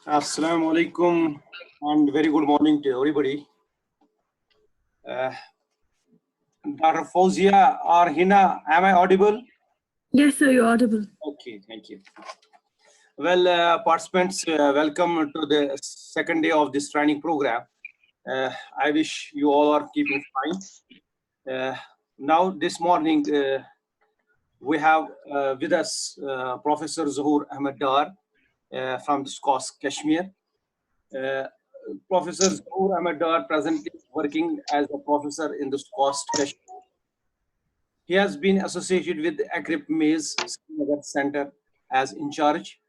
Assalamu alaikum and very good morning to everybody. Dr. Fauzia or Hina, am I audible? Yes, sir, you're audible. Okay, thank you. Well, participants, welcome to the second day of this training program. I wish you all are keeping fine. Now, this morning, we have with us Professor Zuhur Ahmed Dar from the SCOS Kashmir. Professor Zuhur Ahmed Dar presently working as a professor in the SCOS Kashmir. He has been associated with the Agrip Maze Center as in charge.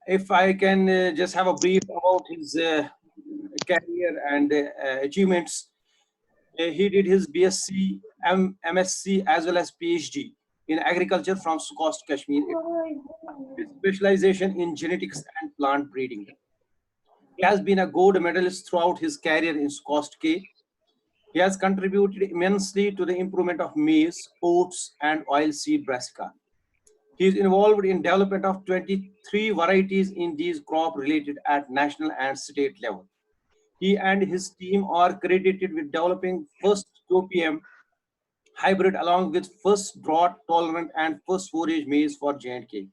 If I can just have a brief about his career and achievements, he did his BSc, MSc as well as PhD in agriculture from SCOS Kashmir, with specialization in genetics and plant breeding. He has been a gold medalist throughout his career in SCOS K. He has contributed immensely to the improvement of maize, oats, and oilseed brassica. He is involved in development of 23 varieties in these crop related at national and state level. He and his team are credited with developing first 2PM hybrid along with first drought tolerant and first forage maize for J&K.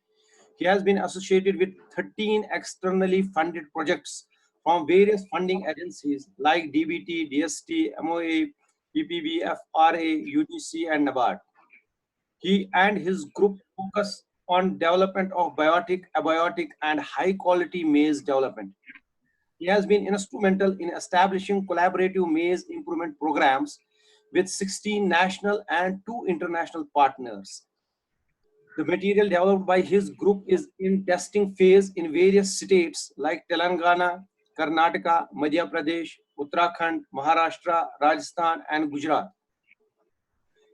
He has been associated with 13 externally funded projects from various funding agencies like DBT, DST, MOA, PPB, FRA, UGC, and NABARD. He and his group focus on development of biotic, abiotic, and high-quality maize development. He has been instrumental in establishing collaborative maize improvement programs with 16 national and 2 international partners. The material developed by his group is in testing phase in various states like Telangana, Karnataka, Madhya Pradesh, Uttarakhand, Maharashtra, Rajasthan, and Gujarat.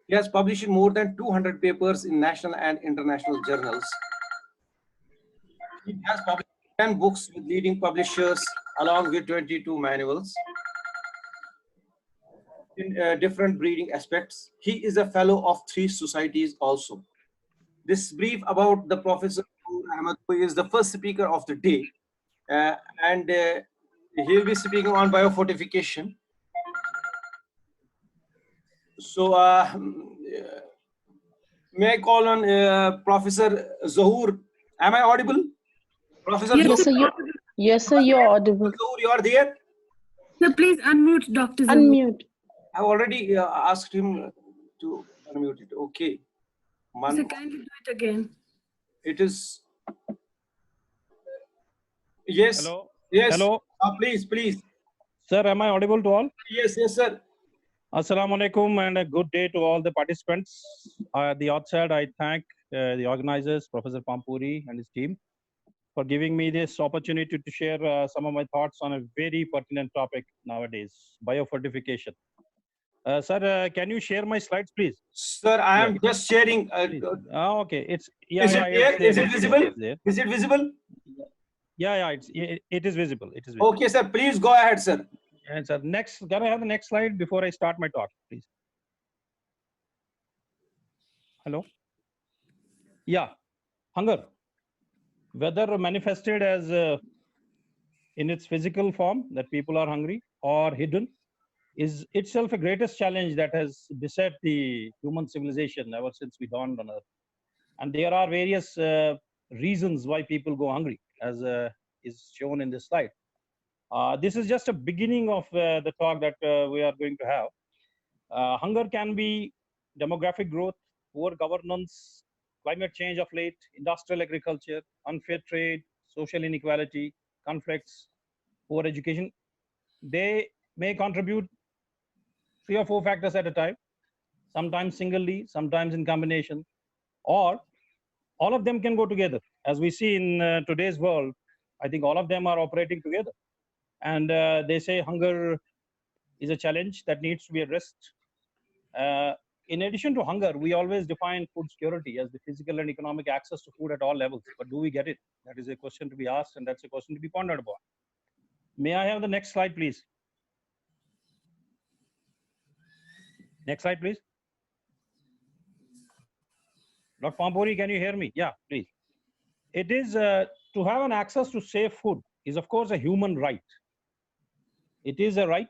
He has published more than 200 papers in national and international journals. He has published 10 books with leading publishers along with 22 manuals in different breeding aspects. He is a fellow of 3 societies also. This brief about the Professor Ahmed, who is the first speaker of the day, and he'll be speaking on biofortification. So, may I call on Professor Zuhur? Am I audible? Professor Yes, Zuhur? Yes, sir, you're audible. Zuhur, you are there? Sir, please unmute Dr. Zuhur. Unmute. I've already asked him to unmute it. Okay. Sir, kindly do it again. It is. Yes. Hello. Yes. Hello. Please, please. Sir, am I audible to all? Yes, yes, sir. Assalamu alaikum and a good day to all the participants. At the outset, I thank the organizers, Professor Pampuri and his team, for giving me this opportunity to share some of my thoughts on a very pertinent topic nowadays, biofortification. Sir, can you share my slides, please? Sir, I am just sharing. Okay. It's yeah. Is it there? Is it visible? Is it visible? Yeah. It is visible. It is visible. Okay, sir. Please go ahead, sir. And sir, next, can I have the next slide before I start my talk, please? Hello? Yeah, hunger. Whether manifested as in its physical form, that people are hungry, or hidden, is itself a greatest challenge that has beset the human civilization ever since we dawned on Earth. And there are various reasons why people go hungry, as is shown in this slide. This is just a beginning of the talk that we are going to have. Hunger can be demographic growth, poor governance, climate change of late, industrial agriculture, unfair trade, social inequality, conflicts, poor education. They may contribute 3 or 4 factors at a time, sometimes singly, sometimes in combination, or all of them can go together. As we see in today's world, I think all of them are operating together. And they say hunger is a challenge that needs to be addressed. In addition to hunger, we always define food security as the physical and economic access to food at all levels. But do we get it? That is a question to be asked, and that's a question to be pondered upon. May I have the next slide, please? Next slide, please. Dr. Pampuri, can you hear me? Yeah, please. It is to have an access to safe food is, of course, a human right. It is a right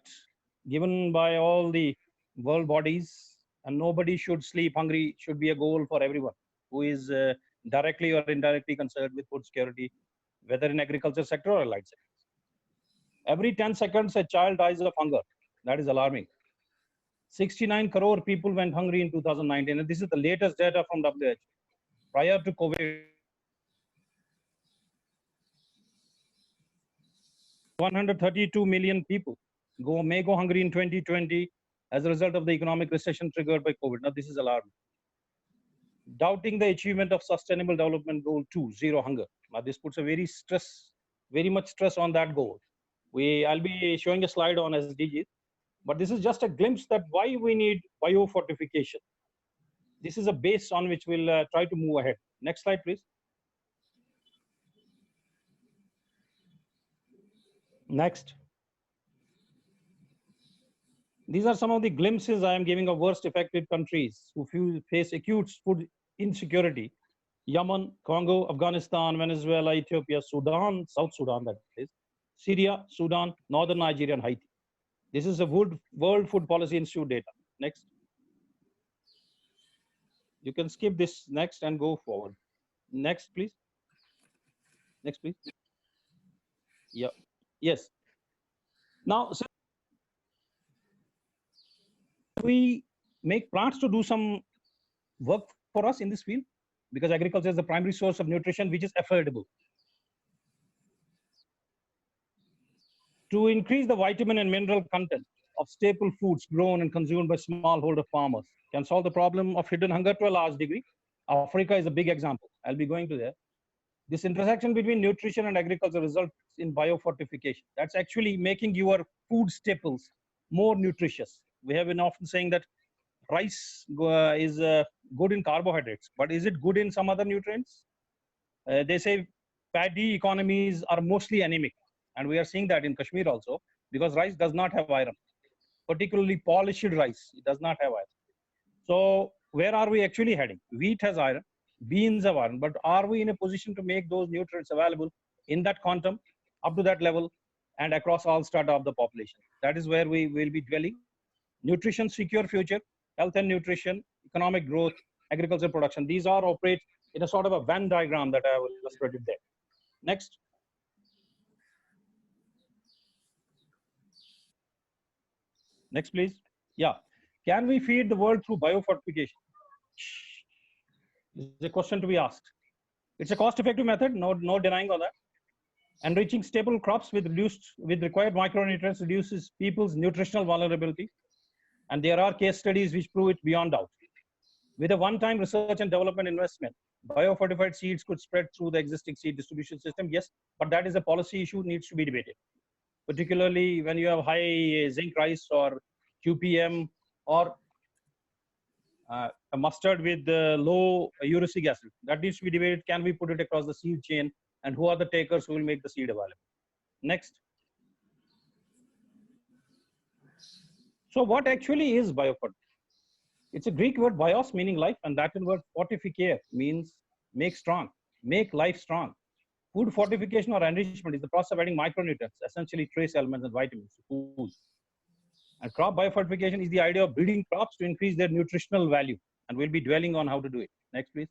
given by all the world bodies, and nobody should sleep hungry should be a goal for everyone who is directly or indirectly concerned with food security, whether in agriculture sector or allied sector. Every 10 seconds, a child dies of hunger. That is alarming. 69 crore people went hungry in 2019, and this is the latest data from WHO. Prior to COVID, 132 million people may go hungry in 2020 as a result of the economic recession triggered by COVID. Now, this is alarming. Doubting the achievement of Sustainable Development Goal 2, zero hunger. Now, this puts a very much stress on that goal. I'll be showing a slide on SDGs, but this is just a glimpse that why we need biofortification. This is a base on which we'll try to move ahead. Next slide, please. Next. These are some of the glimpses I am giving of worst affected countries who face acute food insecurity. Yemen, Congo, Afghanistan, Venezuela, Ethiopia, Sudan, South Sudan, that is, Syria, Sudan, Northern Nigeria, and Haiti. This is the World Food Policy Institute data. Next. You can skip this next and go forward. Next, please. Next, please. Yeah. Yes. Now, so we make plants to do some work for us in this field, because agriculture is the primary source of nutrition, which is affordable. To increase the vitamin and mineral content of staple foods grown and consumed by smallholder farmers can solve the problem of hidden hunger to a large degree. Africa is a big example. I'll be going to there. This intersection between nutrition and agriculture results in biofortification. That's actually making your food staples more nutritious. We have been often saying that rice is good in carbohydrates, but is it good in some other nutrients? They say paddy economies are mostly anemic, and we are seeing that in Kashmir also, because rice does not have iron, particularly polished rice. It does not have iron. So where are we actually heading? Wheat has iron, beans have iron, but are we in a position to make those nutrients available in that quantum, up to that level, and across all strata of the population? That is where we will be dwelling. Nutrition, secure future, health and nutrition, economic growth, agriculture production. These all operate in a sort of a Venn diagram that I have illustrated there. Next. Next, please. Yeah. Can we feed the world through biofortification? This is a question to be asked. It's a cost-effective method, no denying on that. Enriching staple crops with required micronutrients reduces people's nutritional vulnerability, and there are case studies which prove it beyond doubt. With a one-time research and development investment, biofortified seeds could spread through the existing seed distribution system, yes, but that is a policy issue, needs to be debated. Particularly when you have high zinc rice or QPM or a mustard with low uric acid. That needs to be debated. Can we put it across the seed chain, and who are the takers who will make the seed available? Next. So what actually is biofortification? It's a Greek word bios, meaning life, and Latin word fortificare means make strong, make life strong. Food fortification or enrichment is the process of adding micronutrients, essentially trace elements and vitamins to food. And crop biofortification is the idea of breeding crops to increase their nutritional value, and we'll be dwelling on how to do it. Next, please.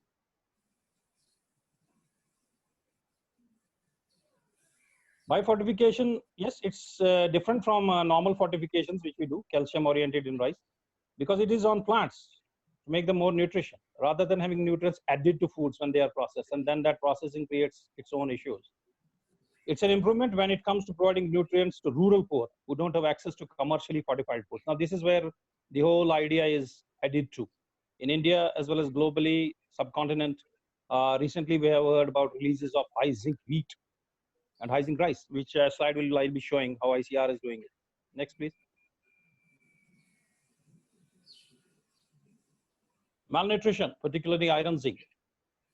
Biofortification, yes, it's different from normal fortifications which we do, calcium oriented in rice, because it is on plants to make them more nutrition, rather than having nutrients added to foods when they are processed, and then that processing creates its own issues. It's an improvement when it comes to providing nutrients to rural poor who don't have access to commercially fortified foods. Now, this is where the whole idea is headed to. In India, as well as globally, subcontinent, recently we have heard about releases of high zinc wheat and high zinc rice, which slide I'll be showing how ICR is doing it. Next, please. Malnutrition, particularly iron, zinc,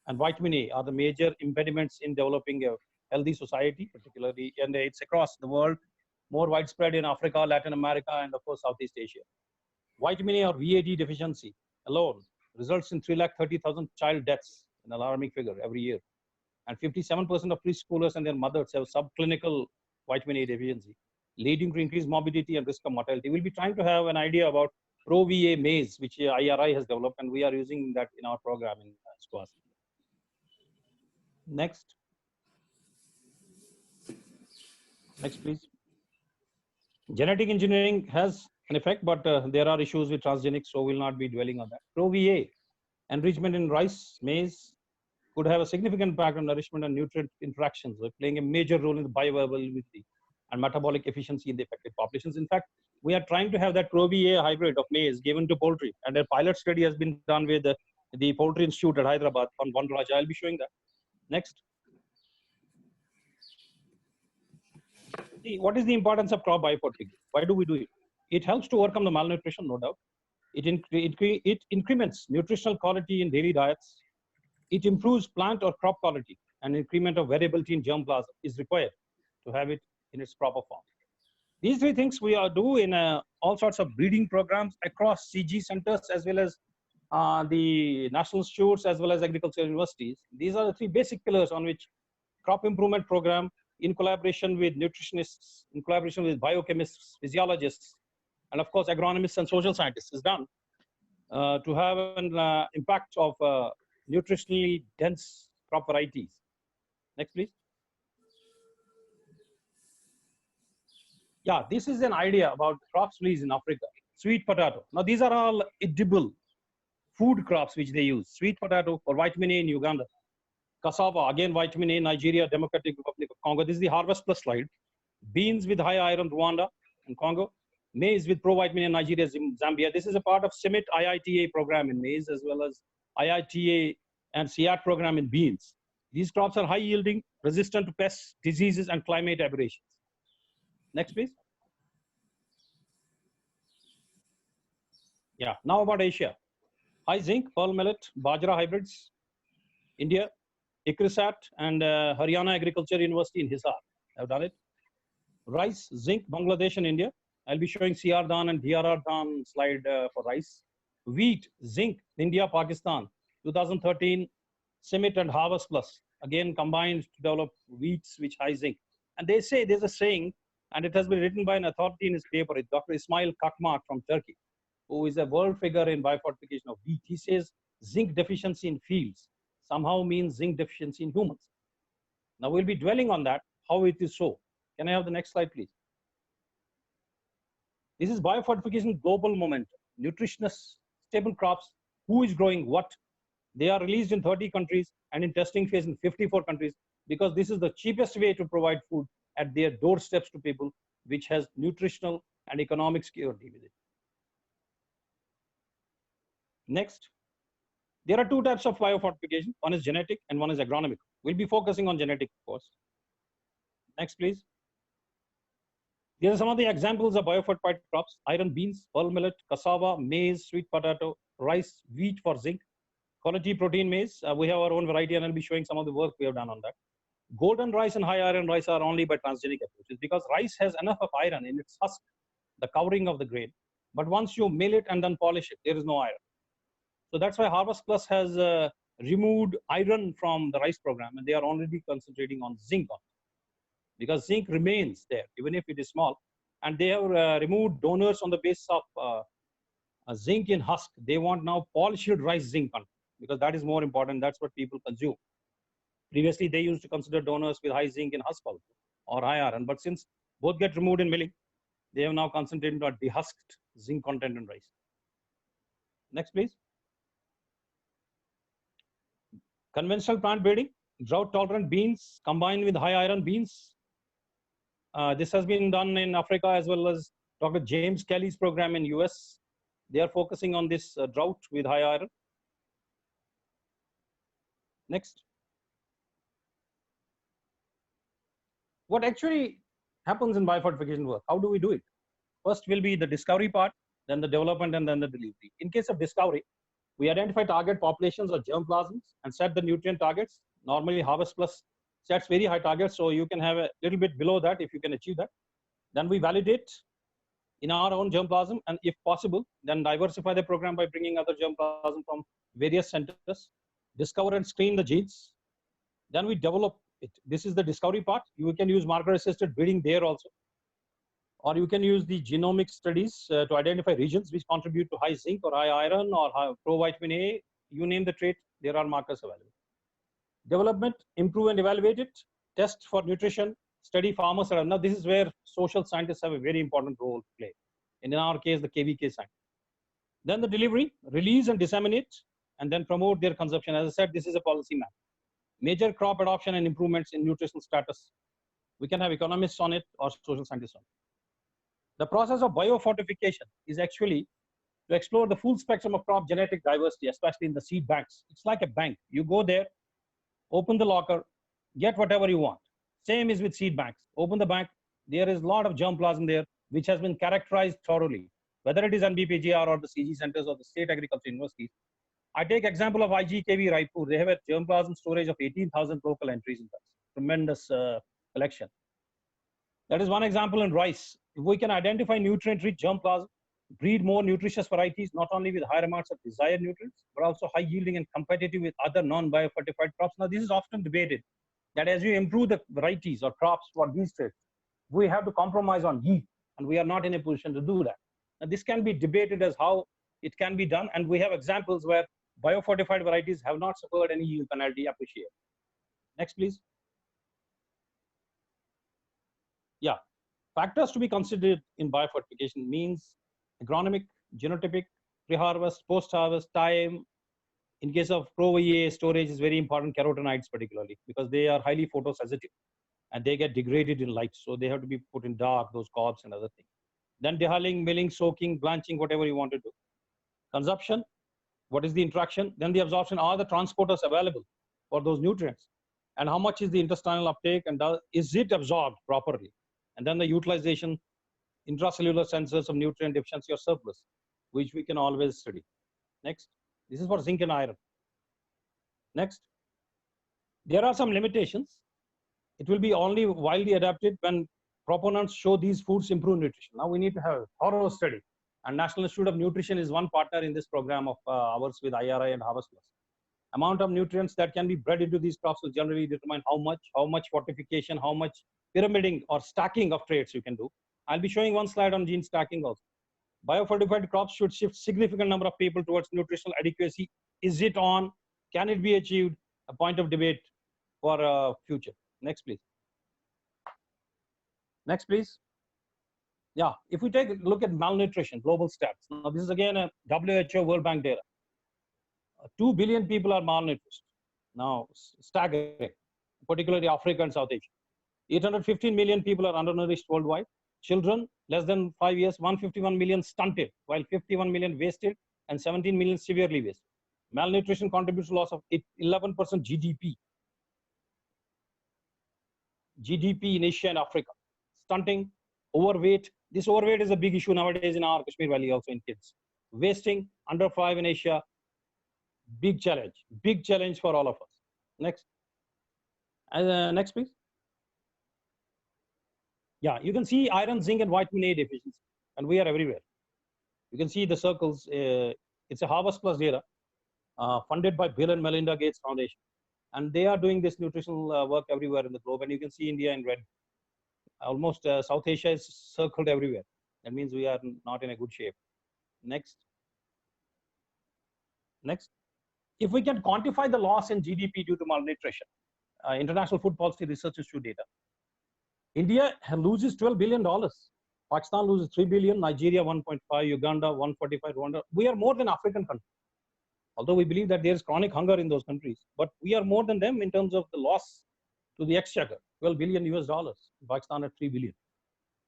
and vitamin A are the major impediments in developing a healthy society, particularly, and it's across the world, more widespread in Africa, Latin America, and of course, Southeast Asia. Vitamin A or VAD deficiency alone results in 330,000 child deaths, an alarming figure every year, and 57% of preschoolers and their mothers have subclinical vitamin A deficiency, leading to increased morbidity and risk of mortality. We'll be trying to have an idea about Pro-VA maize, which IRI has developed, and we are using that in our program in SCOAS. Next. Next, please. Genetic engineering has an effect, but there are issues with transgenics, so we'll not be dwelling on that. Pro-VA enrichment in rice, maize could have a significant impact on nourishment and nutrient interactions, playing a major role in the bioavailability and metabolic efficiency in the affected populations. In fact, we are trying to have that Pro-VA hybrid of maize given to poultry, and a pilot study has been done with the Poultry Institute at Hyderabad on one Raja. I'll be showing that. Next. See, what is the importance of crop biofortification? Why do we do it? It helps to overcome the malnutrition, no doubt. It increments nutritional quality in daily diets. It improves plant or crop quality, and increment of variability in germplasm is required to have it in its proper form. These three things we do in all sorts of breeding programs across CG centers as well as the national institutes as well as agricultural universities. These are the three basic pillars on which crop improvement program, in collaboration with nutritionists, in collaboration with biochemists, physiologists, and of course agronomists and social scientists is done to have an impact of nutritionally dense crop varieties. Next, please. Yeah, this is an idea about crops released in Africa. Sweet potato. Now these are all edible food crops which they use. Sweet potato for vitamin A in Uganda. Cassava, again vitamin A, Nigeria, Democratic Republic of Congo. This is the Harvest Plus slide. Beans with high iron, Rwanda and Congo. Maize with provitamin in Nigeria, Zambia. This is a part of CIMMYT IITA program in maize as well as IITA and CIAT program in beans. These crops are high yielding, resistant to pests, diseases and climate aberrations. Next, please. Yeah, now about Asia. High zinc, pearl millet, bajra hybrids, India, ICRISAT and Haryana Agriculture University in Hisar have done it. Rice, zinc, Bangladesh and India. I'll be showing CR Dan and DRR Dan slide for rice. Wheat, zinc, India, Pakistan, 2013, CIMMYT and Harvest Plus, again combined to develop wheats which high zinc. And they say there's a saying, and it has been written by an authority in his paper, it's Dr. Ismail Kakmak from Turkey, who is a world figure in biofortification of wheat. He says zinc deficiency in fields somehow means zinc deficiency in humans. Now we'll be dwelling on that, how it is so. Can I have the next slide, please? This is biofortification global momentum. Nutritionists, stable crops, who is growing what. They are released in 30 countries and in testing phase in 54 countries because this is the cheapest way to provide food at their doorsteps to people, which has nutritional and economic security with it. Next, there are two types of biofortification. One is genetic and one is agronomic. We'll be focusing on genetic, of course. Next, please. These are some of the examples of biofortified crops: iron beans, pearl millet, cassava, maize, sweet potato, rice, wheat for zinc, quality protein maize. We have our own variety and I'll be showing some of the work we have done on that. Golden rice and high iron rice are only by transgenic approaches because rice has enough of iron in its husk, the covering of the grain. But once you mill it and then polish it, there is no iron. So that's why Harvest Plus has removed iron from the rice program and they are already concentrating on zinc on it. Because zinc remains there, even if it is small. And they have removed donors on the basis of zinc in husk. They want now polished rice zinc content because that is more important. That's what people consume. Previously, they used to consider donors with high zinc in husk also, or high iron. But since both get removed in milling, they have now concentrated on dehusked zinc content in rice. Next, please. Conventional plant breeding, drought-tolerant beans combined with high iron beans. This has been done in Africa as well as Dr. James Kelly's program in US. They are focusing on this drought with high iron. Next. What actually happens in biofortification work? How do we do it? First will be the discovery part, then the development, and then the delivery. In case of discovery, we identify target populations or germplasms and set the nutrient targets. Normally, Harvest Plus sets very high targets, so you can have a little bit below that if you can achieve that. Then we validate in our own germplasm, and if possible, then diversify the program by bringing other germplasm from various centers. Discover and screen the genes. Then we develop it. This is the discovery part. You can use marker-assisted breeding there also, or you can use the genomic studies to identify regions which contribute to high zinc or high iron or high provitamin A. You name the trait, there are markers available. Development, improve and evaluate it, test for nutrition, study farmers. Now this is where social scientists have a very important role to play. And in our case, the KVK science. Then the delivery, release and disseminate, and then promote their consumption. As I said, this is a policy map. Major crop adoption and improvements in nutritional status. We can have economists on it or social scientists on it. The process of biofortification is actually to explore the full spectrum of crop genetic diversity, especially in the seed banks. It's like a bank. You go there, open the locker, get whatever you want. Same is with seed banks. Open the bank, there is a lot of germplasm there, which has been characterized thoroughly, whether it is NBPGR or the CG centers or the state agriculture universities. I take example of IGKV Raipur. They have a germplasm storage of 18,000 local entries in that. Tremendous collection. That is one example in rice. If we can identify nutrient-rich germplasm, breed more nutritious varieties, not only with higher amounts of desired nutrients, but also high yielding and competitive with other non-biofortified crops. Now, this is often debated that as you improve the varieties or crops for these traits, we have to compromise on yield, and we are not in a position to do that. Now, this can be debated as how it can be done, and we have examples where biofortified varieties have not suffered any yield penalty. Appreciate. Next, please. Yeah, factors to be considered in biofortification means agronomic, genotypic, pre-harvest, post-harvest, time. In case of Pro-VA, storage is very important, carotenoids particularly, because they are highly photosensitive and they get degraded in light. So they have to be put in dark, those cobs and other things. Then dehulling, milling, soaking, blanching, whatever you want to do. Consumption, what is the interaction? Then the absorption, are the transporters available for those nutrients? And how much is the intestinal uptake, and is it absorbed properly? And then the utilization, intracellular sensors of nutrient deficiency or surplus, which we can always study. Next, this is for zinc and iron. Next, there are some limitations. It will be only widely adapted when proponents show these foods improve nutrition. Now we need to have a thorough study, and National Institute of Nutrition is one partner in this program of ours with IRI and Harvest Plus. Amount of nutrients that can be bred into these crops will generally determine how much fortification, how much pyramiding or stacking of traits you can do. I'll be showing one slide on gene stacking also. Biofortified crops should shift significant number of people towards nutritional adequacy. Is it on? Can it be achieved? A point of debate for future. Next, please. Next, please. Yeah, if we take a look at malnutrition, global stats. Now, this is again a WHO World Bank data. 2 billion people are malnourished. Now, staggering, particularly Africa and South Asia. 815 million people are undernourished worldwide. Children less than 5 years, 151 million stunted, while 51 million wasted and 17 million severely wasted. Malnutrition contributes to loss of 11% GDP. GDP in Asia and Africa. Stunting, overweight. This overweight is a big issue nowadays in our Kashmir Valley also in kids. Wasting, under 5 in Asia. Big challenge for all of us. Next. Next, please. Yeah, you can see iron, zinc, and vitamin A deficiency, and we are everywhere. You can see the circles. It's a Harvest Plus data funded by Bill and Melinda Gates Foundation, and they are doing this nutritional work everywhere in the globe. And you can see India in red. Almost South Asia is circled everywhere. That means we are not in a good shape. Next. Next. If we can quantify the loss in GDP due to malnutrition, International Food Policy Research Institute data, India loses $12 billion. Pakistan loses 3 billion, Nigeria 1.5, Uganda 145, Rwanda. We are more than African countries. Although we believe that there is chronic hunger in those countries, but we are more than them in terms of the loss to the exchequer, $12 billion US dollars. Pakistan at 3 billion.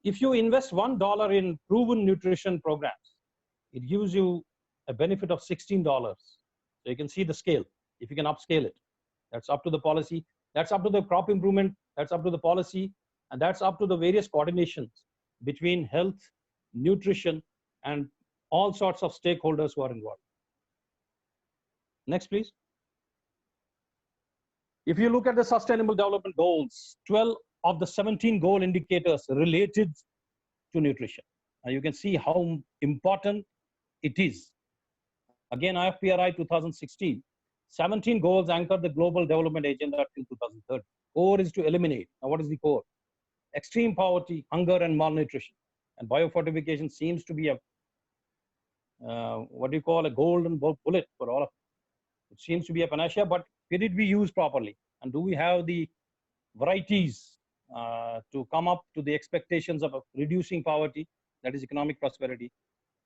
If you invest $1 in proven nutrition programs, it gives you a benefit of $16. So you can see the scale. If you can upscale it, that's up to the policy. That's up to the crop improvement. That's up to the policy. And that's up to the various coordinations between health, nutrition, and all sorts of stakeholders who are involved. Next, please. If you look at the Sustainable Development Goals, 12 of the 17 goal indicators related to nutrition. Now you can see how important it is. Again, IFPRI 2016 17 goals anchor the global development agenda till 2030. Core is to eliminate. Now, what is the core? Extreme poverty, hunger, and malnutrition. And biofortification seems to be a what do you call a golden bullet for all of it. It seems to be a panacea, but will it be used properly? And do we have the varieties to come up to the expectations of reducing poverty, that is economic prosperity,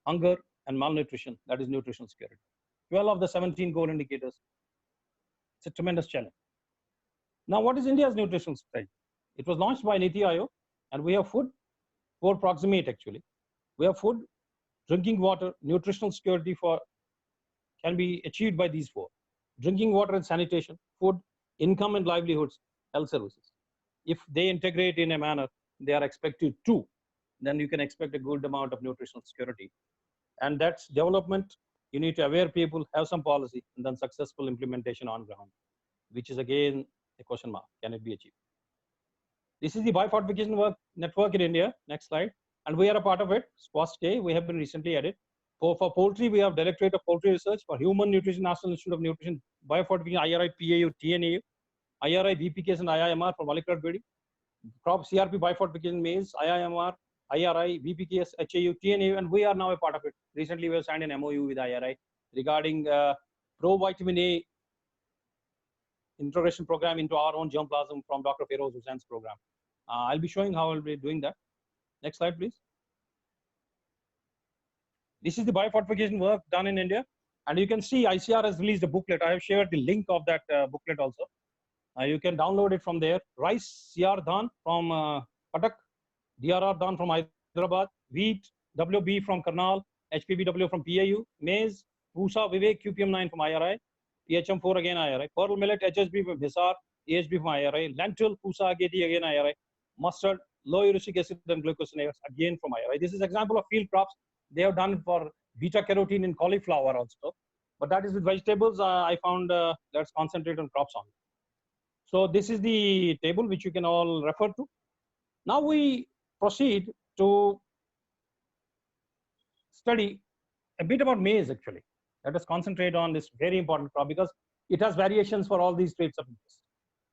hunger, and malnutrition, that is nutritional security? 12 of the 17 goal indicators. It's a tremendous challenge. Now, what is India's nutritional strategy? It was launched by Niti Aayog, and we have food, four proximate actually. We have food, drinking water, nutritional security can be achieved by these four. Drinking water and sanitation, food, income and livelihoods, health services. If they integrate in a manner they are expected to, then you can expect a good amount of nutritional security. And that's development. You need to aware people, have some policy, and then successful implementation on ground, which is again a question mark. Can it be achieved? This is the biofortification network in India. Next slide. And we are a part of it. FVSc&AH, we have been recently added. For poultry, we have Directorate of Poultry Research. For human nutrition, National Institute of Nutrition, biofortification, IRI, PAU, TNAU, IRI, VPKs, and IIMR for molecular breeding. Crop CRP biofortification maize, IIMR, IRI, VPKs, HAU, TNAU, and we are now a part of it. Recently, we have signed an MOU with IRI regarding pro-vitamin A integration program into our own germplasm from Dr. Feroz Hussain's program. I'll be showing how I'll be doing that. Next slide, please. This is the biofortification work done in India. And you can see ICR has released a booklet. I have shared the link of that booklet also. You can download it from there. Rice, CR Dhan from Patak, DRR Dhan from Hyderabad, wheat, WB from Karnal, HPBW from PAU, maize, Pusa, Vivek, QPM9 from IRI, PHM4 again IRI, pearl millet, HSB from Hisar, EHB from IRI, lentil, Pusa, Ageti again IRI, mustard, low uric acid and glucosinase again from IRI. This is example of field crops. They have done for beta carotene in cauliflower also. But that is with vegetables. I found let's concentrate on crops only. So this is the table which you can all refer to. Now we proceed to study a bit about maize actually. Let us concentrate on this very important crop because it has variations for all these traits of interest.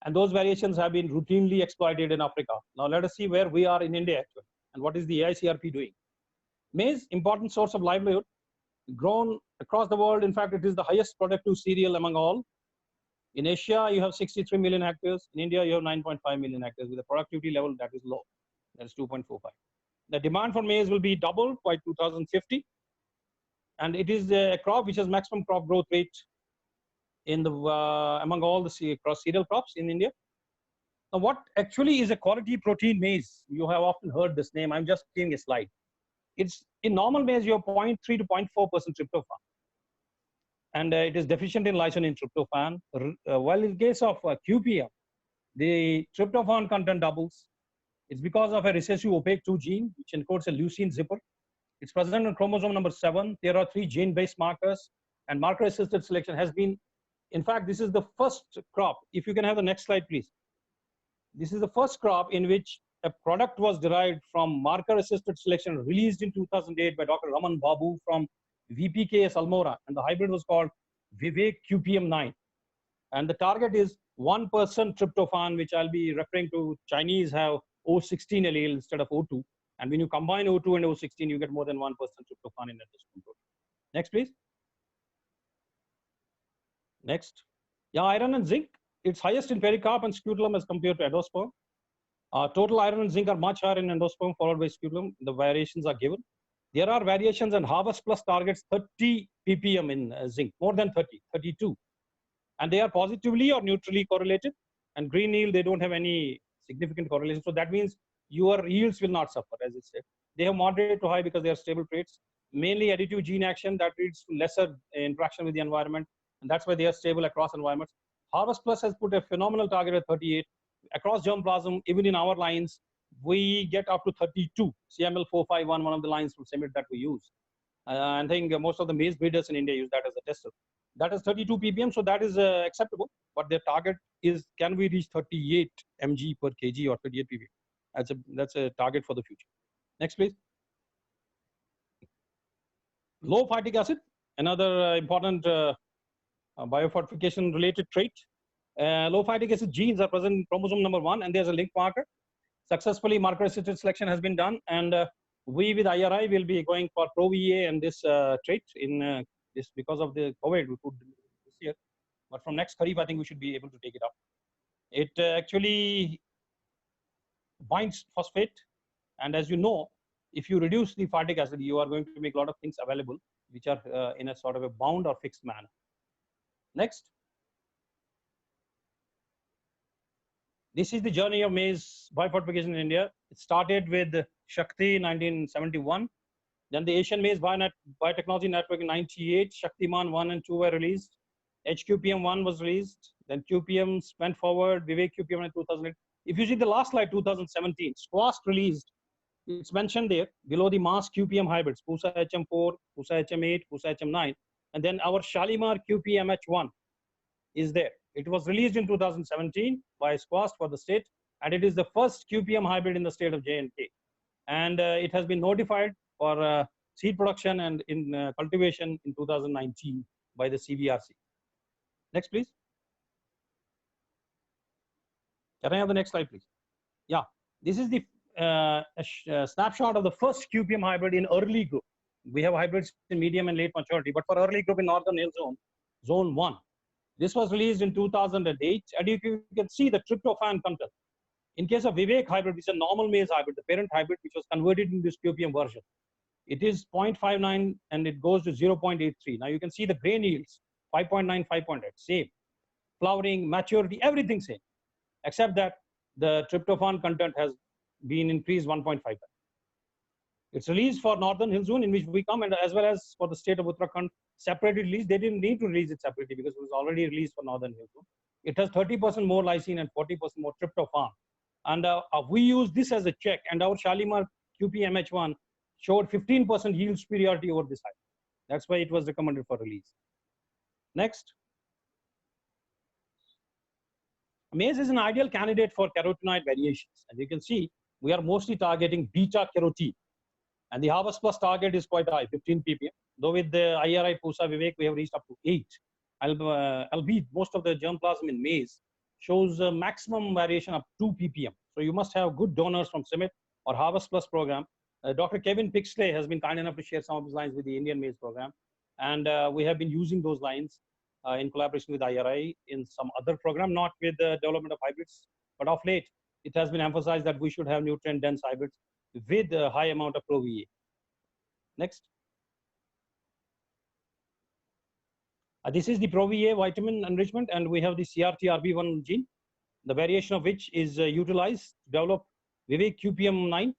And those variations have been routinely exploited in Africa. Now let us see where we are in India actually and what is the AICRP doing. Maize, important source of livelihood, grown across the world. In fact, it is the highest productive cereal among all. In Asia, you have 63 million hectares. In India, you have 9.5 million hectares with a productivity level that is low. That is 2.45. The demand for maize will be doubled by 2050. And it is a crop which has maximum crop growth rate in the among all the cereal crops in India. Now, what actually is a quality protein maize? You have often heard this name. I'm just giving a slide. It's in normal maize, you have 0.3 to 0.4% tryptophan. And it is deficient in lysine and tryptophan. While in case of QPM, the tryptophan content doubles. It's because of a recessive opaque 2 gene, which encodes a leucine zipper. It's present on chromosome number 7. There are 3 gene-based markers, and marker-assisted selection has been, in fact, this is the first crop. If you can have the next slide, please. This is the first crop in which a product was derived from marker-assisted selection released in 2008 by Dr. Raman Babu from VPKs Almora, and the hybrid was called Vivek QPM9. And the target is 1% tryptophan, which I'll be referring to. Chinese have O16 allele instead of O2. And when you combine O2 and O16, you get more than 1% tryptophan in endospore protein. Next, please. Next. Yeah, iron and zinc. It's highest in pericarp and scutellum as compared to endosperm. Total iron and zinc are much higher in endosperm, followed by scutellum. The variations are given. There are variations, and Harvest Plus targets 30 ppm in zinc, more than 30, 32. And they are positively or neutrally correlated. And green yield, they don't have any significant correlation. So that means your yields will not suffer, as it said. They have moderate to high because they are stable traits. Mainly additive gene action that leads to lesser interaction with the environment. And that's why they are stable across environments. Harvest Plus has put a phenomenal target at 38. Across germplasm, even in our lines, we get up to 32. CML451, one of the lines from CEMIT that we use. I think most of the maize breeders in India use that as a tester. That is 32 ppm, so that is acceptable. But their target is, can we reach 38 mg per kg or 38 ppm? That's a target for the future. Next, please. Low phytic acid, another important biofortification related trait. Low phytic acid genes are present in chromosome number 1, and there's a link marker. Successfully marker-assisted selection has been done, and we with IRI will be going for ProVA and this trait in this because of the COVID we could this year, but from next Kharif I think we should be able to take it up. It actually binds phosphate, and as you know, if you reduce the phytic acid, you are going to make a lot of things available which are in a sort of a bound or fixed manner. Next. This is the journey of maize biofortification in India. It started with Shakti in 1971. Then the Asian Maize Biotechnology Network in 98. Shaktiman 1 and 2 were released. HQPM 1 was released. Then QPMs went forward. Vivek QPM in 2008. If you see the last slide, 2017, SQUAST released. It's mentioned there below the mass QPM hybrids, PUSA HM4, PUSA HM8, PUSA HM9. And then our Shalimar QPMH1 is there. It was released in 2017 by SQUAST for the state, and it is the first QPM hybrid in the state of J&K. And it has been notified for seed production and in cultivation in 2019 by the CVRC. Next, please. Can I have the next slide, please? Yeah, this is the snapshot of the first QPM hybrid in early group. We have hybrids in medium and late maturity, but for early group in Northern Hill Zone, Zone 1. This was released in 2008, and you can see the tryptophan content. In case of Vivek hybrid, which is a normal maize hybrid, the parent hybrid, which was converted into this QPM version, it is 0.59 and it goes to 0.83. Now you can see the grain yields, 5.9, 5.8, same. Flowering, maturity, everything same, except that the tryptophan content has been increased 1.5. It's released for Northern Hill Zone, in which we come, and as well as for the state of Uttarakhand, separately released. They didn't need to release it separately because it was already released for Northern Hill Zone. It has 30% more lysine and 40% more tryptophan. And we use this as a check, and our Shalimar QPMH1 showed 15% yield superiority over this hybrid. That's why it was recommended for release. Next. Maize is an ideal candidate for carotenoid variations. And you can see we are mostly targeting beta carotene. And the Harvest Plus target is quite high, 15 ppm. Though with the IRI PUSA Vivek, we have reached up to 8. Albeit most of the germplasm in maize shows a maximum variation of 2 ppm. So you must have good donors from CIMMYT or Harvest Plus program. Dr. Kevin Pixley has been kind enough to share some of his lines with the Indian maize program. And we have been using those lines in collaboration with IRI in some other program, not with the development of hybrids. But of late, it has been emphasized that we should have nutrient-dense hybrids with a high amount of ProVA. Next. This is the ProVA vitamin enrichment, and we have the CRTRB1 gene, the variation of which is utilized to develop Vivek QPM9,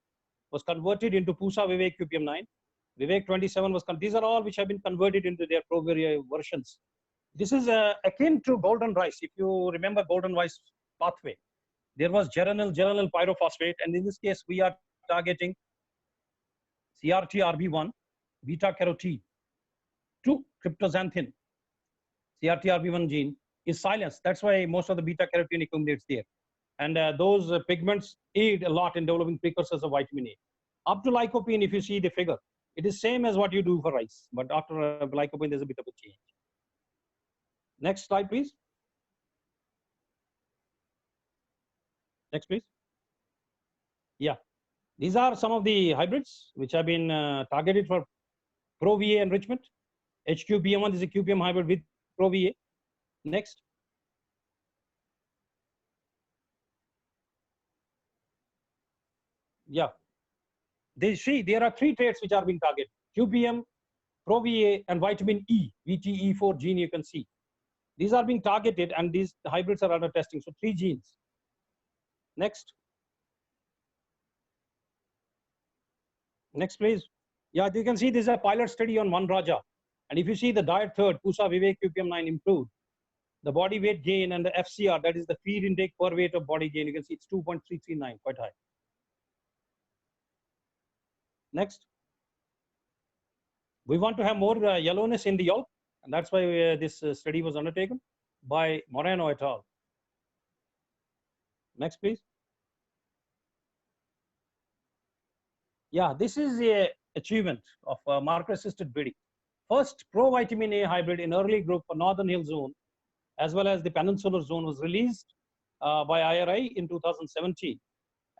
was converted into PUSA Vivek QPM9. Vivek 27 was, these are all which have been converted into their ProVA versions. This is akin to golden rice. If you remember golden rice pathway, there was geranyl pyrophosphate, and in this case, we are targeting CRTRB1, beta carotene, to cryptoxanthin. CRTRB1 gene is silenced. That's why most of the beta carotene accumulates there. And those pigments aid a lot in developing precursors of vitamin A. Up to lycopene, if you see the figure, it is same as what you do for rice, but after lycopene, there's a bit of a change. Next slide, please. Next, please. Yeah. These are some of the hybrids which have been targeted for ProVA enrichment. HQPM1 is a QPM hybrid with ProVA. Next. Yeah. They see there are 3 traits which are being targeted: QPM, ProVA, and vitamin E, VTE4 gene you can see. These are being targeted, and these hybrids are under testing. So 3 genes. Next. Next, please. Yeah, you can see this is a pilot study on one Raja. And if you see the diet third, PUSA Vivek QPM9 improved, the body weight gain and the FCR, that is the feed intake per weight of body gain, you can see it's 2.339, quite high. Next. We want to have more yellowness in the yolk, and that's why this study was undertaken by Moreno et al. Next, please. Yeah, this is the achievement of marker-assisted breeding. first pro-vitamin A hybrid in early group for Northern Hill zone as well as the peninsular zone was released by IRI in 2017.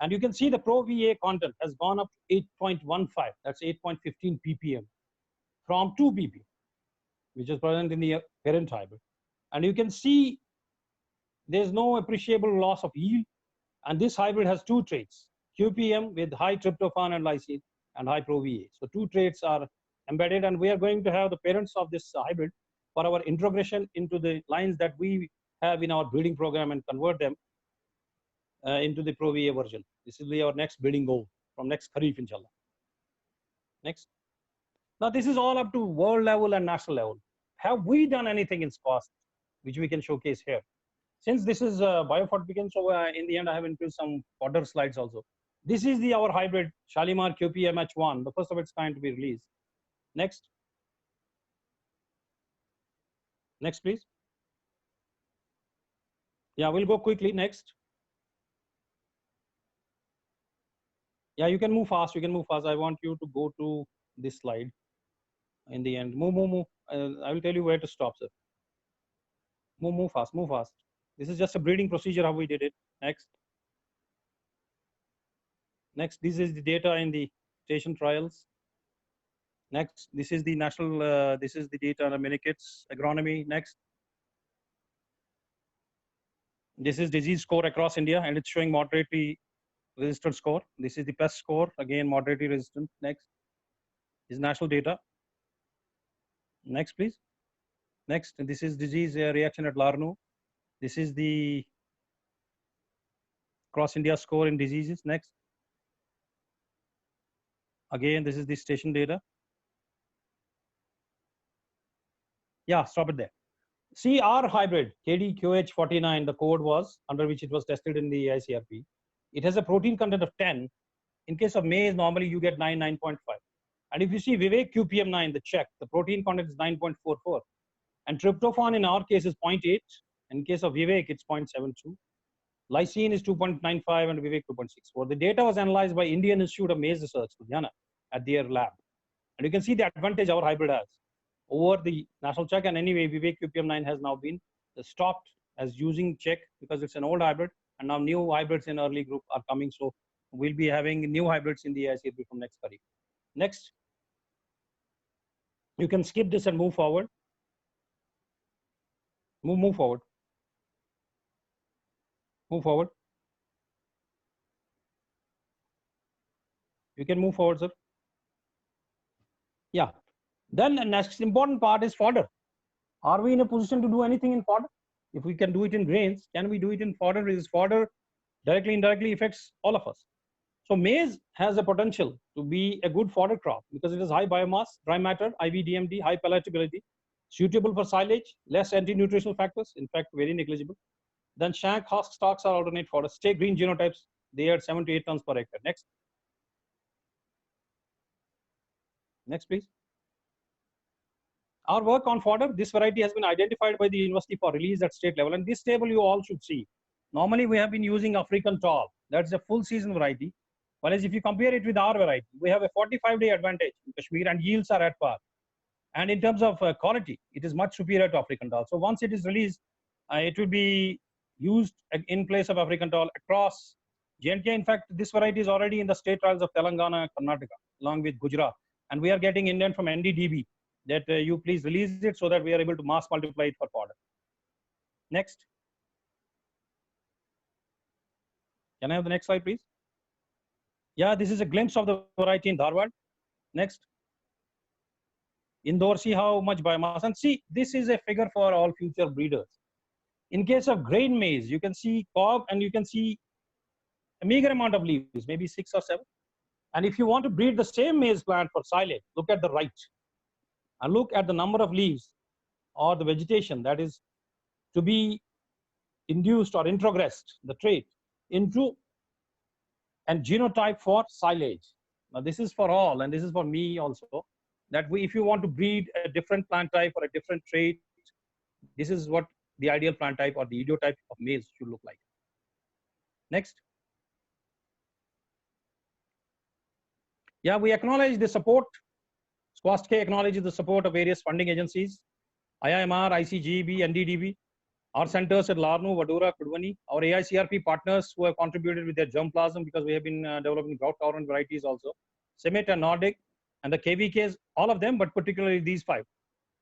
And you can see the pro-VA content has gone up to 8.15, that's 8.15 ppm from 2 ppm, which is present in the parent hybrid. And you can see there's no appreciable loss of yield. And this hybrid has two traits, QPM with high tryptophan and lysine and high pro-VA. So two traits are embedded, and we are going to have the parents of this hybrid for our integration into the lines that we have in our breeding program and convert them into the pro-VA version. This will be our next breeding goal from next Kharif, inshallah. Next. Now this is all up to world level and national level. Have we done anything in SCOST which we can showcase here? Since this is biofortificant, so in the end I have included some fodder slides also. This is our hybrid Shalimar QPMH1, the first of its kind to be released. Next. Next, please. Yeah, we'll go quickly. Next. Yeah, you can move fast. You can move fast. I want you to go to this slide in the end. Move. I will tell you where to stop, sir. Move fast. Move fast. This is just a breeding procedure how we did it. Next. Next, this is the data in the station trials. Next, this is the national, this is the data on minikits, agronomy. Next. This is disease score across India, and it's showing moderately resistant score. This is the pest score, again moderately resistant. Next is national data. Next, please. Next, this is disease reaction at Larno. This is the cross India score in diseases. Next. Again, this is the station data. Yeah, stop it there. See, our hybrid KDQH49, the code was under which it was tested in the ICRP. It has a protein content of 10. In case of maize, normally you get 9.5. And if you see Vivek QPM9, the check, the protein content is 9.44. And tryptophan in our case is 0.8. In case of Vivek, it's 0.72. Lysine is 2.95 and Vivek 2.64. The data was analyzed by Indian Institute of Maize Research, Ludhiana, at their lab. And you can see the advantage our hybrid has over the national check. And anyway, Vivek QPM9 has now been stopped as using check because it's an old hybrid, and now new hybrids in early group are coming. So we'll be having new hybrids in the ICRP from next Kharif. Next, you can skip this and move forward. Move forward. Move forward. You can move forward, sir. Yeah. Then the next important part is fodder. Are we in a position to do anything in fodder? If we can do it in grains, can we do it in fodder? Because fodder directly, indirectly affects all of us. So maize has a potential to be a good fodder crop because it has high biomass, dry matter, IVDMD, high palatability, suitable for silage, less anti-nutritional factors, in fact, very negligible. Then shank husk stalks are alternate fodder. Stay green genotypes, they are 7 to 8 tons per hectare. Next. Next, please. Our work on fodder, this variety has been identified by the university for release at state level. And this table you all should see. Normally, we have been using African tall. That's a full season variety. Whereas if you compare it with our variety, we have a 45-day advantage in Kashmir and yields are at par. And in terms of quality, it is much superior to African tall. So once it is released, it will be used in place of African tall across J&K. In fact, this variety is already in the state trials of Telangana and Karnataka, along with Gujarat. And we are getting intent from NDDB that you please release it so that we are able to mass multiply it for fodder. Next. Can I have the next slide, please? Yeah, this is a glimpse of the variety in Dharwad. Next. Indore, see how much biomass. And see, this is a figure for all future breeders. In case of grain maize, you can see cob and you can see a meager amount of leaves, maybe 6 or 7. And if you want to breed the same maize plant for silage, look at the right. And look at the number of leaves or the vegetation that is to be induced or introgressed, the trait, into a genotype for silage. Now this is for all, and this is for me also, that if you want to breed a different plant type or a different trait, this is what the ideal plant type or the idiotype of maize should look like. Next. Yeah, we acknowledge the support SquashK acknowledges the support of various funding agencies, IIMR, ICGB, NDDB, our centers at Larno, Vadura, Kudwani, our AICRP partners who have contributed with their germplasm because we have been developing drought tolerant varieties also, CIMMYT and Nordic, and the KVKs, all of them, but particularly these 5,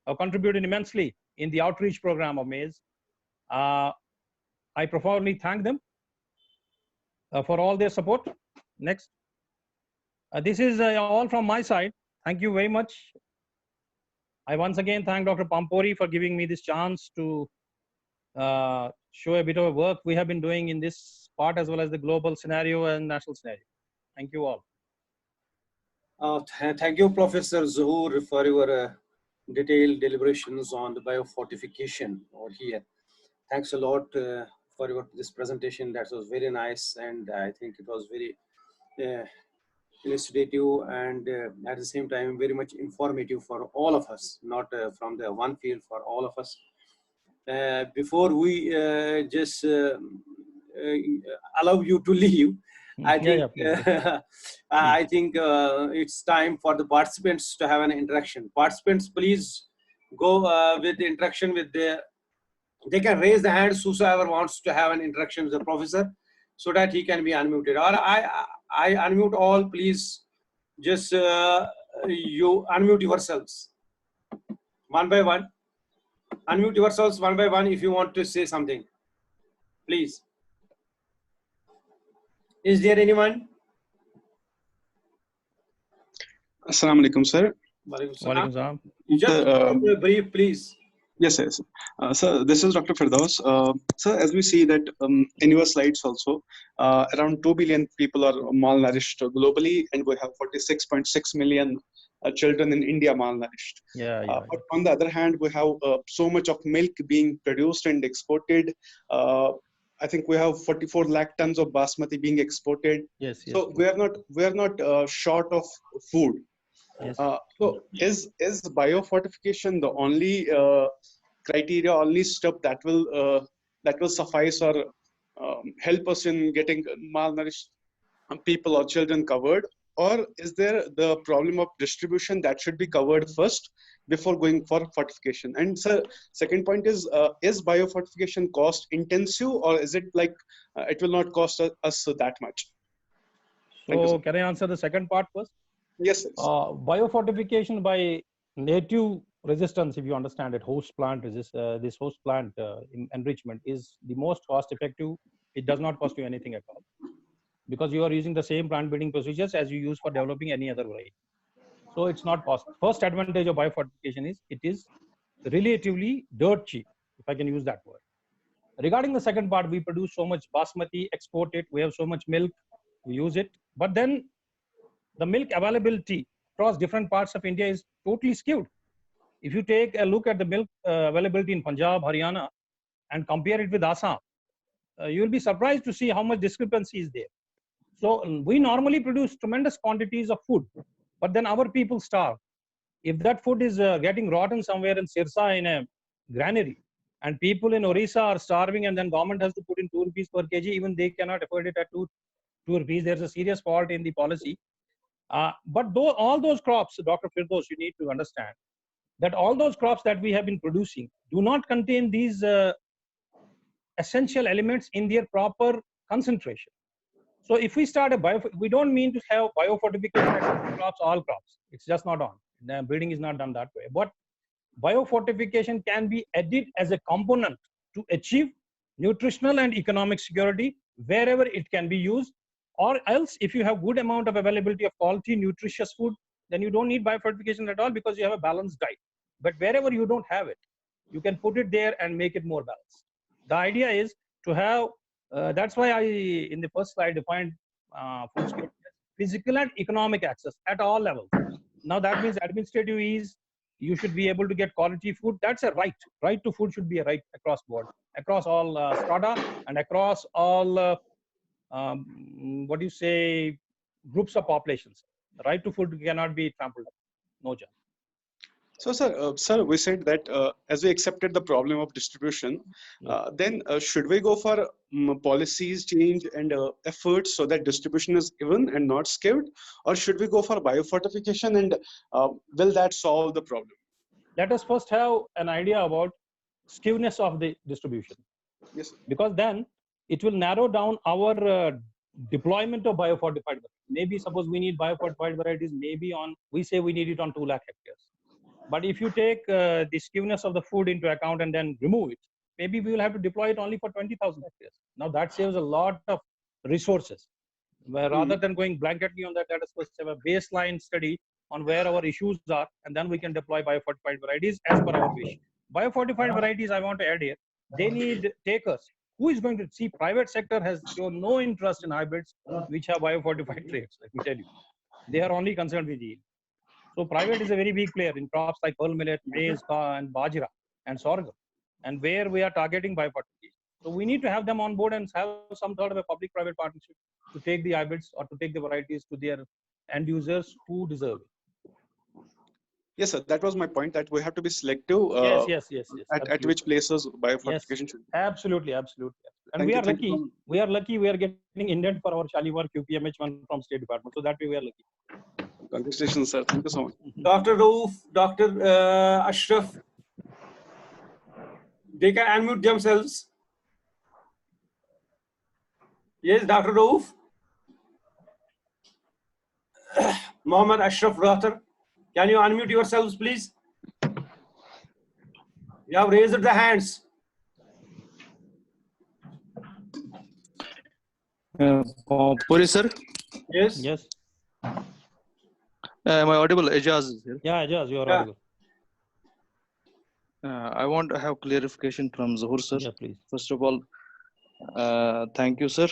have contributed immensely in the outreach program of maize. I profoundly thank them for all their support. Next. This is all from my side. Thank you very much. I once again thank Dr. Pampori for giving me this chance to show a bit of work we have been doing in this part as well as the global scenario and national scenario. Thank you all. Thank you, Professor Zuhur, for your detailed deliberations on the biofortification over here. Thanks a lot for this presentation. That was very nice, and I think it was very illustrative and at the same time very much informative for all of us, not from the one field, for all of us. Before we just allow you to leave, I think I think it's time for the participants to have an interaction. Participants, please go with the interaction with the. They can raise the hands whosoever wants to have an interaction with the professor, so that he can be unmuted. Or I unmute all. Please, just you unmute yourselves one by one. Unmute yourselves one by one if you want to say something. Please. Is there anyone? Assalamu alaikum, sir. Walaikum salam. Just brief, please. Yes, yes. Sir, this is Dr. Firdaus. Sir, as we see that in your slides also, around 2 billion people are malnourished globally, and we have 46.6 million children in India malnourished. But on the other hand, we have so much of milk being produced and exported. I think we have 44 lakh tons of basmati being exported. Yes. So we are not short of food. Yes. So is biofortification the only criteria, only step that will suffice or help us in getting malnourished people or children covered, or is there the problem of distribution that should be covered first before going for fortification? And sir, second point is biofortification cost intensive, or is it like it will not cost us that much? So can I answer the second part first? Yes. Biofortification by native resistance, if you understand it, host plant this host plant enrichment is the most cost effective. It does not cost you anything at all, because you are using the same plant breeding procedures as you use for developing any other variety. So it's not cost. First advantage of biofortification is it is relatively dirt cheap, if I can use that word. Regarding the second part, we produce so much basmati, export it, we have so much milk, we use it, but then the milk availability across different parts of India is totally skewed. If you take a look at the milk availability in Punjab, Haryana, and compare it with Assam, you will be surprised to see how much discrepancy is there. So we normally produce tremendous quantities of food, but then our people starve. If that food is getting rotten somewhere in Sirsa in a granary, and people in Orissa are starving, and then government has to put in 2 rupees per kg, even they cannot afford it at 2 rupees. There's a serious fault in the policy. But though all those crops, Dr. Firdaus, you need to understand that all those crops that we have been producing do not contain these essential elements in their proper concentration. So if we start we don't mean to have biofortification at crops, all crops. It's just not on. The breeding is not done that way. But biofortification can be added as a component to achieve nutritional and economic security wherever it can be used. Or else, if you have good amount of availability of quality, nutritious food, then you don't need biofortification at all, because you have a balanced diet. But wherever you don't have it, you can put it there and make it more balanced. The idea is to have, that's why I, in the first slide, defined food security as physical and economic access at all levels. Now that means administrative ease, you should be able to get quality food. That's a right. Right to food should be a right across board, across all strata and across all what do you say, groups of populations. The right to food cannot be trampled up. No chance. So, sir, we said that as we accepted the problem of distribution, then should we go for policies change and efforts so that distribution is even and not skewed, or should we go for biofortification and will that solve the problem? Let us first have an idea about skewness of the distribution. Yes, sir. Because then it will narrow down our deployment of biofortified varieties. Maybe suppose we need biofortified varieties, maybe we say we need it on 2 lakh hectares. But if you take the skewness of the food into account and then remove it, maybe we will have to deploy it only for 20,000 hectares. Now that saves a lot of resources. Where rather than going blanketly on that, let us first have a baseline study on where our issues are, and then we can deploy biofortified varieties as per our wish. Biofortified varieties, I want to add here, they need takers. Who is going to see? Private sector has shown no interest in hybrids which have biofortified traits, let me tell you. They are only concerned with yield. So private is a very big player in crops like pearl millet, maize, and bajra, and sorghum, and where we are targeting biofortification. So we need to have them on board and have some sort of a public-private partnership to take the hybrids or to take the varieties to their end users who deserve it. Yes, sir. That was my point. That we have to be selective. Yes. At which places biofortification should be. Absolutely. And we are lucky. We are lucky. We are getting indent for our Shalimar QPMH1 from State Department. So that way we are lucky. Congratulations, sir. Thank you so much. Dr. Rauf, Dr. Ashraf, they can unmute themselves. Yes, Dr. Rauf. Mohammed Ashraf Rathar, can you unmute yourselves, please? You have raised the hands. Puri sir, Yes. am I audible? Ejaz is here. Yeah, Ejaz, you are audible. I want to have clarification from Zuhur sir. Yeah, please. First of all, thank you, sir.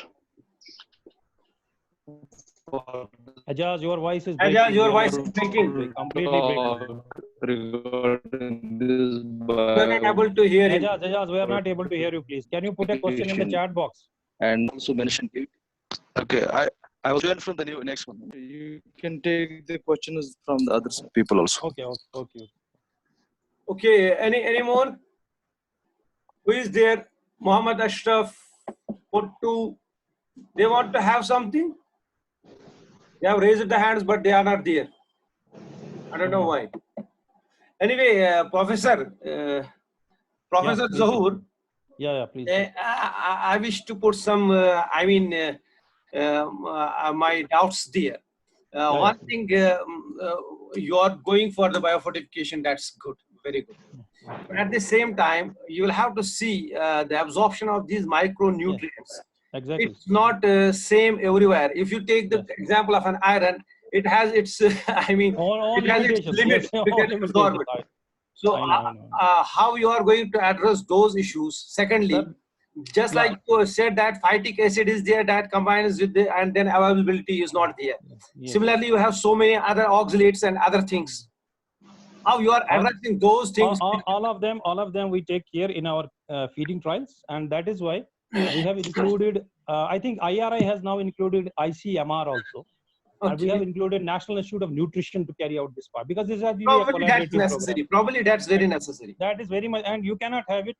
Ejaz, your voice is Ejaz, breaking. your voice is breaking. Completely breaking. Regarding this We are not able to hear you. Ejaz, we are not able to hear you, please. Can you put a question in the chat box? And also mention it. Okay, I was joined from the next one. You can take the questions from the other people also. Okay. Okay, any more? Who is there? Muhammad Ashraf, Pottu. They want to have something? They have raised the hands, but they are not there. I don't know why. Anyway, Professor Zohur. Yeah, please. I wish to put some, my doubts there. One thing, you are going for the biofortification, that's good, very good. But at the same time, you will have to see the absorption of these micronutrients. Exactly. It's not same everywhere. If you take the example of an iron, it has its, it has its limits to get absorbed. So how you are going to address those issues? Secondly, just like you said that phytic acid is there that combines with the, and then availability is not there. Yes. Similarly, you have so many other oxalates and other things. How you are addressing those things? All of them we take care in our feeding trials, and that is why we have included, I think IRI has now included ICMR also. Okay. And we have included National Institute of Nutrition to carry out this part, because this is a probably that's necessary. Program. Probably that's very necessary. That is very much, and you cannot have it.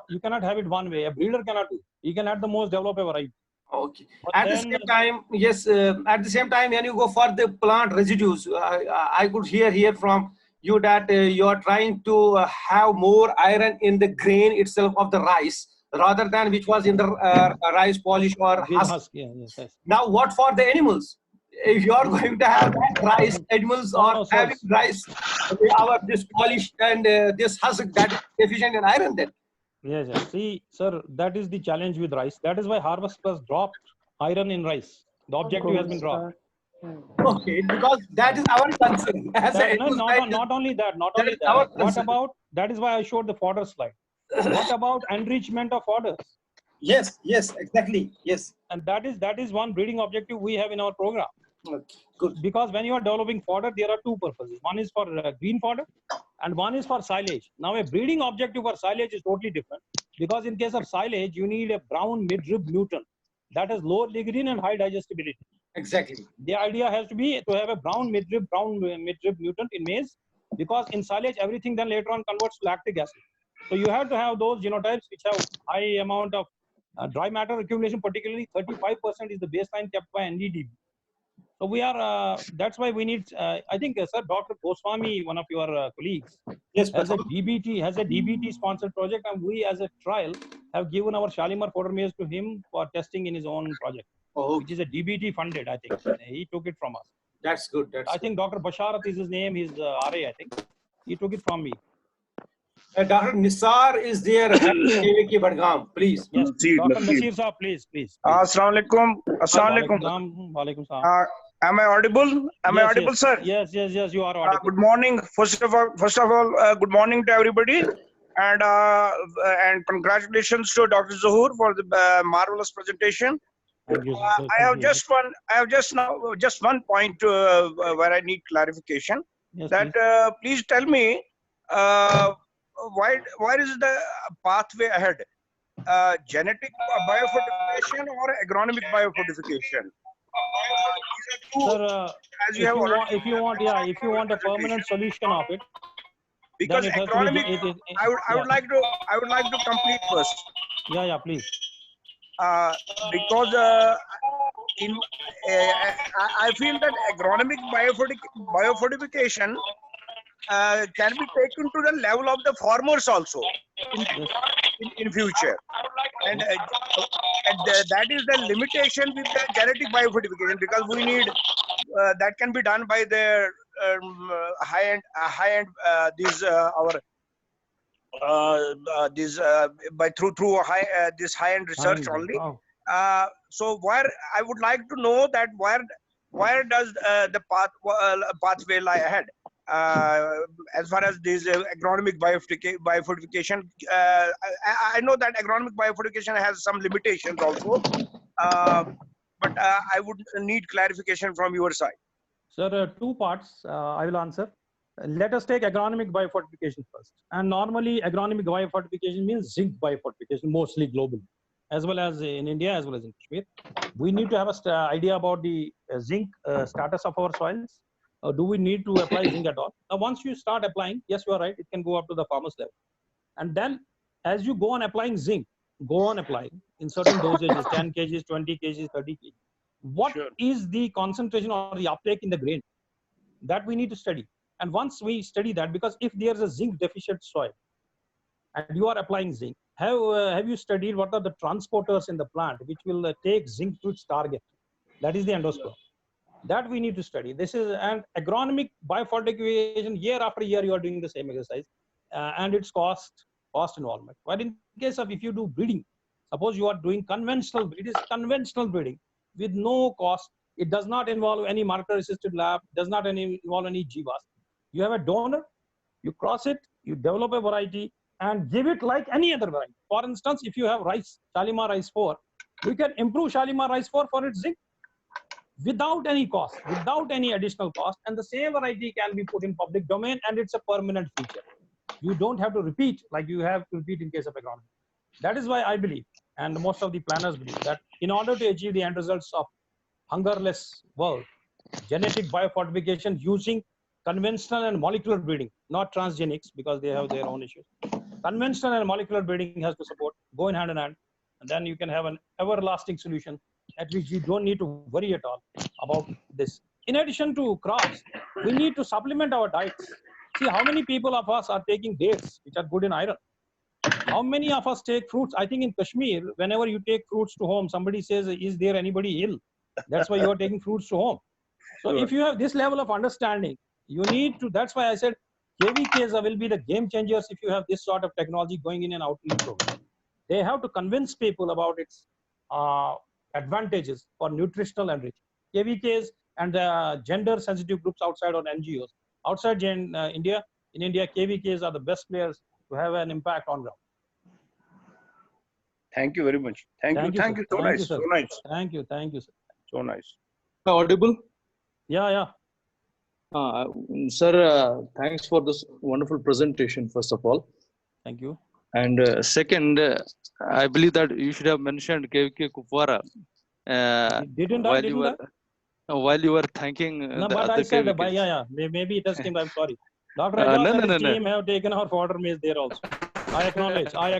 You cannot have it one way. A breeder cannot do. He can at the most develop a variety. Okay. But at the same time, yes. At the same time, when you go for the plant residues, I could hear from you that you are trying to have more iron in the grain itself of the rice, rather than which was in the rice polish or husk. Yes. Now, what for the animals? If you are going to have rice, animals are having rice, this polish and this husk that is deficient in iron then. Yes. See, sir, that is the challenge with rice. That is why Harvest Plus dropped iron in rice. The objective has been dropped. Okay, because that is our concern. Not only that. What about, that is why I showed the fodder slide. What about enrichment of fodders? Yes, exactly. Yes. And that is one breeding objective we have in our program. Okay, good. Because when you are developing fodder, there are two purposes. One is for green fodder and one is for silage. Now, a breeding objective for silage is totally different, because in case of silage, you need a brown midrib mutant that has low lignin and high digestibility. Exactly. The idea has to be to have a brown midrib mutant in maize because in silage everything then later on converts to lactic acid. So you have to have those genotypes which have high amount of dry matter accumulation, particularly 35% is the baseline kept by NDDB. So we are, that's why we need, I think, sir, Dr. Goswami, one of your colleagues, Yes, has a Pratham. DBT sponsored project, and we as a trial have given our Shalimar fodder maize to him for testing in his own project, Oh, which is a DBT funded, I think. He took it from us. that's good. That's I good. think Dr. Basharat is his name, he's RA, I think. He took it from me. Dr. Nisar is there. KVK Badgam, please. Yes, Dr. Nasir Saab, please. Assalamu alaikum. Assalamu alaikum. Walaikum salam. Am I audible? Am I audible, sir? Yes, you are audible. Good morning. First of all, good morning to everybody, and congratulations to Dr. Zuhur for the marvelous presentation. Thank you, sir. I have just one point where I need clarification. Yes, That please. please tell me why is the pathway ahead? Genetic biofortification or agronomic biofortification? Sir, As you have already if you want a permanent solution of it, because then it has to be. agronomic, I would like to complete first. Yeah, please. Because I feel that agronomic biofortification can be taken to the level of the farmers also in future, and that is the limitation with the genetic biofortification, because we need that can be done by the high end these by through this high end research only. Wow. So where I would like to know that where does the pathway lie ahead as far as this agronomic biofortification. I know that agronomic biofortification has some limitations also, but I would need clarification from your side. Sir, two parts I will answer. Let us take agronomic biofortification first. And normally agronomic biofortification means zinc biofortification, mostly globally, as well as in India, as well as in Kashmir. We need to have an idea about the zinc status of our soils. Do we need to apply zinc at all? Now, once you start applying, yes, you are right, it can go up to the farmer's level. And then as you go on applying zinc, go on applying in certain dosages, 10 kgs, 20 kgs, 30 kgs. What is the concentration or the uptake in the grain? That we need to study. And once we study that, because if there's a zinc deficient soil and you are applying zinc, have you studied what are the transporters in the plant which will take zinc to its target? That is the endosperm. That we need to study. This is an agronomic biofortification. Year after year, you are doing the same exercise, and it's cost involvement. But in case of if you do breeding, suppose you are doing conventional breeding, it is conventional breeding with no cost. It does not involve any marker-assisted lab, does not involve any GWAS. You have a donor, you cross it, you develop a variety, and give it like any other variety. For instance, if you have rice, Shalimar Rice 4, you can improve Shalimar Rice 4 for its zinc without any cost, without any additional cost, and the same variety can be put in public domain, and it's a permanent feature. You don't have to repeat like you have to repeat in case of agronomy. That is why I believe, and most of the planners believe, that in order to achieve the end results of hungerless world, genetic biofortification using conventional and molecular breeding, not transgenics, because they have their own issues. Conventional and molecular breeding has to support, go in hand, and then you can have an everlasting solution at which you don't need to worry at all about this. In addition to crops, we need to supplement our diets. See how many people of us are taking dates, which are good in iron. How many of us take fruits? I think in Kashmir, whenever you take fruits to home, somebody says, is there anybody ill? That's why you are taking fruits to home. So if you have this level of understanding, you need to, that's why I said KVKs will be the game changers if you have this sort of technology going in and outreach program. They have to convince people about its advantages for nutritional enrichment. KVKs and gender sensitive groups outside on NGOs. Outside India, in India, KVKs are the best players to have an impact on ground. Thank you very much. Thank you. So nice. So nice. Thank you, sir. So nice. Audible? Yeah. Sir, thanks for this wonderful presentation, first of all. Thank you. And second, I believe that you should have mentioned KVK Kupwara while you were thanking No, the but other I said, KVKs. maybe it has came, I'm sorry. Dr. No, Ajaz no, and no, his no. team have taken our fodder maize there also. I acknowledge. I'm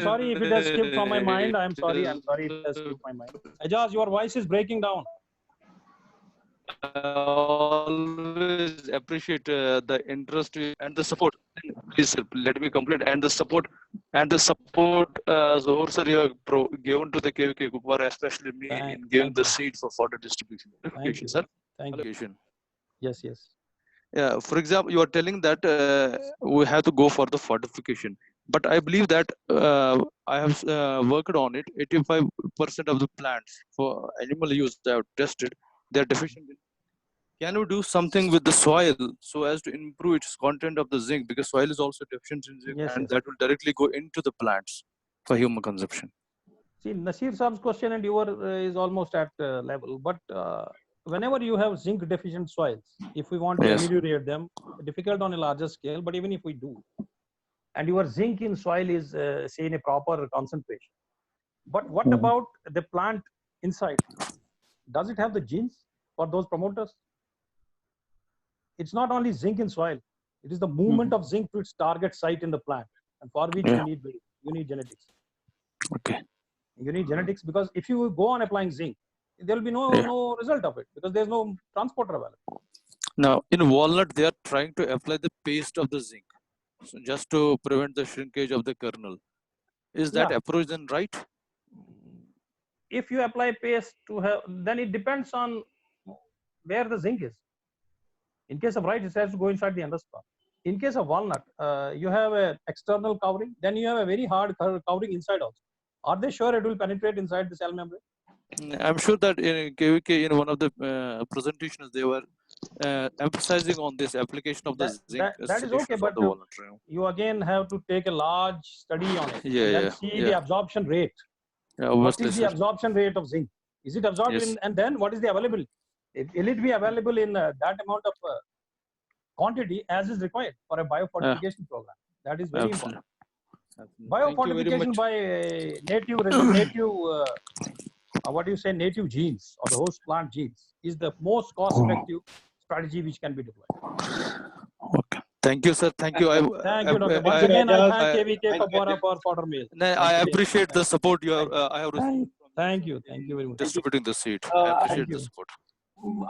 sorry if it has skipped from my mind. I'm sorry if it has skipped my mind. Ajaz, your voice is breaking down. I always appreciate the interest and the support. Please let me complete and the support Zohar sir you have given to the KVK Gupwar, especially me in giving Thank the you. seed for fodder distribution. Thank you. Sir. Thank you. Allocation. Yes, yes. Yeah, for example, you are telling that we have to go for the fortification, but I believe that I have worked on it. 85% of the plants for animal use I have tested, they are deficient. Can we do something with the soil so as to improve its content of the zinc, because soil is also deficient in zinc, Yes, and yes. that will directly go into the plants for human consumption. See, Nasir Saab's question and your is almost at level, but whenever you have zinc deficient soils, if we want to Yes. ameliorate them, difficult on a larger scale, but even if we do, and your zinc in soil is say in a proper concentration, but what about the plant inside? Does it have the genes for those promoters? It's not only zinc in soil, it is the movement of zinc to its target site in the plant, and for which Yeah. you need genetics. Okay. You need genetics, because if you go on applying zinc, there will be no result of it, because there's no transporter available. Now, in walnut, they are trying to apply the paste of the zinc, so just to prevent the shrinkage of the kernel. Is that Yeah. approach then right? If you apply paste to have, then it depends on where the zinc is. In case of rice, it has to go inside the underspar. In case of walnut, you have an external covering, then you have a very hard covering inside also. Are they sure it will penetrate inside the cell membrane? I'm sure that in KVK, in one of the presentations, they were emphasizing on this application of the zinc That is solution okay, for but the walnut. you again have to take a large study on it, Yeah, and then yeah, see yeah. the absorption rate. Yeah, What obviously, is the sir. absorption rate of zinc? Is it absorbed Yes. in, and then what is the availability? Will it be available in that amount of quantity as is required for a biofortification program? That is very Absolutely. important. Thank you very Biofortification much. by native genes or the host plant genes is the most cost-effective strategy which can be deployed. Okay. Thank you, sir. Thank you. Thank you, Doctor. Thank Once you, again, I Ajaz. thank I- KVK Thank you, Ajaz. for fodder meal. I appreciate the support you have. I have received Thank you very much. distributing the seed. I Uh, appreciate Thank the you. support.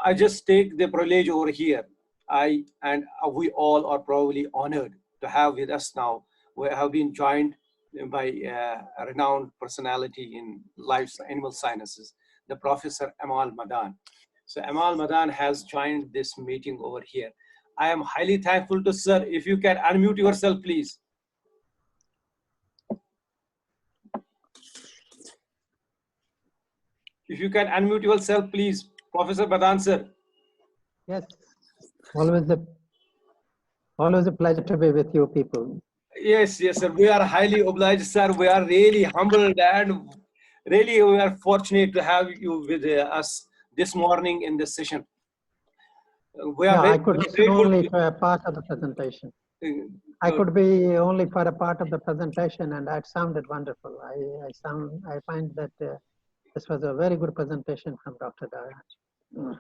I just take the privilege over here. We all are probably honored to have with us now. We have been joined by a renowned personality in animal sciences, the Professor Amal Madan. So Amal Madan has joined this meeting over here. I am highly thankful to sir. If you can unmute yourself, please. If you can unmute yourself, please, Professor Madan, sir. Yes, always a pleasure to be with you people. Yes, sir. We are highly obliged, sir. We are really humbled and really we are fortunate to have you with us this morning in this session. We are I could listen grateful only for a part of the presentation. I could be only for a part of the presentation, and that sounded wonderful. I find that this was a very good presentation from Dr. Dara.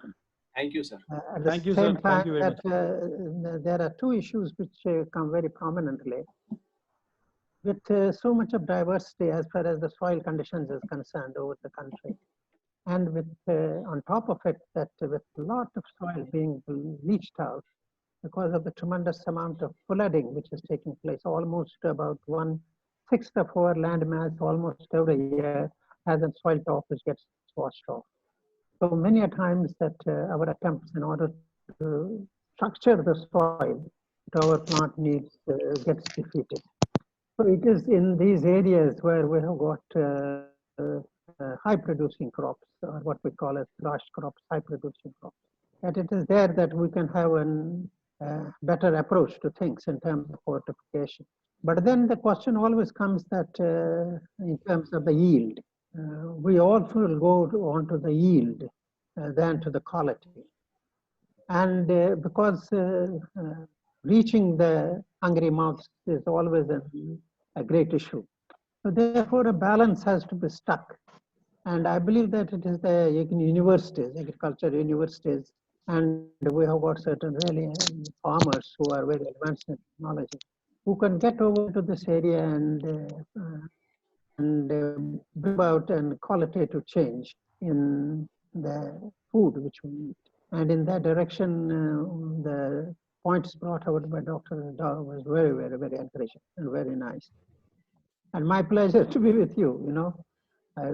Thank you, sir. At the Thank you, same sir. time, Thank you very much. there are two issues which come very prominently. With so much of diversity as far as the soil conditions is concerned over the country, and with on top of it, that with a lot of soil being leached out because of the tremendous amount of flooding which is taking place, almost about 1/6 of our land mass almost every year has a soil top which gets washed off. So many a times that our attempts in order to structure the soil that our plant needs gets defeated. So it is in these areas where we have got high producing crops, or what we call as thrush crops, high producing crops, that it is there that we can have a better approach to things in terms of fortification. But then the question always comes that in terms of the yield, we also will go on to the yield than to the quality. And because reaching the hungry mouths is always a great issue. So therefore, a balance has to be struck. And I believe that it is the universities, agriculture universities, And we have got certain really farmers who are very advanced in technology, who can get over to this area and bring about a qualitative change in the food which we eat. And in that direction, the points brought out by Dr. Dar was very, very, very encouraging and very nice. And my pleasure to be with you,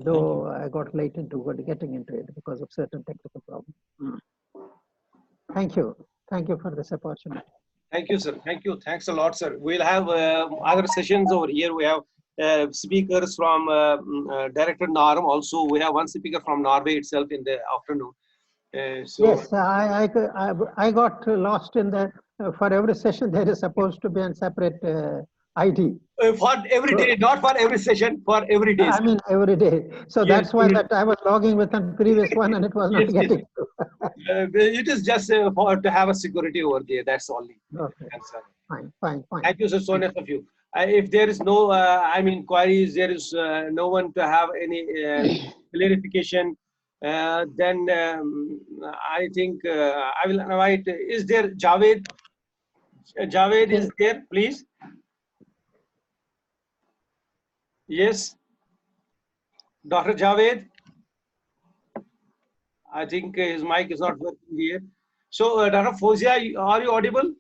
though I got late into getting into it because of certain technical problems. Thank you. Thank you for this opportunity. Thank you, sir. Thank you. Thanks a lot, sir. We'll have other sessions over here. We have speakers from Director NARM. Also, we have one speaker from Norway itself in the afternoon. Yes, I got lost in the, for every session, there is supposed to be a separate ID. For every day, not for every session, for every day. I mean, every day. So that's why that I was logging with the previous one and it was not getting through. It is just to have a security over there. That's only. Okay. Fine. Thank you, sir. So nice of you. If there is no, queries, there is no one to have any clarification, then I think I will invite. Is there Javed? Javed is there, please. Yes, Dr. Javed. I think his mic is not working here. So, Dr. Fozia, are you audible?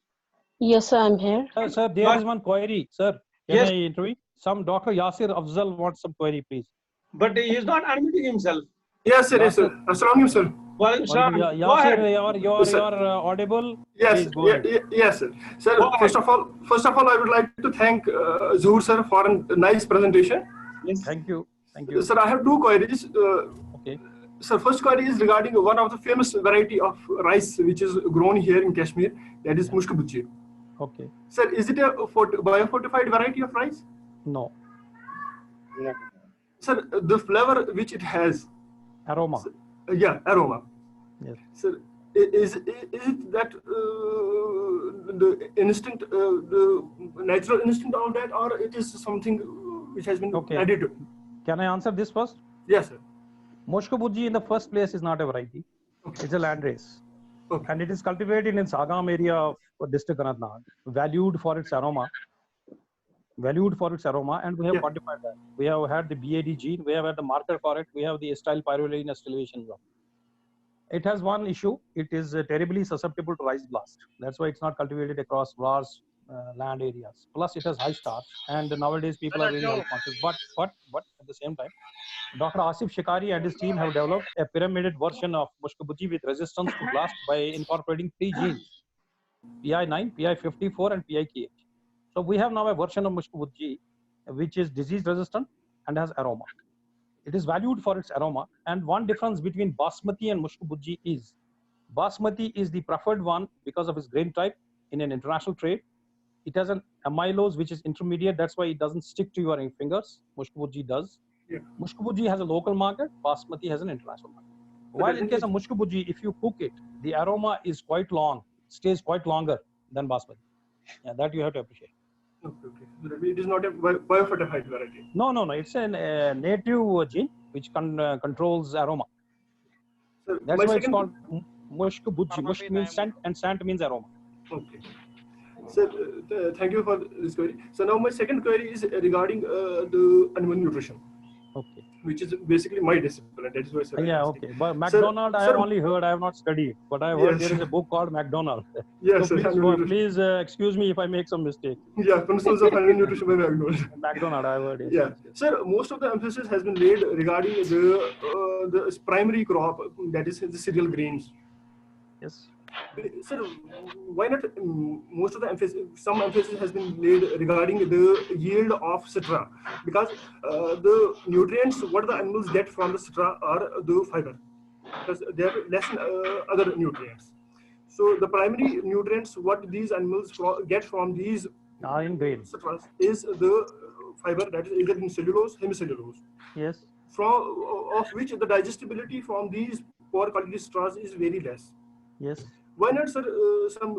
Yes, sir, I'm here. Sir, there is one query, sir. Can Yes. I intervene? Some Dr. Yasir Afzal wants some query, please. But he is not unmuting himself. Yes, sir. Yes, sir. Assalamu alaikum, sir. Well, sir, go Yasir, ahead. you're audible. Yes, Please go ahead. yes, sir. Sir, Go first of all, I would like to thank Zuhur sir for a nice presentation. Yes. Thank you. Thank you. Sir, I have two queries. Okay. Sir, first query is regarding one of the famous variety of rice which is grown here in Kashmir, that is mushk bujji. Okay. Sir, is it a biofortified variety of rice? No. Sir, the flavor which it has. Aroma. Yeah, aroma. Yes. Sir, is it that the instinct, the natural instinct of that, or it is something which has been added to? Can I answer this first? Yes, sir. Mushk bujji in the first place is not a variety. Okay. It's a land race. Okay. And it is cultivated in Sagam area of district Anantnag, valued for its aroma, and we have quantified that. We have had the BAD gene, we have had the marker for it, we have the acyl pyrrolane acetylation zone. It has one issue, it is terribly susceptible to rice blast. That's why it's not cultivated across large land areas. Plus it has high starch, and nowadays people are really health conscious. But at the same time, Dr. Asif Shikari and his team have developed a pyramided version of mushk bujji with resistance to blast by incorporating 3 genes, PI9, PI54 and PIKH. So we have now a version of mushk bujji which is disease resistant and has aroma. It is valued for its aroma, and one difference between basmati and mushk bujji is basmati is the preferred one because of its grain type in an international trade. It has an amylose which is intermediate, that's why it doesn't stick to your fingers. Mushk bujji does. Yeah. Mushk bujji has a local market, basmati has an international market. While in case of mushk bujji, if you cook it, the aroma is quite long, stays quite longer than basmati. Yeah, that you have to appreciate. Okay. It is not a biofortified variety. No. It's a native gene which controls aroma. Sir, That's why it's called mushk bujji. Mushk means scent and scent means aroma. Okay. Sir, thank you for this query. So now my second query is regarding the animal nutrition. Okay. Which is basically my discipline. That is why, sir. Yeah, okay. But McDonald, I have only heard, I have not studied. But I have heard there is a book called McDonald. Yes, so sir. please excuse me if I make some mistake. Yeah, Principles of Animal Nutrition by McDonald. McDonald, I have heard. Yes. Yeah. Sir, most of the emphasis has been laid regarding the primary crop, that is the cereal grains. Yes. Sir, why not most of the some emphasis has been laid regarding the yield of citra, because the nutrients what the animals get from the citra are the fiber, because they are less other nutrients. So the primary nutrients what these animals get from these in grains citras is the fiber, that is either in cellulose, hemicellulose. Yes. Of which the digestibility from these poor quality citras is very less. Yes. Why not, sir, some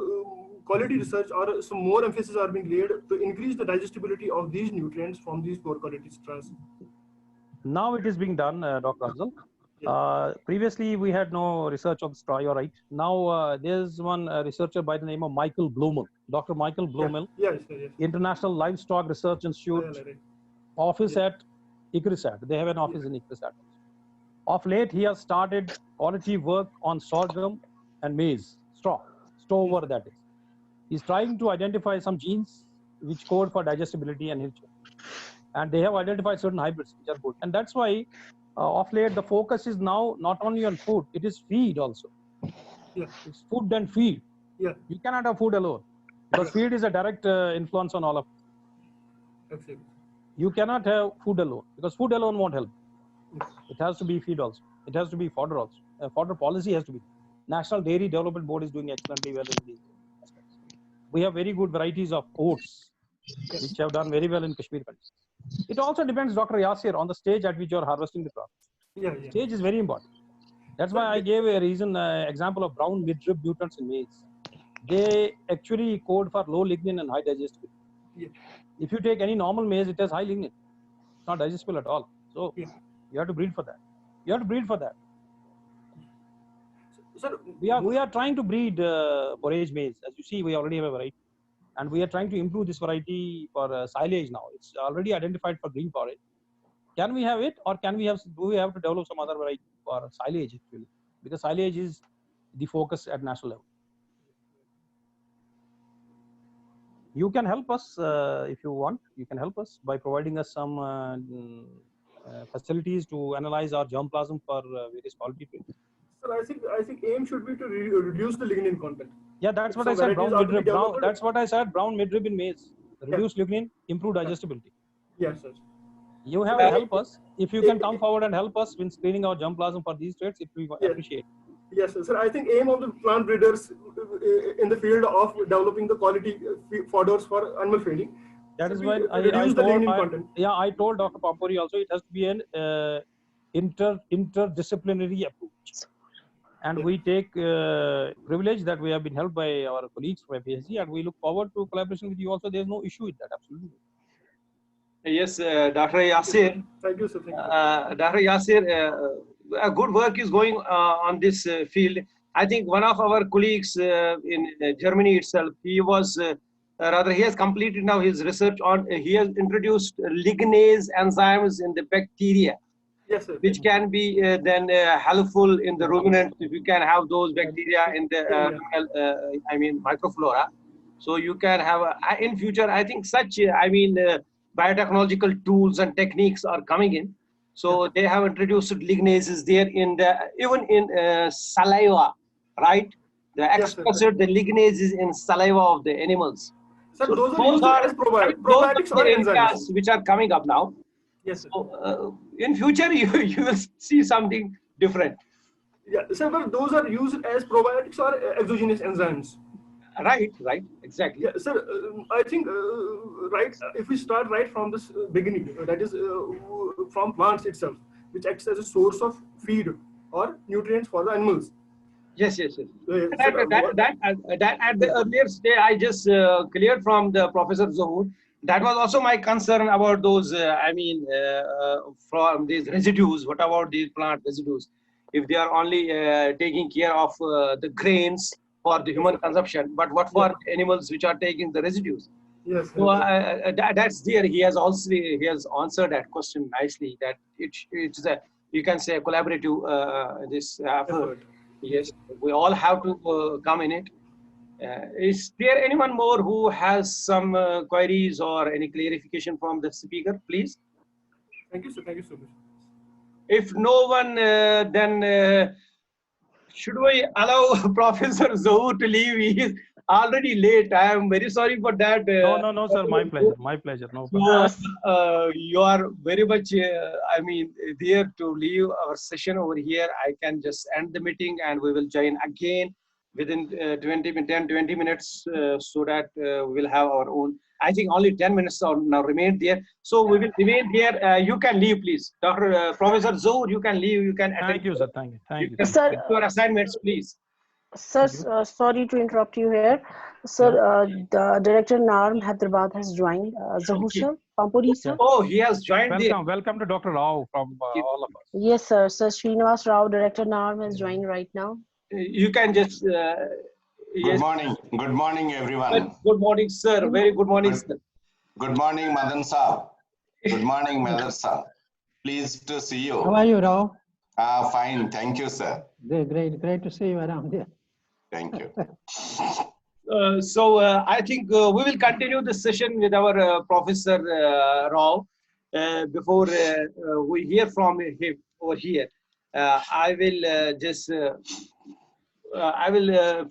quality research or some more emphasis are being laid to increase the digestibility of these nutrients from these poor quality citras? Now it is being done, Dr. Afzal. Previously, we had no research of straw, you're right. Now, there's one researcher by the name of Michael Blumel, Dr. Michael Blumel, Yes, yes. International Livestock Research Institute, Right. office at ICRISAT. They have an office in ICRISAT. Of late, he has started quality work on sorghum and maize, stover that is. He's trying to identify some genes which code for digestibility and health. And they have identified certain hybrids which are good. And that's why of late the focus is now not only on food, it is feed also. Yeah. It's food and feed. Yeah. You cannot have food alone because feed is a direct influence on all of us. Absolutely. You cannot have food alone because food alone won't help. It has to be feed also. It has to be fodder also. Fodder policy has to be. National Dairy Development Board is doing excellently well in these aspects. We have very good varieties of oats which have done very well in Kashmir country. It also depends, Dr. Yasir, on the stage at which you are harvesting the crop. Yeah. Stage is very important. That's why I gave a example of brown midrib mutants in maize. They actually code for low lignin and high digestibility. Yeah. If you take any normal maize, it has high lignin. It's not digestible at all. So you have to breed for that. You have to breed for that. Sir, we are trying to breed forage maize. As you see, we already have a variety. And we are trying to improve this variety for silage now. It's already identified for green forage. Can we have it, or do we have to develop some other variety for silage actually? Because silage is the focus at national level. You can help us if you want. You can help us by providing us some facilities to analyze our germplasm for various quality traits. Sir, I think aim should be to reduce the lignin content. Yeah, that's what I said. Brown midrib. That's what I said. Brown midrib in maize. Reduce lignin, improve digestibility. Yes, sir. You have to help us. If you can come forward and help us in screening our germplasm for these traits, it will be appreciated. Yes, sir. I think aim of the plant breeders in the field of developing the quality fodders for animal feeding. That is why I told Dr. Pampuri also it has to be an interdisciplinary approach. And we take privilege that we have been helped by our colleagues from FVSc, and we look forward to collaboration with you also. There is no issue with that, absolutely. Yes, Dr. Yasir. Thank you, sir. Thank you. Dr. Yasir, a good work is going on this field. I think one of our colleagues in Germany itself, he has completed now his research on, he has introduced lignase enzymes in the bacteria. Yes, sir. Which can be then helpful in the ruminants if you can have those bacteria in the microflora. So you can have in future. I think such biotechnological tools and techniques are coming in. So they have introduced lignases there even in saliva, right? They expressed the lignases in saliva of the animals. Sir, so those are used as probiotics or enzymes which are coming up now. Yes, sir. So, in future, you will see something different. Yeah, sir, but those are used as probiotics or exogenous enzymes. Right, exactly. Yeah, sir, I think, if we start right from this beginning, that is from plants itself, which acts as a source of feed or nutrients for the animals. Yes. That at the earlier stage, I just cleared from the Professor Zohur. That was also my concern about those, from these residues. What about these plant residues? If they are only taking care of the grains for the human consumption, but what for animals which are taking the residues? Yes. So that's there. He has answered that question nicely. That it's a, you can say, a collaborative this effort. Yes, we all have to come in it. Is there anyone more who has some queries or any clarification from the speaker, please? Thank you, sir. Thank you so much. If no one, then should we allow Professor Zohur to leave? He is already late. I am very sorry for that. No, sir. My pleasure. No problem. So, you are very much, there to leave our session over here. I can just end the meeting and we will join again within 10-20 minutes so that we will have our own. I think only 10 minutes are now remain there. So we will remain here. You can leave, please. Professor Zohur, you can leave. You can attend. Thank you, sir. Thank you. Sir, your assignments, please. Sir, sorry to interrupt you here. Sir, the Director NARM Hyderabad has joined. Zohur sir, Pampuri, sir. Oh, he has joined the. Welcome to Dr. Rao from all of us. Yes, sir. Sir Srinivas Rao, Director NARM, has joined right now. You can just. Good morning. Good morning, everyone. Good morning, sir. Very good morning, sir. Good morning, Madan Saab. Good morning, Madan Saab. Pleased to see you. How are you, Rao? Fine. Thank you, sir. Great to see you around here. Thank you. I think we will continue the session with our Professor Rao. Before we hear from him over here, I will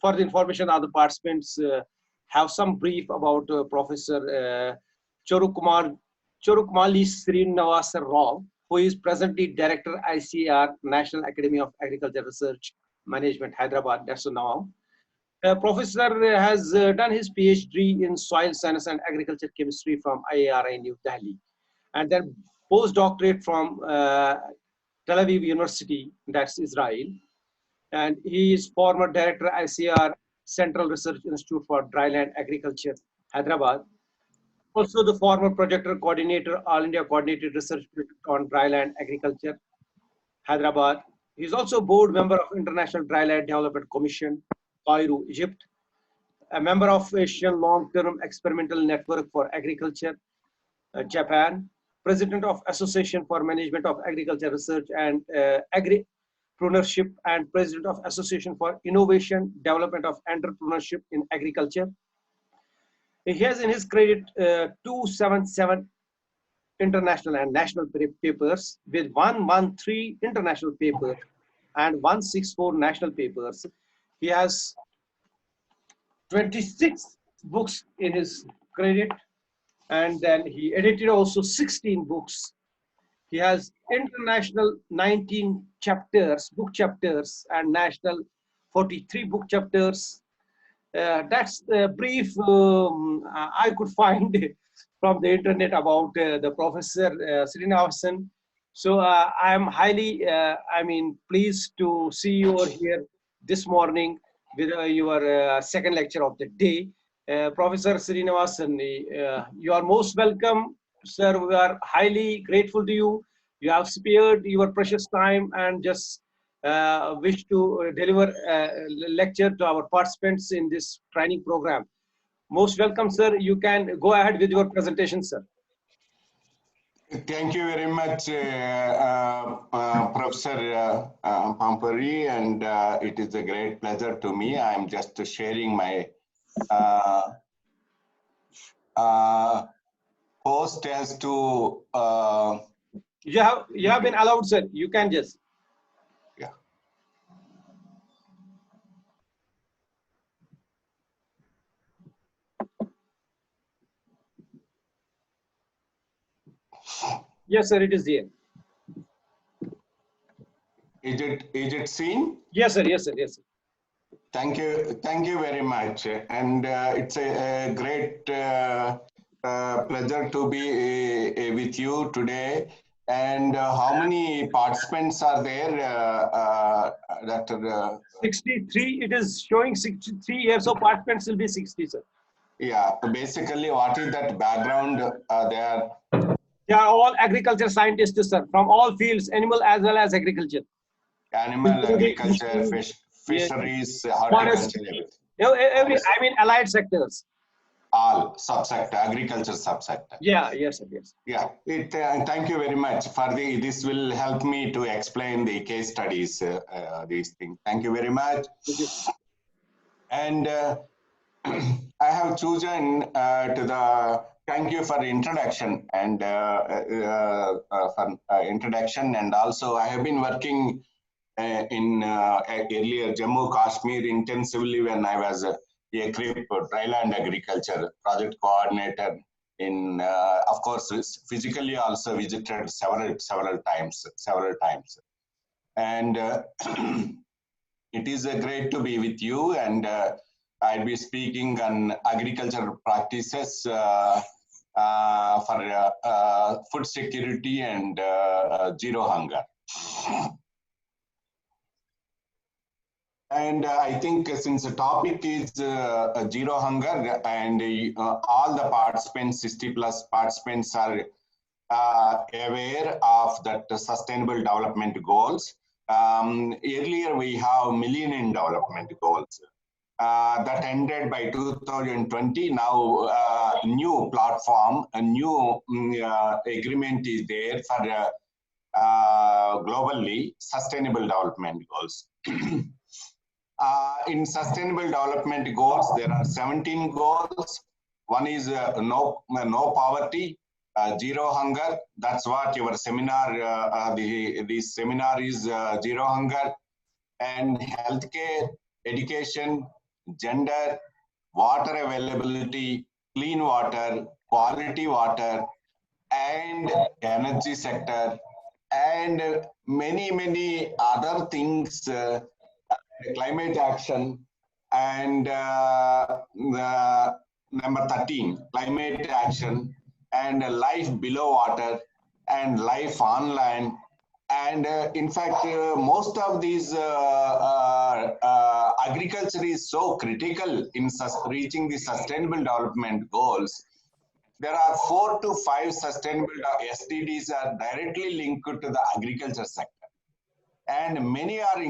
for the information of the participants, have some brief about Professor Chorukumali Srinivasa Rao, who is presently Director ICR, National Academy of Agriculture Research Management, Hyderabad. That's now. Professor has done his PhD in Soil Science and Agriculture Chemistry from IARI New Delhi, and then postdoctorate from Tel Aviv University, that's Israel. And he is former Director ICR, Central Research Institute for Dryland Agriculture, Hyderabad. Also the former projector coordinator, All India Coordinated Research Project on Dryland Agriculture, Hyderabad. He is also board member of International Dryland Development Commission, Cairo, Egypt. A member of Asian Long-Term Experimental Network for Agriculture, Japan. President of Association for Management of Agriculture Research and Agripreneurship, and President of Association for Innovation, Development of Entrepreneurship in Agriculture. He has in his credit 277 international and national papers, with 113 international papers and 164 national papers. He has 26 books in his credit, and then he edited also 16 books. He has international 19 chapters, book chapters, and national 43 book chapters. That's the brief I could find from the internet about the Professor Srinivasan. So I am highly, pleased to see you over here this morning with your second lecture of the day. Professor Srinivasan, you are most welcome, sir. We are highly grateful to you. You have spared your precious time and just wish to deliver a lecture to our participants in this training program. Most welcome, sir. You can go ahead with your presentation, sir. Thank you very much, Professor Pampuri, and it is a great pleasure to me. I am just sharing my host as to. You have been allowed, sir. You can just. Yeah. Yes, sir. It is there. Is it seen? Yes, sir. Yes, sir. Yes, sir. Thank you very much, and it's a great pleasure to be with you today. And how many participants are there, Dr. 63. It is showing 63 years, so participants will be 60, sir. Yeah, basically, what is that background? They are all agriculture scientists, sir, from all fields, animal as well as agriculture. Animal, agriculture, fisheries, horticulture, allied sectors. All subsector, agriculture subsector. Yeah, yes, sir, yes. Yeah, thank you very much for this will help me to explain the case studies, these things. Thank you very much. And I have chosen thank you for the introduction and introduction, and also I have been working in earlier Jammu Kashmir intensively when I was a CRIP dryland agriculture project coordinator. In of course physically also visited several times, and it is great to be with you, and I'll be speaking on agricultural practices for food security and zero hunger. And I think since the topic is zero hunger and all the participants, 60 plus participants are aware of that sustainable development goals. Earlier we have Millennium Development Goals that ended by 2020. Now new platform, a new agreement is there for globally sustainable development goals. In sustainable development goals, there are 17 goals. One is no poverty, zero hunger. That's what your seminar, the seminar is zero hunger. And healthcare, education, gender, water availability, clean water, quality water, and energy sector, and many other things, climate action, and number 13, climate action, and life below water, and life on land. And in fact, most of these agriculture is so critical in reaching the sustainable development goals. There are 4 to 5 sustainable SDGs are directly linked to the agriculture sector, and many are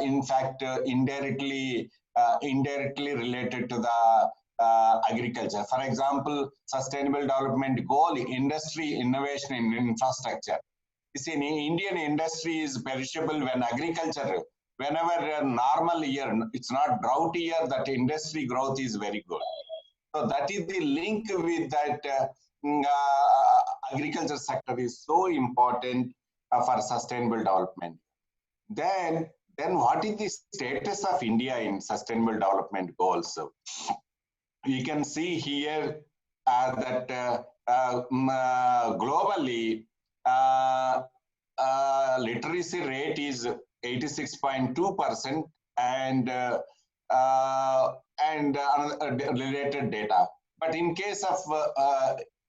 in fact indirectly related to the agriculture. For example, sustainable development goal, industry, innovation, and infrastructure. You see, in Indian industry is perishable when agriculture, whenever a normal year, it's not drought year, that industry growth is very good. So that is the link with that agriculture sector is so important for sustainable development. Then what is the status of India in sustainable development goals? You can see here that globally, literacy rate is 86.2%, and related data. But in case of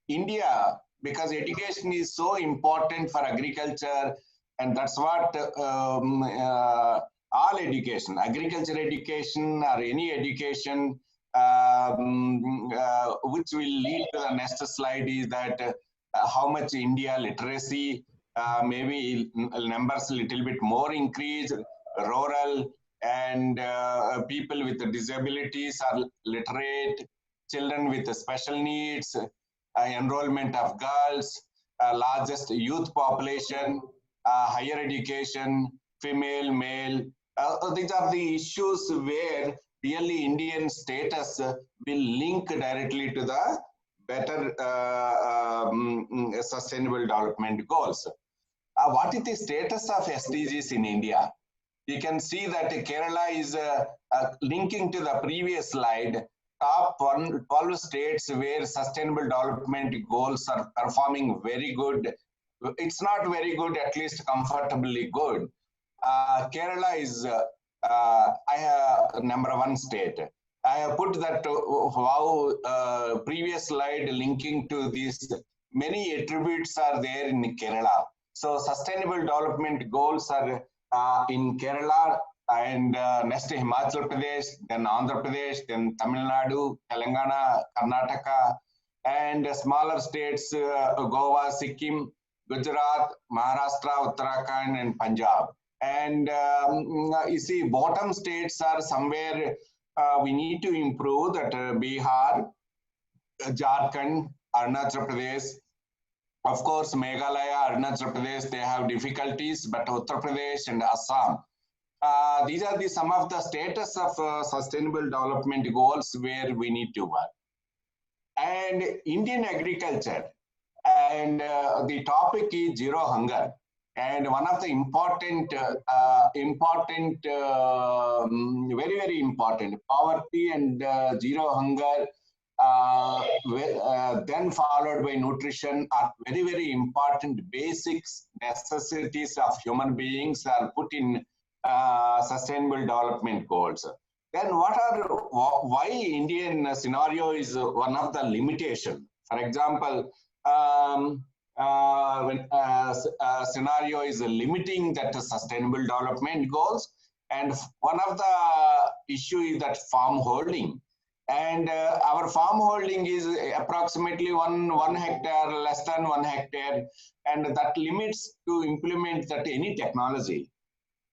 India, because education is so important for agriculture, and that's what all education, agriculture education or any education, which will lead to the next slide, is that how much India literacy, maybe numbers a little bit more increase, rural, and people with disabilities are literate, children with special needs, enrollment of girls, largest youth population, higher education, female, male. These are the issues where really Indian status will link directly to the better sustainable development goals. What is the status of SDGs in India? You can see that Kerala is linking to the previous slide, top 12 states where sustainable development goals are performing very good. It's not very good, at least comfortably good. Kerala is number 1 state. I have put that previous slide linking to these. Many attributes are there in Kerala. So sustainable development goals are in Kerala, and next Himachal Pradesh, then Andhra Pradesh, then Tamil Nadu, Telangana, Karnataka, and smaller states, Goa, Sikkim, Gujarat, Maharashtra, Uttarakhand, and Punjab. And you see, bottom states are somewhere we need to improve, that Bihar, Jharkhand, Arunachal Pradesh. Of course, Meghalaya, Arunachal Pradesh, they have difficulties, but Uttar Pradesh and Assam. These are some of the status of sustainable development goals where we need to work. And Indian agriculture, and the topic is zero hunger. And one of the important, very important, poverty and zero hunger, then followed by nutrition, are very important basics, necessities of human beings are put in sustainable development goals. Then why Indian scenario is one of the limitation. For example, when scenario is limiting that sustainable development goals, And one of the issue is that farm holding. And our farm holding is approximately one hectare, less than 1 hectare, and that limits to implement that any technology.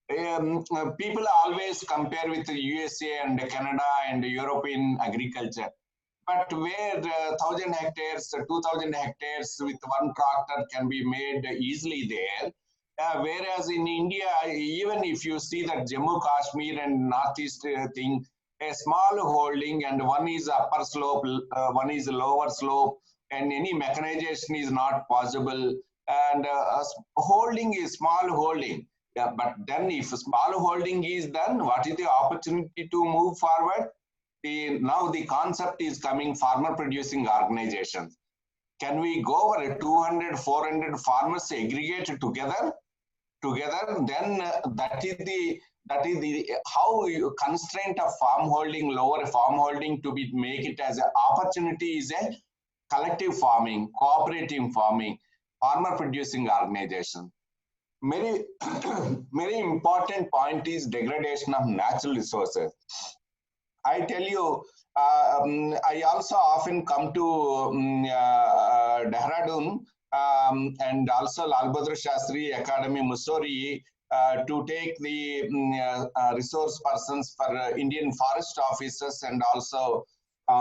People always compare with the USA and Canada and European agriculture. But where 1,000 hectares, 2,000 hectares with one tractor can be made easily there. Whereas in India, even if you see that Jammu, Kashmir and Northeast thing, a small holding and one is upper slope, one is lower slope, and any mechanization is not possible. And holding is small holding. Yeah, but then if small holding is done, what is the opportunity to move forward? Now the concept is coming, farmer producing organizations. Can we go over 200, 400 farmers aggregate together? Then that is the how you constraint of farm holding, lower farm holding to be make it as an opportunity is a collective farming, cooperative farming, farmer producing organization. Very very important point is degradation of natural resources. I tell you, I also often come to Dehradun and also Lal Bahadur Shastri Academy, Mussoorie, to take the resource persons for Indian forest officers and also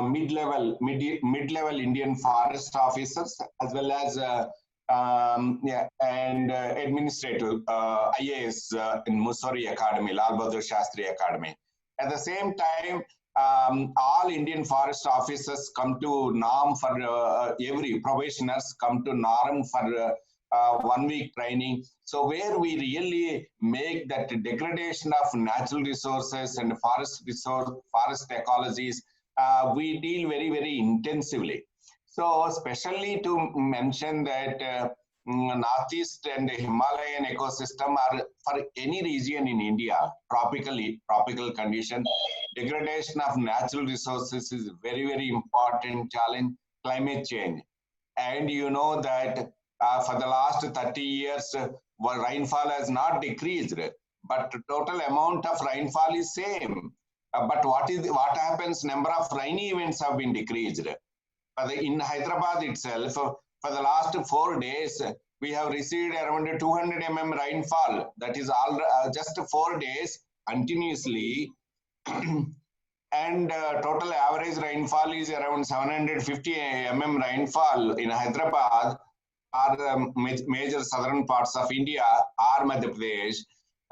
mid-level Indian forest officers, as well as and administrative IAS in Mussoorie Academy, Lal Bahadur Shastri Academy. At the same time, all Indian forest officers come to NAM for every probationers come to NARM for 1 week training. So where we really make that degradation of natural resources and forest ecologies, we deal very, very intensively. So especially to mention that Northeast and Himalayan ecosystem are for any region in India, tropical condition, degradation of natural resources is very, very important challenge, climate change. And you know that for the last 30 years, rainfall has not decreased, but total amount of rainfall is same. But what happens? Number of rainy events have been decreased. In Hyderabad itself, for the last 4 days, we have received around 200 mm rainfall. That is all just 4 days continuously. And total average rainfall is around 750 mm rainfall in Hyderabad, or the major southern parts of India, or Madhya Pradesh.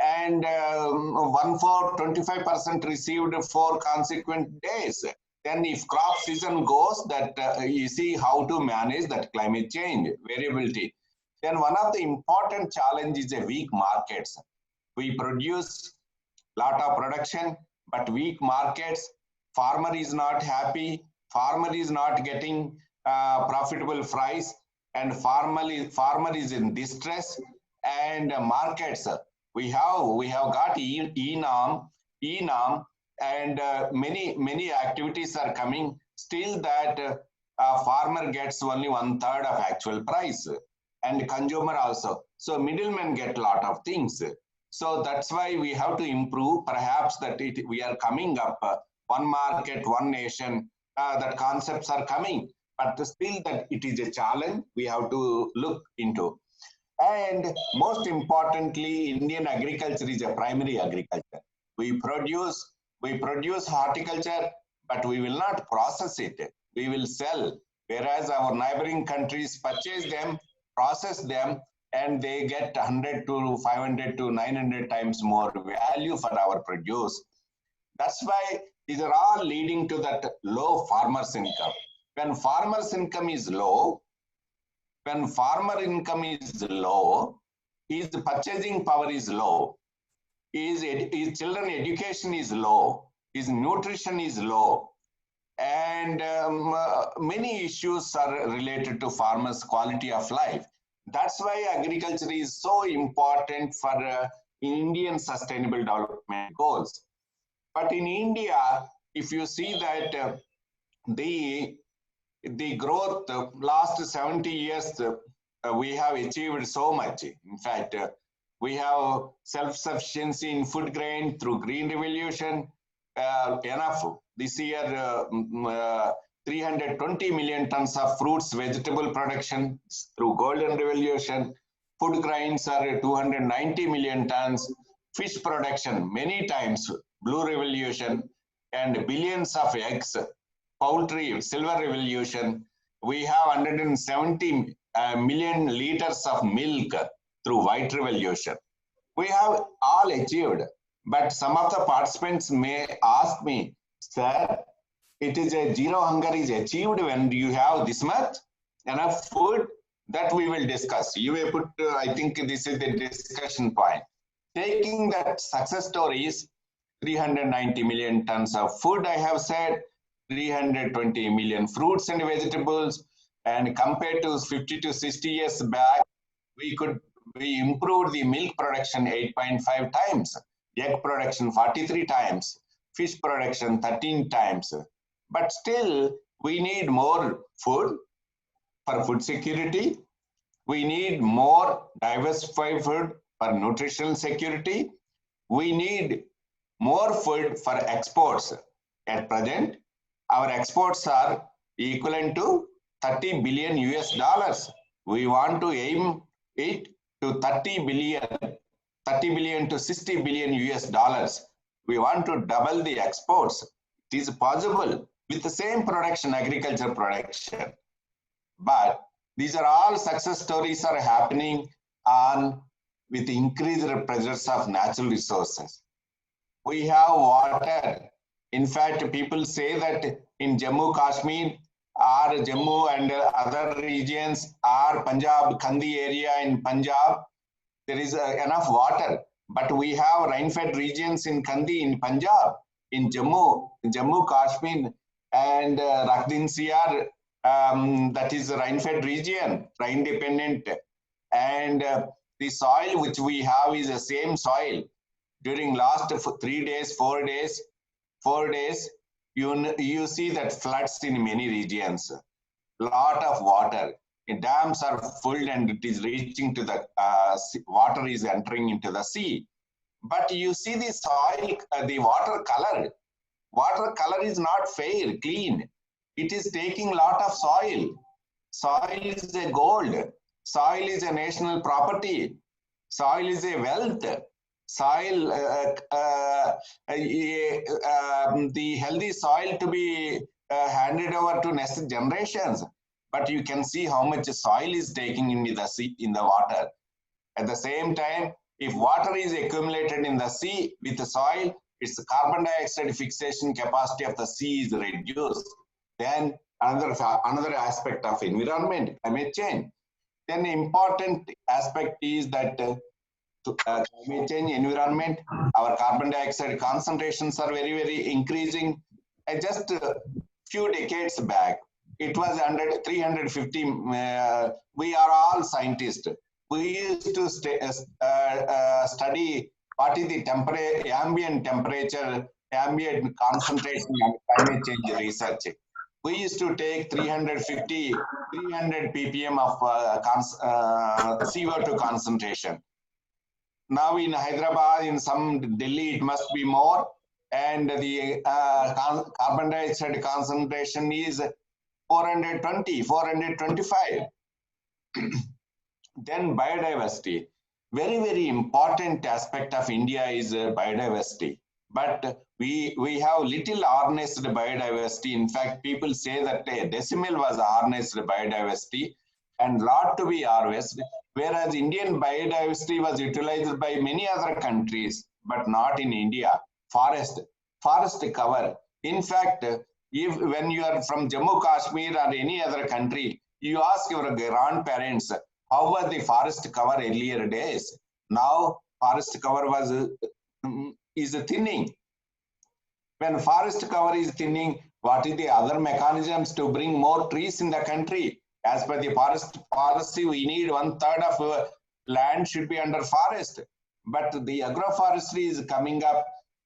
And 25% received 4 consequent days. Then if crop season goes, that you see how to manage that climate change variability. Then one of the important challenges is a weak markets. We produce lot of production, but weak markets, farmer is not happy, farmer is not getting profitable price, and farmer is in distress. And markets, we have got ENAM, and many activities are coming. Still that farmer gets only 1/3 of actual price, and consumer also. So middlemen get a lot of things. So that's why we have to improve. Perhaps that we are coming up one market, one nation. That concepts are coming, but still that it is a challenge we have to look into. And most importantly, Indian agriculture is a primary agriculture. We produce horticulture, but we will not process it. We will sell. Whereas our neighboring countries purchase them, process them, and they get 100 to 500 to 900 times more value for our produce. That's why these are all leading to that low farmer's income. When farmer's income is low, his purchasing power is low. His children education is low, his nutrition is low, and many issues are related to farmers' quality of life. That's why agriculture is so important for Indian sustainable development goals. But in India, if you see that the growth last 70 years, we have achieved so much. In fact, We have self-sufficiency in food grain through green revolution. Enough this year, 320 million tons of fruits, vegetable production through golden revolution. Food grains are 290 million tons. Fish production many times, blue revolution, and billions of eggs. Poultry, silver revolution. We have 170 million liters of milk through white revolution. We have all achieved, but some of the participants may ask me, sir, it is a zero hunger is achieved when you have this much enough food. That we will discuss. You may put, I think this is the discussion point. Taking that success stories, 390 million tons of food, I have said, 320 million fruits and vegetables, and compared to 50 to 60 years back, we improved the milk production 8.5 times, egg production 43 times, fish production 13 times. But still, we need more food for food security. We need more diversified food for nutritional security. We need more food for exports. At present, our exports are equivalent to 30 billion US dollars. We want to aim it to 30 billion to 60 billion US dollars. We want to double the exports. It is possible with the same production, agriculture production. But these are all success stories are happening on with increased pressures of natural resources. We have water. In fact, people say that in Jammu, Kashmir, or Jammu and other regions, or Punjab, Kandi area in Punjab, there is enough water. But we have rain-fed regions in Kandi, in Punjab, in Jammu, Kashmir, and Rakhdin that is a rain-fed region, rain-dependent. And the soil which we have is the same soil. During last 3 days, 4 days, you see that floods in many regions. Lot of water. The dams are full and it is reaching to the water is entering into the sea. But you see the soil, the water color. Water color is not fair, clean. It is taking lot of soil. Soil is a gold. Soil is a national property. Soil is a wealth. Soil, the healthy soil to be handed over to next generations. But you can see how much soil is taking into the sea, in the water. At the same time, if water is accumulated in the sea with the soil, its carbon dioxide fixation capacity of the sea is reduced. Then another aspect of environment, climate change. Then important aspect is that climate change, environment, our carbon dioxide concentrations are very, very increasing. Just a few decades back, it was 350. We are all scientists. We used to study what is the ambient temperature, ambient concentration and climate change research. We used to take 300 ppm of CO2 concentration. Now in Hyderabad, in some Delhi, it must be more. And the carbon dioxide concentration is 420, 425. Then biodiversity. Very, very important aspect of India is biodiversity. But we have little harnessed biodiversity. In fact, people say that a decimal was harnessed biodiversity and lot to be harvested, whereas Indian biodiversity was utilized by many other countries, but not in India. Forest cover. In fact, when you are from Jammu, Kashmir or any other country, you ask your grandparents, how was the forest cover earlier days? Now, forest cover is thinning. When forest cover is thinning, what is the other mechanisms to bring more trees in the country? As per the forest policy, we need 1/3 of land should be under forest. But the agroforestry is coming up.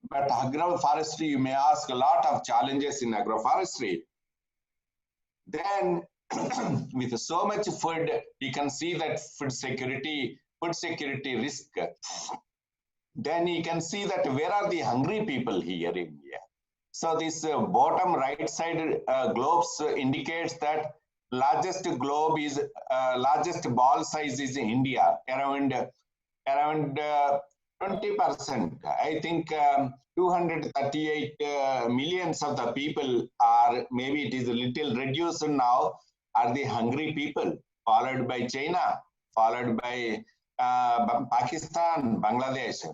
But agroforestry, you may ask a lot of challenges in agroforestry. Then, with so much food, you can see that food security food security risk, then you can see that where are the hungry people here in India. So this bottom right side globes indicates that largest globe is largest ball size is India, around 20%. I think 238 millions of the people are, maybe it is a little reduced now, are the hungry people, followed by China, followed by Pakistan, Bangladesh.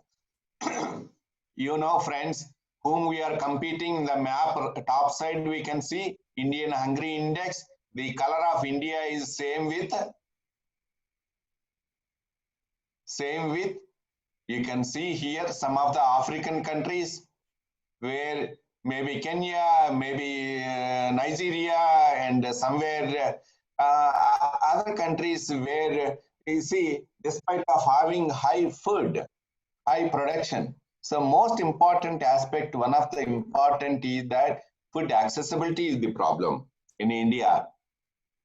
You know, friends, whom we are competing in the map, top side we can see Indian Hungry Index. The color of India is same with, you can see here some of the African countries where maybe Kenya, maybe Nigeria, and somewhere other countries where you see, despite of having high food, high production. So most important aspect, one of the important is that food accessibility is the problem in India.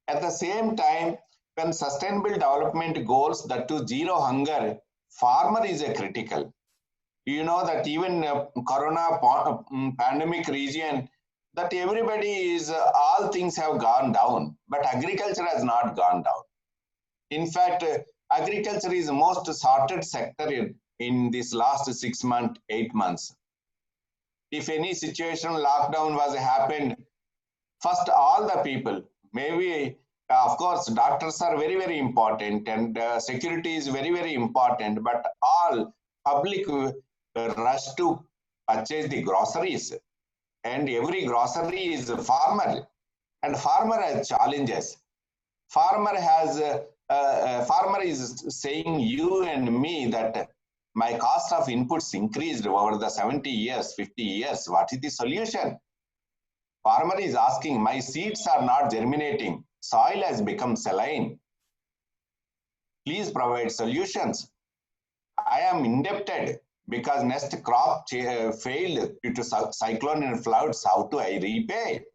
At the same time, when sustainable development goals, that to zero hunger, farmer is a critical. You know that even corona pandemic region, that everybody is, all things have gone down, but agriculture has not gone down. In fact, agriculture is the most sorted sector in this last 6 months, 8 months. If any situation lockdown was happened, first all the people, maybe of course doctors are very, very important, and security is very, very important, but all public rush to purchase the groceries, and every grocery is a farmer, and farmer has challenges. Farmer is saying you and me that my cost of inputs increased over the 70 years, 50 years. What is the solution? Farmer is asking, my seeds are not germinating. Soil has become saline. Please provide solutions. I am indebted because next crop failed due to cyclone and floods. How do I repay?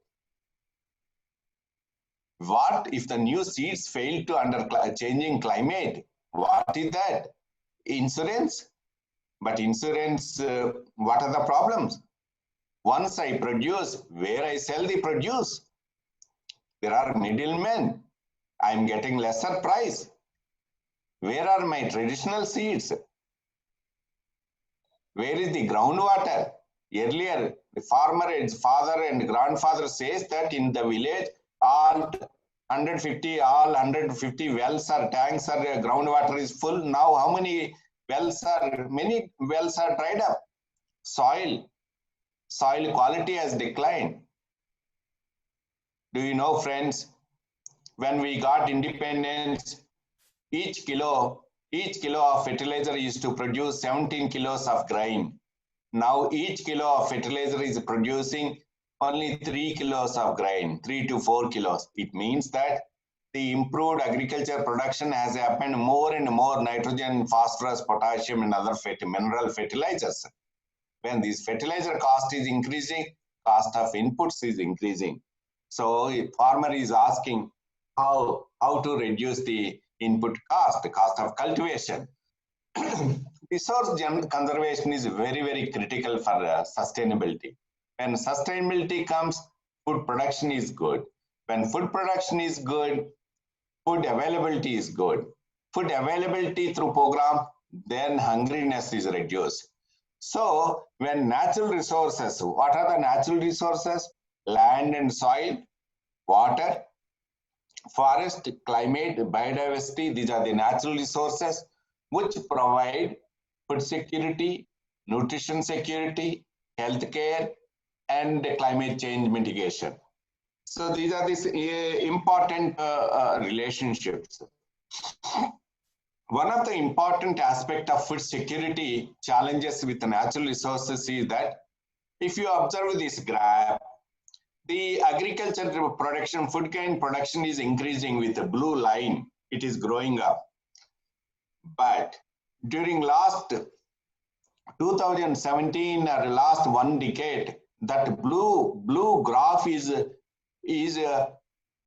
What if the new seeds fail to under changing climate? What is that? Insurance? But insurance, what are the problems? Once I produce, where I sell the produce? There are middlemen. I am getting lesser price. Where are my traditional seeds? Where is the groundwater? Earlier, the farmer, his father and grandfather says that in the village, all 150 wells or tanks or groundwater is full. Now, how many wells are, many wells are dried up. Soil quality has declined. Do you know, friends, when we got independence, each kilo of fertilizer used to produce 17 kilos of grain. Now each kilo of fertilizer is producing only 3 kilos of grain, 3 to 4 kilos. It means that the improved agriculture production has happened more and more nitrogen, phosphorus, potassium, and other mineral fertilizers. When this fertilizer cost is increasing, cost of inputs is increasing. So a farmer is asking how to reduce the input cost, the cost of cultivation. Resource conservation is very, very critical for sustainability. When sustainability comes, food production is good. When food production is good, food availability is good. Food availability through program, then hungriness is reduced. So when natural resources, what are the natural resources? Land and soil, water, forest, climate, biodiversity, these are the natural resources which provide food security, nutrition security, healthcare, and climate change mitigation. So these are these important relationships. One of the important aspects of food security challenges with the natural resources is that if you observe this graph, the agriculture production, food grain production is increasing with the blue line. It is growing up. But during last 2017 or last one decade, that blue graph is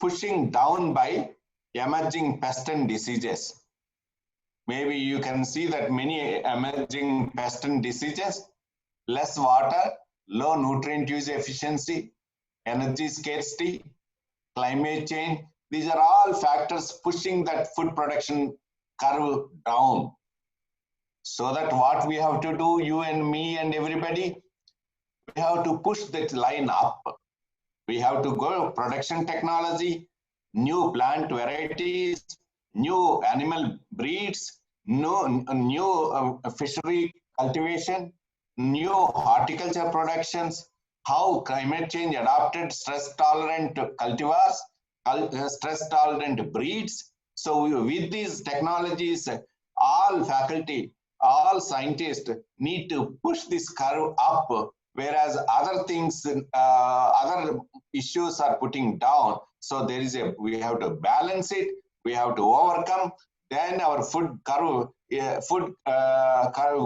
pushing down by emerging pest and diseases. Maybe you can see that many emerging pest and diseases, less water, low nutrient use efficiency, energy scarcity, climate change. These are all factors pushing that food production curve down. So that what we have to do, you and me and everybody, we have to push that line up. We have to go production technology, new plant varieties, new animal breeds, new fishery cultivation, new horticulture productions, how climate change adapted stress-tolerant cultivars, stress-tolerant breeds. So with these technologies, all faculty, all scientists need to push this curve up, whereas other things, other issues are putting down. So there is we have to balance it, we have to overcome. Then our food curve,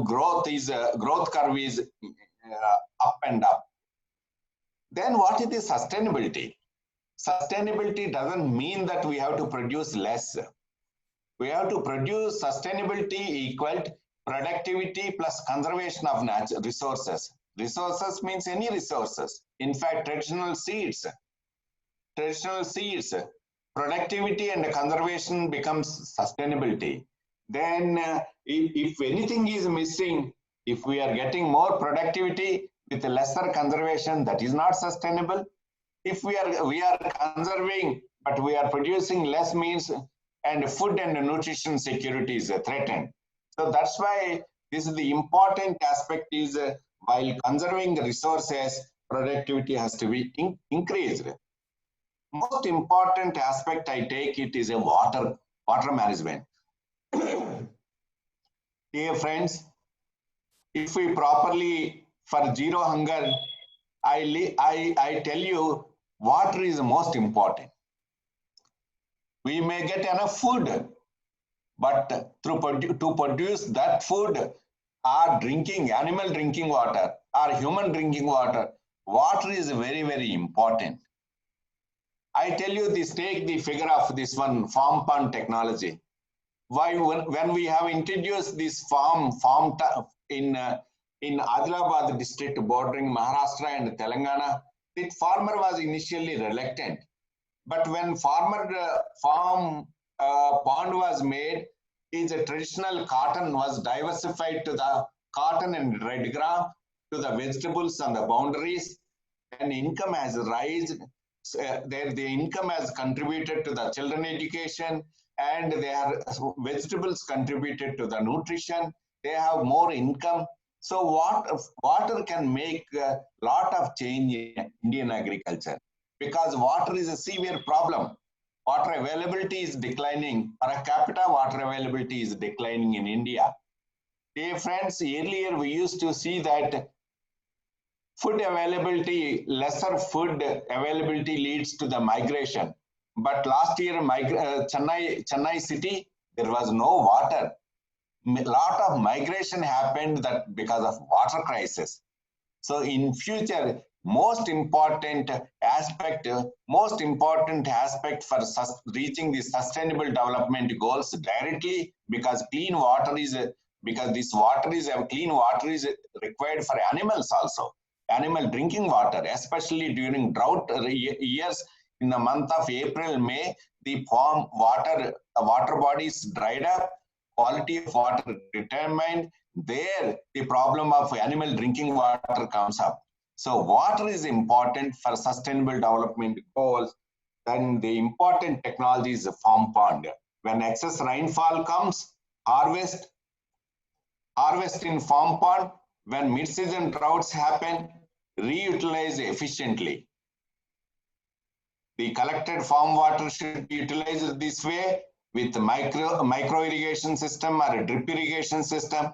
growth curve is up and up. Then what is the sustainability? Sustainability doesn't mean that we have to produce less. We have to produce sustainability equal productivity plus conservation of natural resources. Resources means any resources. In fact, traditional seeds, productivity and conservation becomes sustainability. Then if anything is missing, if we are getting more productivity with lesser conservation, that is not sustainable. If we are conserving, but we are producing less means, and food and nutrition security is threatened. So that's why this is the important aspect is while conserving the resources, productivity has to be increased. Most important aspect I take it is a water management. Dear friends, if we properly for zero hunger, I tell you water is the most important. We may get enough food, but to produce that food, our animal drinking water, our human drinking water, water is very, very important. I tell you this, take the figure of this one, farm pond technology. Why when we have introduced this farm in Adilabad district bordering Maharashtra and Telangana, the farmer was initially reluctant. But when farm pond was made, is a traditional cotton was diversified to the cotton and red gram, to the vegetables on the boundaries, and income has risen. The income has contributed to the children education, and their vegetables contributed to the nutrition. They have more income. So water can make a lot of change in Indian agriculture, because water is a severe problem. Water availability is declining. Per capita water availability is declining in India. Dear friends, earlier we used to see that food availability, lesser food availability leads to the migration. But last year, Chennai city, there was no water. A lot of migration happened that because of water crisis. So in future, most important aspect for reaching the sustainable development goals directly, because clean water is required for animals also. Animal drinking water, especially during drought years, in the month of April, May, the water bodies dried up, quality of water determined. There, the problem of animal drinking water comes up. So water is important for sustainable development goals. Then the important technology is a farm pond. When excess rainfall comes, harvest in farm pond. When mid-season droughts happen, reutilize efficiently. The collected farm water should be utilized this way with micro irrigation system or a drip irrigation system.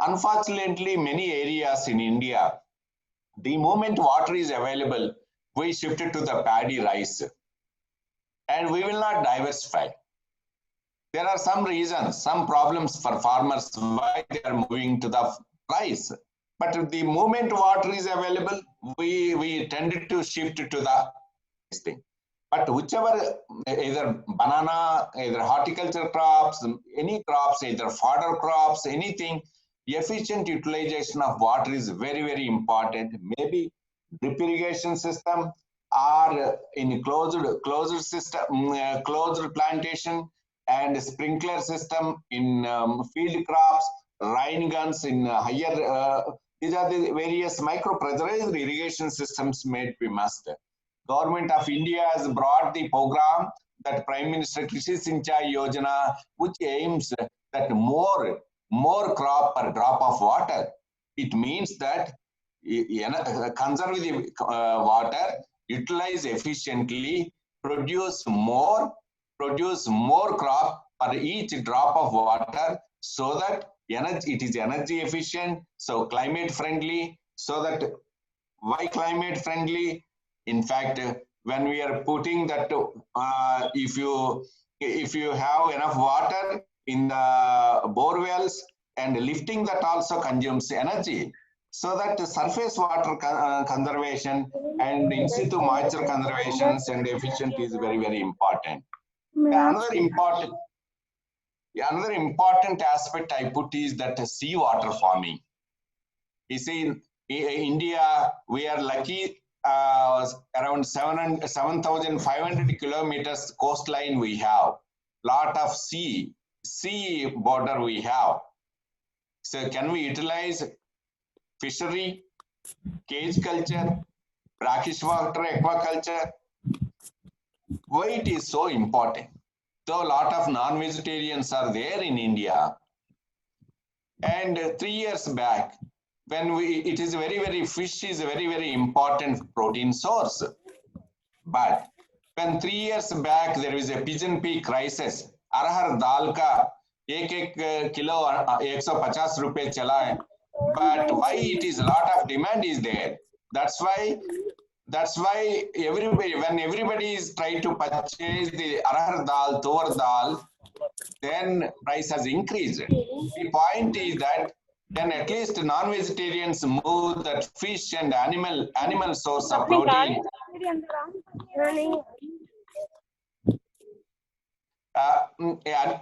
Unfortunately, many areas in India, the moment water is available, we shifted to the paddy rice, and we will not diversify. There are some reasons, some problems for farmers why they are moving to the rice. But the moment water is available, we tended to shift to the thing. But whichever, either banana, either horticulture crops, any crops, either fodder crops, anything, efficient utilization of water is very, very important. Maybe drip irrigation system or in closed system, closed plantation, and sprinkler system in field crops, rain guns in higher, these are the various micro pressurized irrigation systems made we must. Government of India has brought the program that Prime Minister Krishi Sinchai Yojana, which aims that more crop per drop of water. It means that conserve the water, utilize efficiently, produce more crop per each drop of water, so that it is energy efficient, so climate friendly. So that, why climate friendly? In fact, when we are putting that, if you have enough water in the bore wells, and lifting that also consumes energy. So that surface water conservation and in situ moisture conservations and efficient is very, very important. Another important aspect I put is that seawater farming. You see, in India, we are lucky. Around 7,500 kilometers coastline we have. Lot of sea border we have. So can we utilize fishery, cage culture, brackish water aquaculture? Why it is so important? Though a lot of non-vegetarians are there in India, and 3 years back, when it is fish is a very, very important protein source. But when 3 years back, there is a pigeon pea crisis, arhar dal ka ek kilo 150 rupees chala hai. But why it is a lot of demand is there? That's why everybody, when everybody is trying to purchase the arhar dal, tur dal, then price has increased. The point is that then at least non-vegetarians move that fish and animal source of protein.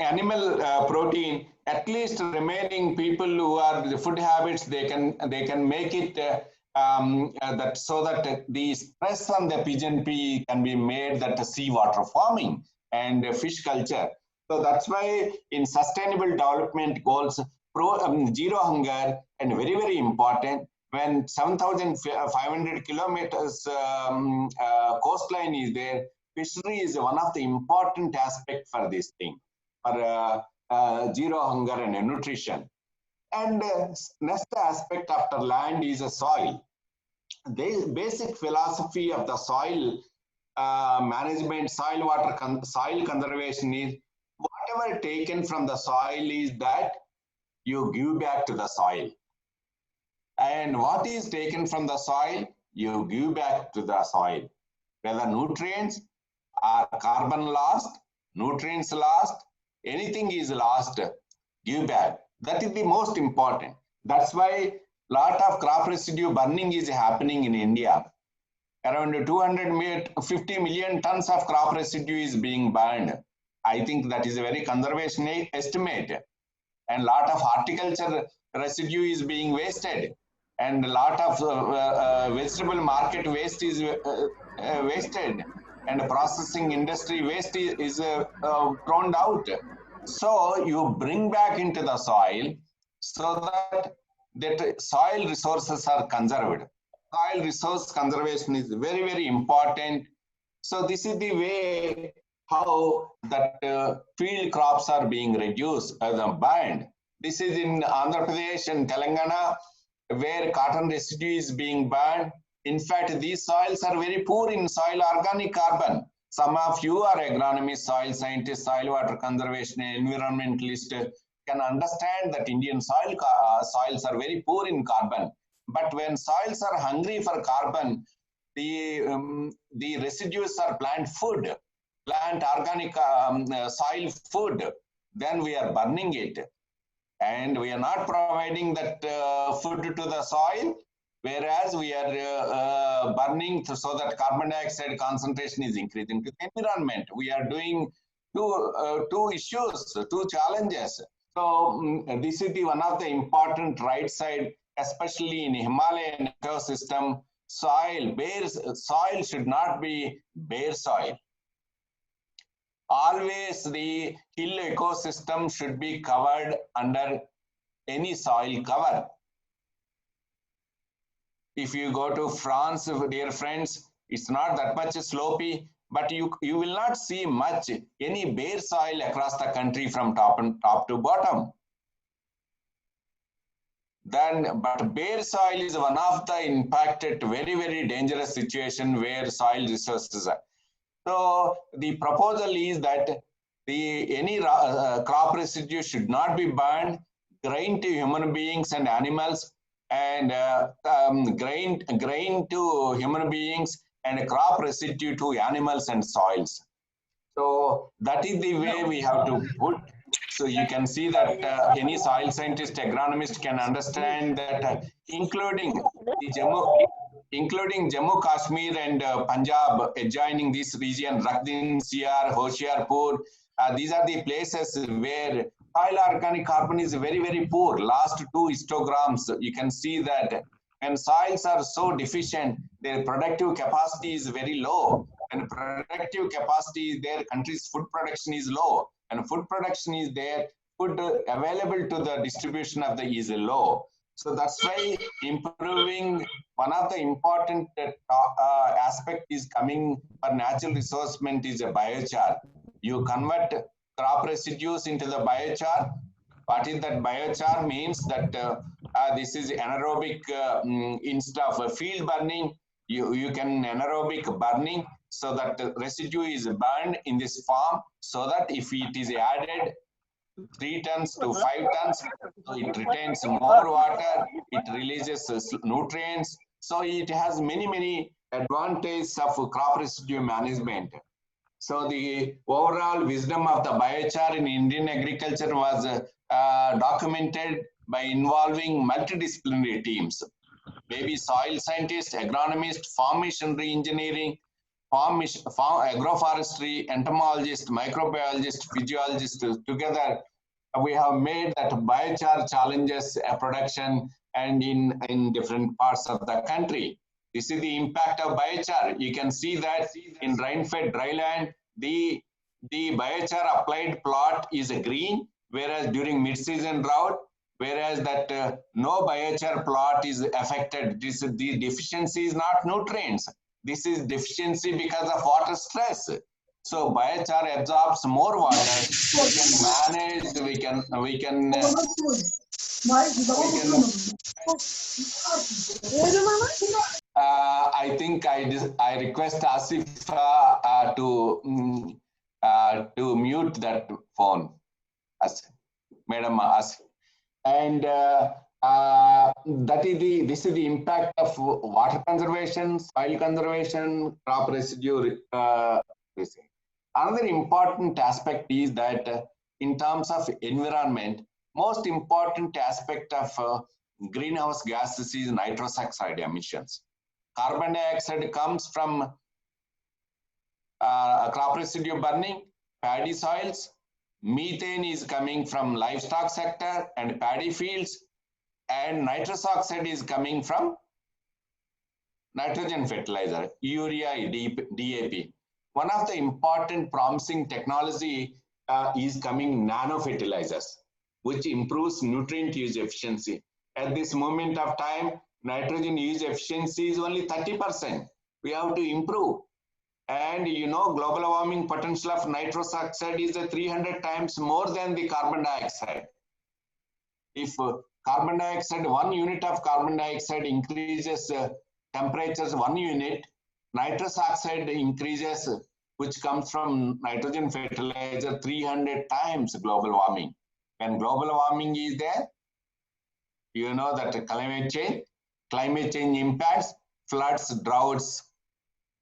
Animal protein, at least remaining people who are the food habits, they can make it that so that the stress on the pigeon pea can be made that seawater farming and fish culture. So that's why in sustainable development goals, zero hunger, and very, very important, when 7,500 kilometers coastline is there, fishery is one of the important aspects for this thing, for zero hunger and nutrition. And next aspect after land is a soil. The basic philosophy of the soil management, soil conservation is whatever taken from the soil is that you give back to the soil. And what is taken from the soil, you give back to the soil. Whether nutrients or carbon lost, nutrients lost, anything is lost, give back. That is the most important. That's why lot of crop residue burning is happening in India. Around 250 million tons of crop residue is being burned. I think that is a very conservation estimate. And lot of horticulture residue is being wasted. And a lot of vegetable market waste is wasted. And processing industry waste is thrown out. So you bring back into the soil so that soil resources are conserved. Soil resource conservation is very, very important. So this is the way how that field crops are being reduced as a burned. This is in Andhra Pradesh and Telangana, where cotton residue is being burned. In fact, these soils are very poor in soil organic carbon. Some of you are agronomists, soil scientists, soil water conservation, environmentalists, can understand that Indian soils are very poor in carbon. But when soils are hungry for carbon, the residues are plant food, plant organic soil food, then we are burning it. And we are not providing that food to the soil, whereas we are burning so that carbon dioxide concentration is increasing to the environment. We are doing two issues, two challenges. So this is one of the important right side, especially in Himalayan ecosystem. Soil should not be bare soil. Always the hill ecosystem should be covered under any soil cover. If you go to France, dear friends, it's not that much slopey, but you will not see much any bare soil across the country from top to bottom. But bare soil is one of the impacted very, very dangerous situation where soil resources are. So the proposal is that any crop residue should not be burned, grain to human beings and animals, and grain to human beings and crop residue to animals and soils. So that is the way we have to put. So you can see that any soil scientist, agronomist can understand that, including Jammu, Kashmir and Punjab adjoining this region, Rakhine, Siar, Hoshiarpur. These are the places where soil organic carbon is very, very poor. Last 2 histograms, you can see that when soils are so deficient, their productive capacity is very low. When productive capacity is there, country's food production is low. And food production is there, food available to the distribution of the is low. So that's why improving one of the important aspect is coming for natural resourcement is a biochar. You convert crop residues into the biochar. What is that biochar? Means that this is anaerobic instead of field burning. You can anaerobic burning so that the residue is burned in this form, so that if it is added 3 tons to 5 tons, so it retains more water, it releases nutrients. So it has many, many advantages of crop residue management. So the overall wisdom of the biochar in Indian agriculture was documented by involving multidisciplinary teams. Maybe soil scientists, agronomists, farm machinery engineering, farm agroforestry, entomologists, microbiologists, physiologists together. We have made that biochar challenges production and in different parts of the country. This is the impact of biochar. You can see that in rain-fed dryland, the biochar applied plot is green, whereas during mid-season drought, whereas that no biochar plot is affected. The deficiency is not nutrients. This is deficiency because of water stress. So biochar absorbs more water. We can manage. We can I think I request Asif to mute that phone, Madam Asif. And this is the impact of water conservation, soil conservation, crop residue. Another important aspect is that in terms of environment, most important aspect of greenhouse gases is nitrous oxide emissions. Carbon dioxide comes from crop residue burning, paddy soils. Methane is coming from livestock sector and paddy fields, and nitrous oxide is coming from nitrogen fertilizer, urea, DAP. One of the important promising technology is coming nano fertilizers, which improves nutrient use efficiency. At this moment of time, nitrogen use efficiency is only 30%. We have to improve. And you know, global warming potential of nitrous oxide is 300 times more than the carbon dioxide. If carbon dioxide, 1 unit of carbon dioxide increases temperatures 1 unit, nitrous oxide increases, which comes from nitrogen fertilizer, 300 times global warming. When global warming is there, you know that climate change impacts, floods, droughts,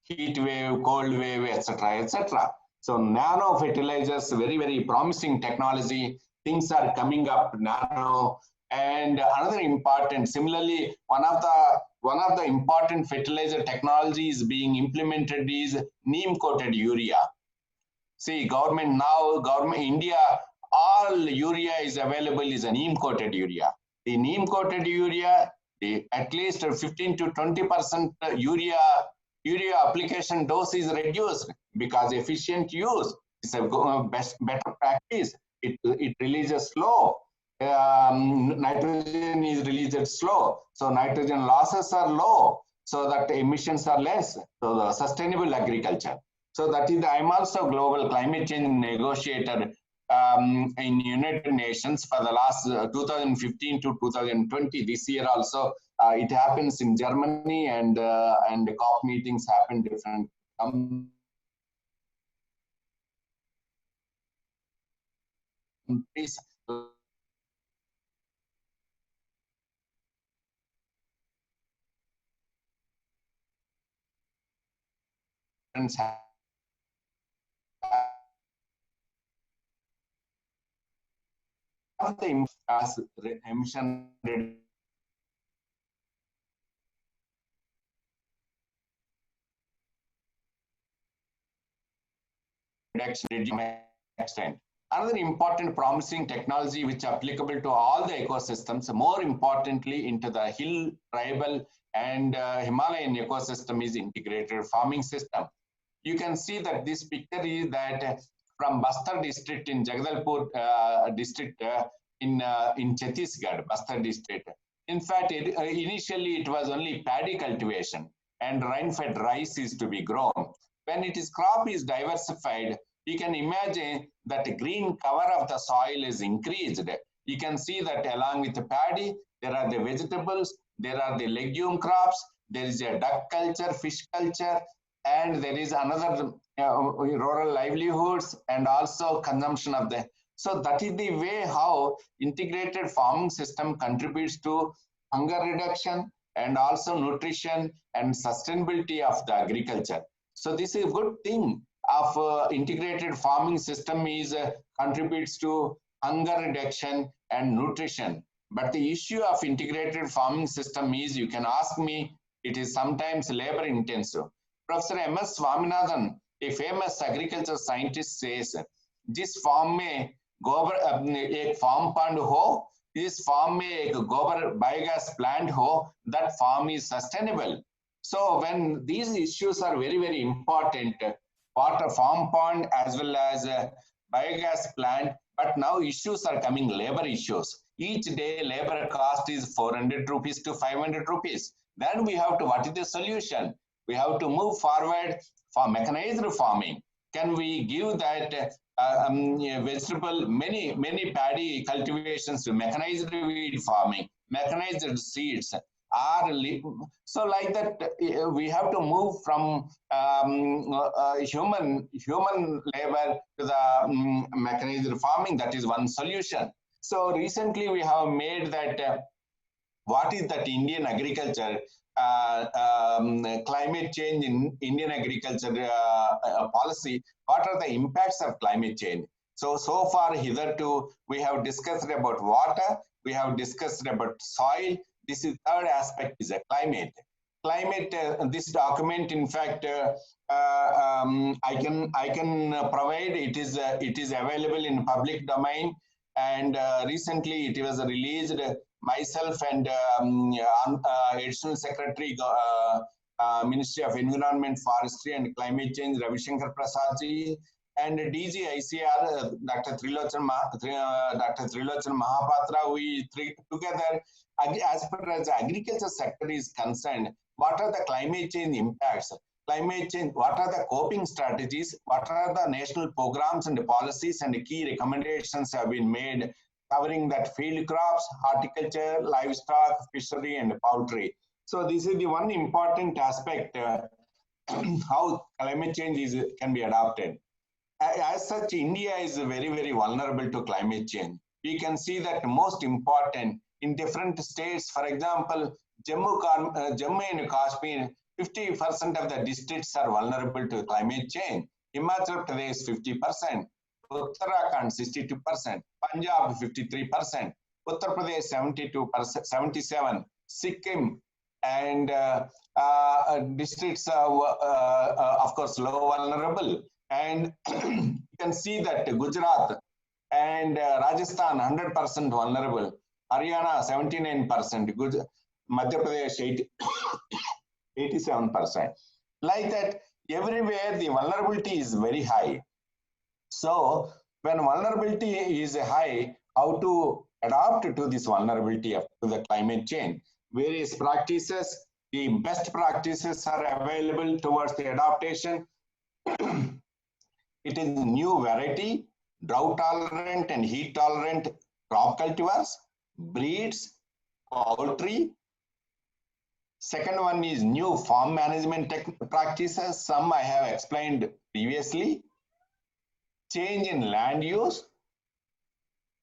heat wave, cold wave, etc., etc. So nano fertilizers, very, very promising technology. Things are coming up nano. And another important, similarly, one of the one of the important fertilizer technologies being implemented is neem coated urea. See, government India, all urea is available is a neem coated urea. The neem coated urea, at least 15 to 20% urea application dose is reduced because efficient use is a better practice. It releases slow. Nitrogen is released slow, so nitrogen losses are low, so that emissions are less. So the sustainable agriculture. So that is, I'm also global climate change negotiator in United Nations for the last 2015 to 2020. This year also, it happens in Germany, and the COP meetings happen different countries. Of the emission reduction extent. Another important promising technology which is applicable to all the ecosystems, more importantly into the hill, tribal, and Himalayan ecosystem, is integrated farming system. You can see that this picture is that from Bastar district in Jagdalpur district in Chhattisgarh, Bastar district. In fact, initially it was only paddy cultivation and rain-fed rice is to be grown. When crop is diversified, you can imagine that the green cover of the soil is increased. You can see that along with the paddy, there are the vegetables, there are the legume crops, there is a duck culture, fish culture, and there is another rural livelihoods and also consumption of the. So that is the way how integrated farming system contributes to hunger reduction and also nutrition and sustainability of the agriculture. So this is a good thing of integrated farming system is contributes to hunger reduction and nutrition. But the issue of integrated farming system is, you can ask me, it is sometimes labor intensive. Professor M.S. Swaminathan, a famous agriculture scientist, says, जिस farm में गोबर एक farm pond हो, इस farm में एक गोबर biogas plant हो, that farm is sustainable. So when these issues are very, very important, water farm pond as well as biogas plant, but now issues are coming, labor issues. Each day labor cost is 400 rupees to 500 rupees. Then we have to, what is the solution? We have to move forward for mechanized farming. Can we give that vegetable, many paddy cultivations to mechanized weed farming, mechanized seeds? So like that, we have to move from human labor to the mechanized farming. That is one solution. So recently we have made that what is that Indian agriculture, climate change in Indian agriculture policy, what are the impacts of climate change? So far hitherto, we have discussed about water, we have discussed about soil. This is third aspect is a climate. This document, in fact, I can provide. It is available in public domain, and recently it was released. Myself and Additional Secretary, Ministry of Environment, Forestry and Climate Change, Ravi Shankar Prasad ji, and DG ICR, Dr. Trilochan Mahapatra, we three together, as far as the agriculture sector is concerned, what are the climate change impacts? Climate change, what are the coping strategies? What are the national programs and policies and key recommendations have been made covering that field crops, horticulture, livestock, fishery, and poultry. So this is the one important aspect, how climate change can be adopted. As such, India is very, very vulnerable to climate change. We can see that most important in different states, for example, Jammu and Kashmir, 50% of the districts are vulnerable to climate change. Himachal Pradesh, 50%. Uttarakhand 62%, Punjab 53%, Uttar Pradesh 72%, 77%, Sikkim and districts of course low vulnerable, and you can see that Gujarat and Rajasthan 100% vulnerable, Haryana 79%, Madhya Pradesh 87%. Like that, everywhere the vulnerability is very high. So when vulnerability is high, how to adapt to this vulnerability to the climate change? Various practices, the best practices are available towards the adaptation. It is new variety, drought tolerant and heat tolerant crop cultivars, breeds, poultry. Second one is new farm management practices. Some I have explained previously. Change in land use.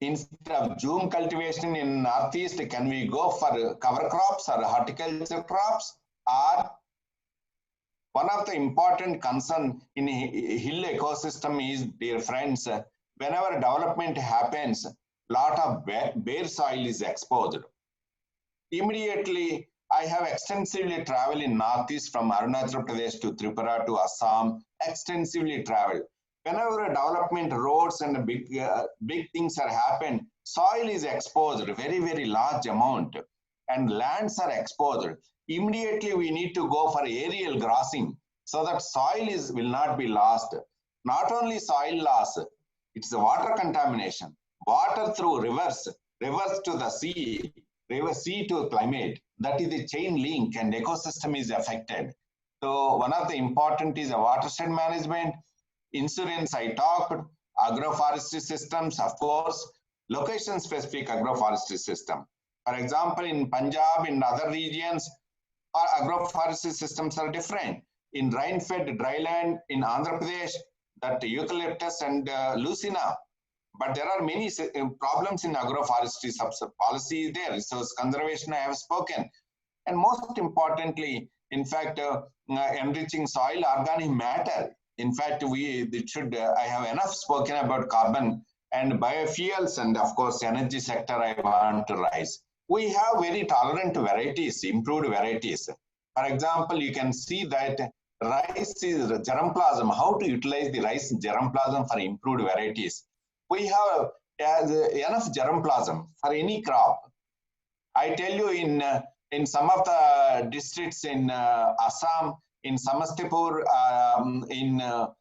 Instead of June cultivation in Northeast, can we go for cover crops or horticulture crops? Or one of the important concern in hill ecosystem is, dear friends, whenever development happens, lot of bare soil is exposed. Immediately, I have extensively traveled in Northeast from Arunachal Pradesh to Tripura to Assam, extensively traveled. Whenever a development, roads and big things are happened, soil is exposed, very, very large amount, and lands are exposed. Immediately, we need to go for aerial grassing so that soil will not be lost. Not only soil loss, it's the water contamination, water through rivers, rivers to the sea, river sea to climate. That is the chain link, and ecosystem is affected. So one of the important is the watershed management. Insurance, I talked, agroforestry systems, of course, location-specific agroforestry system. For example, in Punjab, in other regions, our agroforestry systems are different. In rain-fed dryland in Andhra Pradesh, that eucalyptus and lucina. But there are many problems in agroforestry policy there. Resource conservation, I have spoken. And most importantly, in fact, enriching soil organic matter. In fact, I have enough spoken about carbon and biofuels, and of course, energy sector I want to rise. We have very tolerant varieties, improved varieties. For example, you can see that rice is germplasm, how to utilize the rice germplasm for improved varieties. We have enough germplasm for any crop. I tell you, in some of the districts in Assam, in Samastipur, in North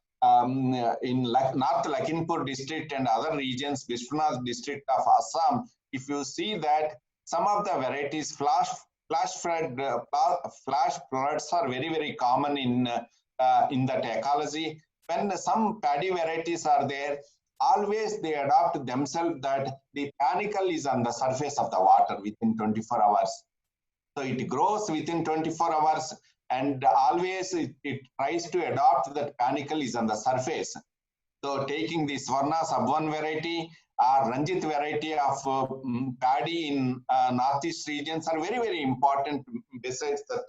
Lakhimpur district and other regions, Vishwanath district of Assam, if you see that some of the varieties, flash floods are very, very common in that ecology. When some paddy varieties are there, always they adopt themselves that the panicle is on the surface of the water within 24 hours. So it grows within 24 hours, and always it tries to adopt that panicle is on the surface. So taking the Swarna sub-1 variety or Ranjit variety of paddy in Northeast regions are very, very important, besides that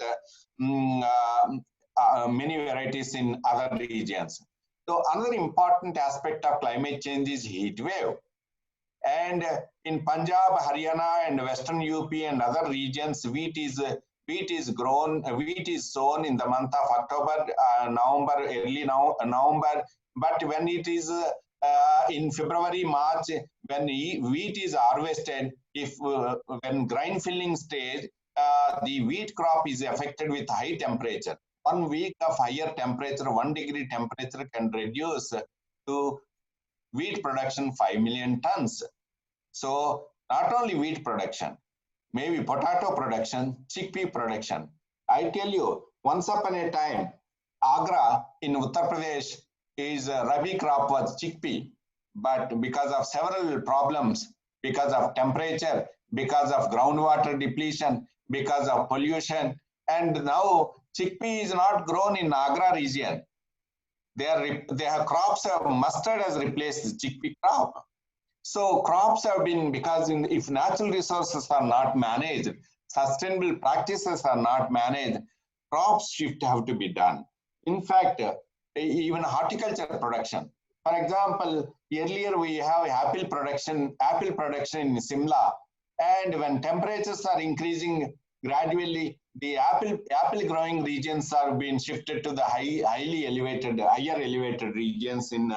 many varieties in other regions. So another important aspect of climate change is heat wave. And in Punjab, Haryana and Western UP and other regions, wheat is sown in the month of October, November, early November. But when it is in February, March, when wheat is harvested, when grain filling stage, the wheat crop is affected with high temperature. 1 week of higher temperature, 1 degree temperature can reduce to wheat production 5 million tons. So not only wheat production, maybe potato production, chickpea production. I tell you, once upon a time, Agra in Uttar Pradesh is Rabi crop was chickpea, but because of several problems, because of temperature, because of groundwater depletion, because of pollution, and now chickpea is not grown in Agra region. Their crops mustard has replaced the chickpea crop. So crops have been, because if natural resources are not managed, sustainable practices are not managed, crop shift have to be done. In fact, even horticulture production. For example, earlier we have apple production in Simla, and when temperatures are increasing gradually, the apple growing regions are being shifted to the higher elevated regions in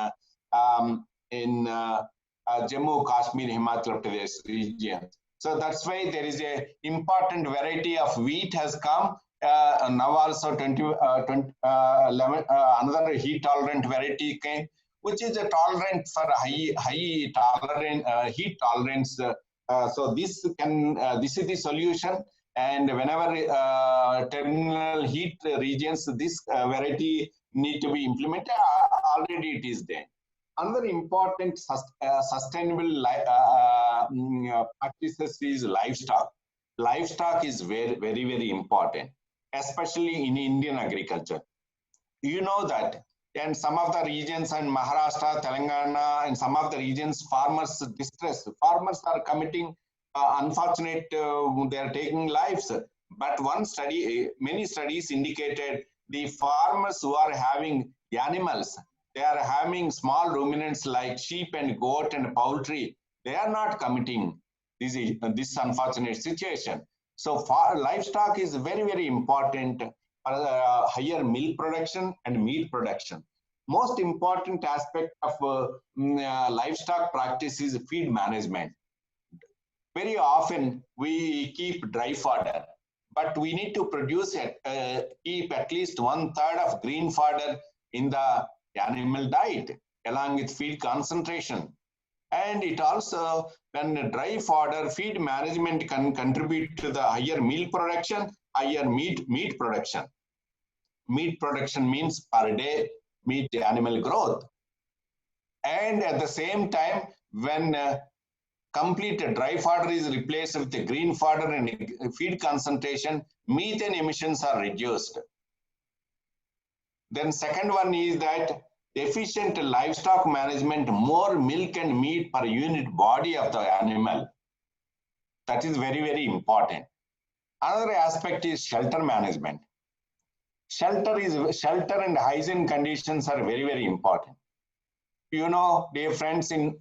Jammu, Kashmir, Himachal Pradesh region. So that's why there is a important variety of wheat has come. Now also 11, another heat tolerant variety came, which is a tolerant for high tolerant heat tolerance. So this is the solution. And whenever terminal heat regions, this variety need to be implemented. Already it is there. Another important sustainable practices is livestock. Livestock is very important, especially in Indian agriculture. You know that, and some of the regions in Maharashtra, Telangana, and some of the regions, farmers distress. Farmers are committing unfortunate, they are taking lives. But one study, many studies indicated the farmers who are having animals, they are having small ruminants like sheep and goat and poultry. They are not committing this unfortunate situation. So livestock is very important for higher milk production and meat production. Most important aspect of livestock practice is feed management. Very often we keep dry fodder, but we need to produce keep at least 1/3 of green fodder in the animal diet along with feed concentration. And it also, when dry fodder feed management can contribute to the higher milk production, higher meat production. Meat production means per day meat animal growth. And at the same time, when complete dry fodder is replaced with the green fodder and feed concentration, methane emissions are reduced. Then second one is that efficient livestock management, more milk and meat per unit body of the animal. That is very important. Another aspect is shelter management. Shelter and hygiene conditions are very important. You know, dear friends, in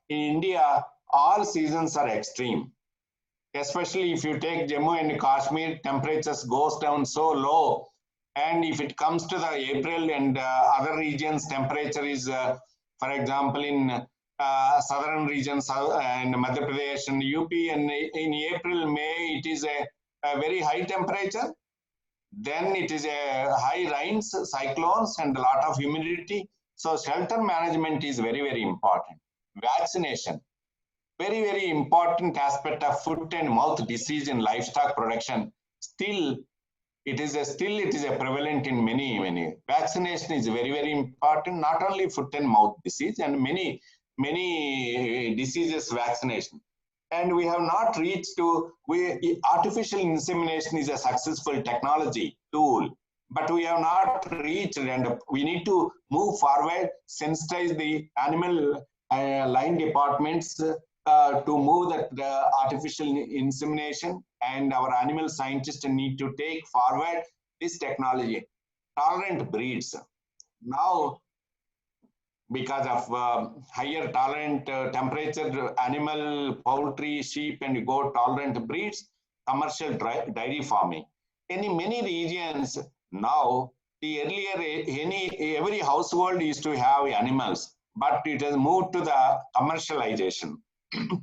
India, all seasons are extreme. Especially if you take Jammu and Kashmir, temperatures goes down so low. And if it comes to the April and other regions, temperature is, for example, in southern regions and Madhya Pradesh and UP, and in April, May, it is a very high temperature. Then it is a high rains, cyclones, and a lot of humidity. So shelter management is very important. Vaccination, very important aspect of foot and mouth disease in livestock production. Still, it is a prevalent in many. Vaccination is very important. Not only foot and mouth disease, and many diseases vaccination. And we have not reached to, artificial insemination is a successful technology tool, but we have not reached, and we need to move forward, sensitize the animal line departments to move the artificial insemination, and our animal scientists need to take forward this technology. Tolerant breeds. Now, because of higher tolerant temperature, animal, poultry, sheep, and goat tolerant breeds, commercial dairy farming. In many regions now, every household used to have animals, but it has moved to the commercialization.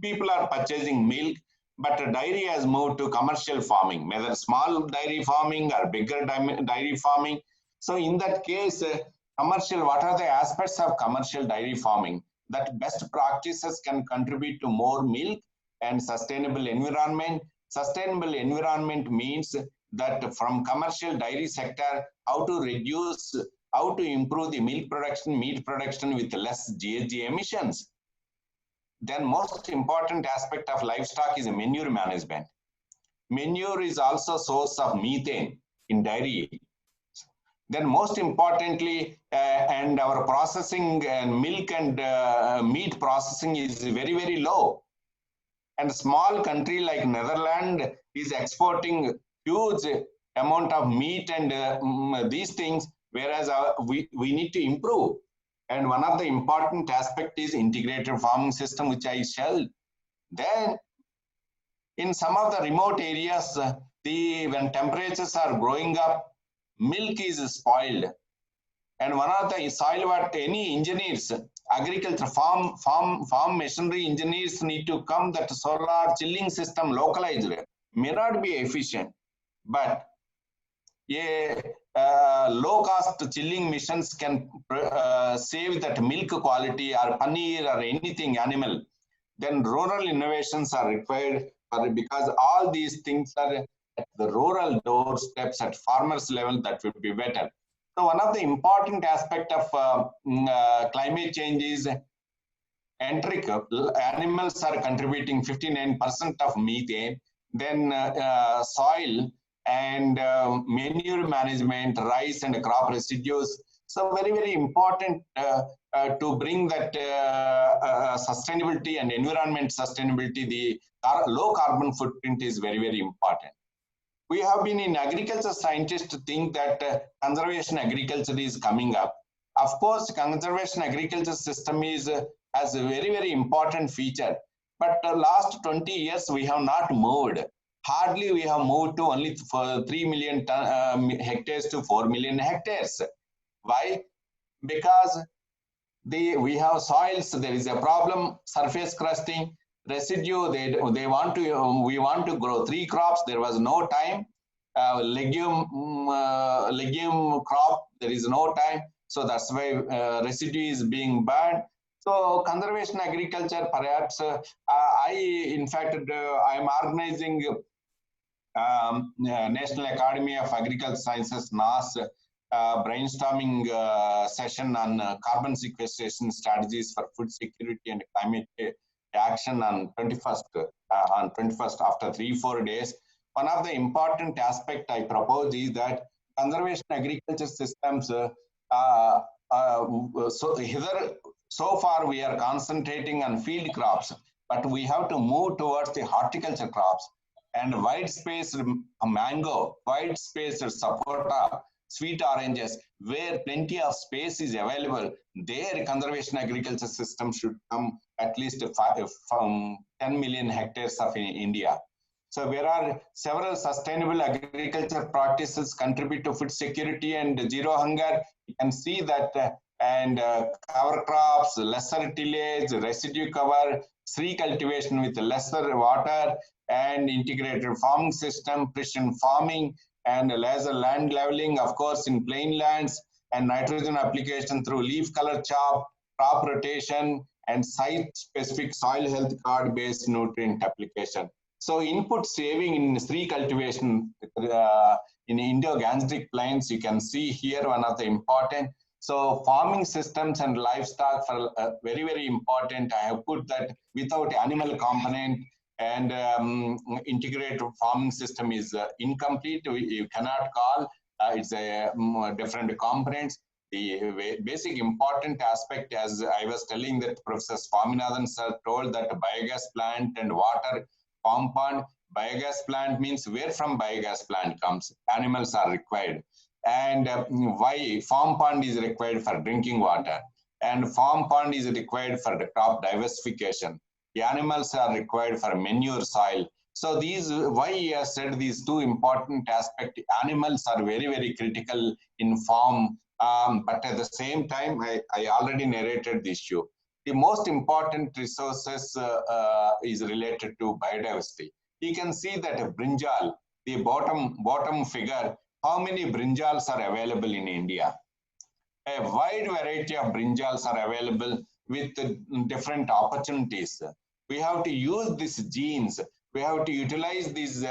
People are purchasing milk, but dairy has moved to commercial farming, whether small dairy farming or bigger dairy farming. So in that case, commercial, what are the aspects of commercial dairy farming? That best practices can contribute to more milk and sustainable environment. Sustainable environment means that from commercial dairy sector, how to improve the milk production, meat production with less GHG emissions. Then most important aspect of livestock is manure management. Manure is also source of methane in dairy. Then most importantly, and our processing and milk and meat processing is very low. And a small country like Netherlands is exporting huge amount of meat and these things, whereas we need to improve. And one of the important aspect is integrated farming system, which I shall. Then in some of the remote areas, when temperatures are growing up, milk is spoiled. And one of the soil what any engineers, agriculture, farm machinery engineers need to come that solar chilling system localized may not be efficient, but a low cost chilling missions can save that milk quality or paneer or anything animal. Then rural innovations are required because all these things are at the rural doorsteps at farmers level that would be better. So one of the important aspect of climate change is enteric. Animals are contributing 59% of methane. Then soil and manure management, rice and crop residues. So very, very important to bring that sustainability and environment sustainability. The low carbon footprint is very, very important. We have been in agriculture scientists to think that conservation agriculture is coming up. Of course, conservation agriculture system is has a very, very important feature. But last 20 years, we have not moved. Hardly we have moved to only for 3 million hectares to 4 million hectares. Why? Because we have soils, there is a problem, surface crusting, residue, we want to grow 3 crops, there was no time. Legume crop, there is no time. So that's why residue is being burned. So conservation agriculture, perhaps, in fact, I am organizing National Academy of Agricultural Sciences, NAS, brainstorming session on carbon sequestration strategies for food security and climate action on 21st after 3-4 days. One of the important aspect I propose is that conservation agriculture systems, so far we are concentrating on field crops, but we have to move towards the horticulture crops and wide-spaced mango, wide-spaced sapota, sweet oranges, where plenty of space is available. Their conservation agriculture system should come at least from 10 million hectares of India. So there are several sustainable agriculture practices contribute to food security and zero hunger. You can see that and cover crops, lesser tillage, residue cover, tree cultivation with lesser water, and integrated farming system, precision farming, and laser land leveling, of course, in plain lands, and nitrogen application through leaf color chop, crop rotation, and site-specific soil health card-based nutrient application. So input saving in tree cultivation in Indo-Gangetic plains, you can see here one of the important. So farming systems and livestock are very, very important. I have put that without animal component and integrated farming system is incomplete. You cannot call, it's a different components. The basic important aspect, as I was telling that Professor Swaminathan sir told that biogas plant and water, farm pond, biogas plant means where from biogas plant comes, animals are required. And why farm pond is required for drinking water and farm pond is required for the crop diversification. The animals are required for manure soil. So these, why I have said these two important aspects, animals are very, very critical in farm. But at the same time, I already narrated the issue. The most important resources is related to biodiversity. You can see that a brinjal, the bottom figure, how many brinjals are available in India? A wide variety of brinjals are available with different opportunities. We have to use these genes. We have to utilize these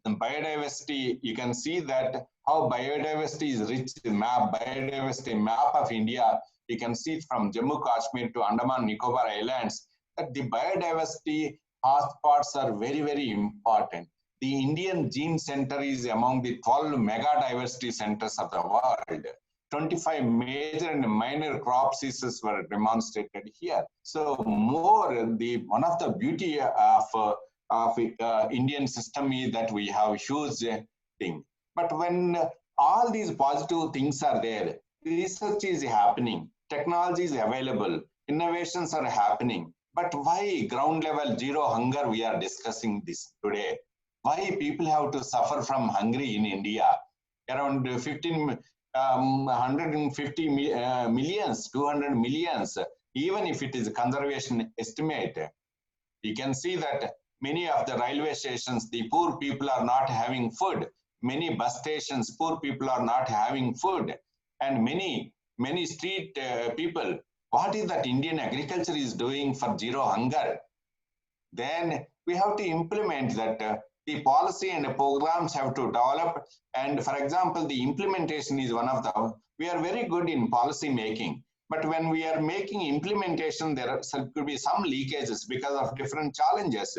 biodiversity. You can see that how biodiversity is rich. Biodiversity map of India. You can see from Jammu Kashmir to Andaman Nicobar Islands that the biodiversity hotspots are very, very important. The Indian Gene Center is among the 12 mega diversity centers of the world. 25 major and minor crop species were demonstrated here. So more, one of the beauty of Indian system is that we have huge thing. But when all these positive things are there, research is happening, technology is available, innovations are happening. But why ground level zero hunger we are discussing this today? Why people have to suffer from hunger in India? Around 150 millions, 200 millions, even if it is a conservation estimate, you can see that many of the railway stations, the poor people are not having food. Many bus stations, poor people are not having food. And many street people, what is that Indian agriculture is doing for zero hunger? Then we have to implement that. The policy and the programs have to develop. And for example, the implementation is one of the, we are very good in policy making. But when we are making implementation, there could be some leakages because of different challenges.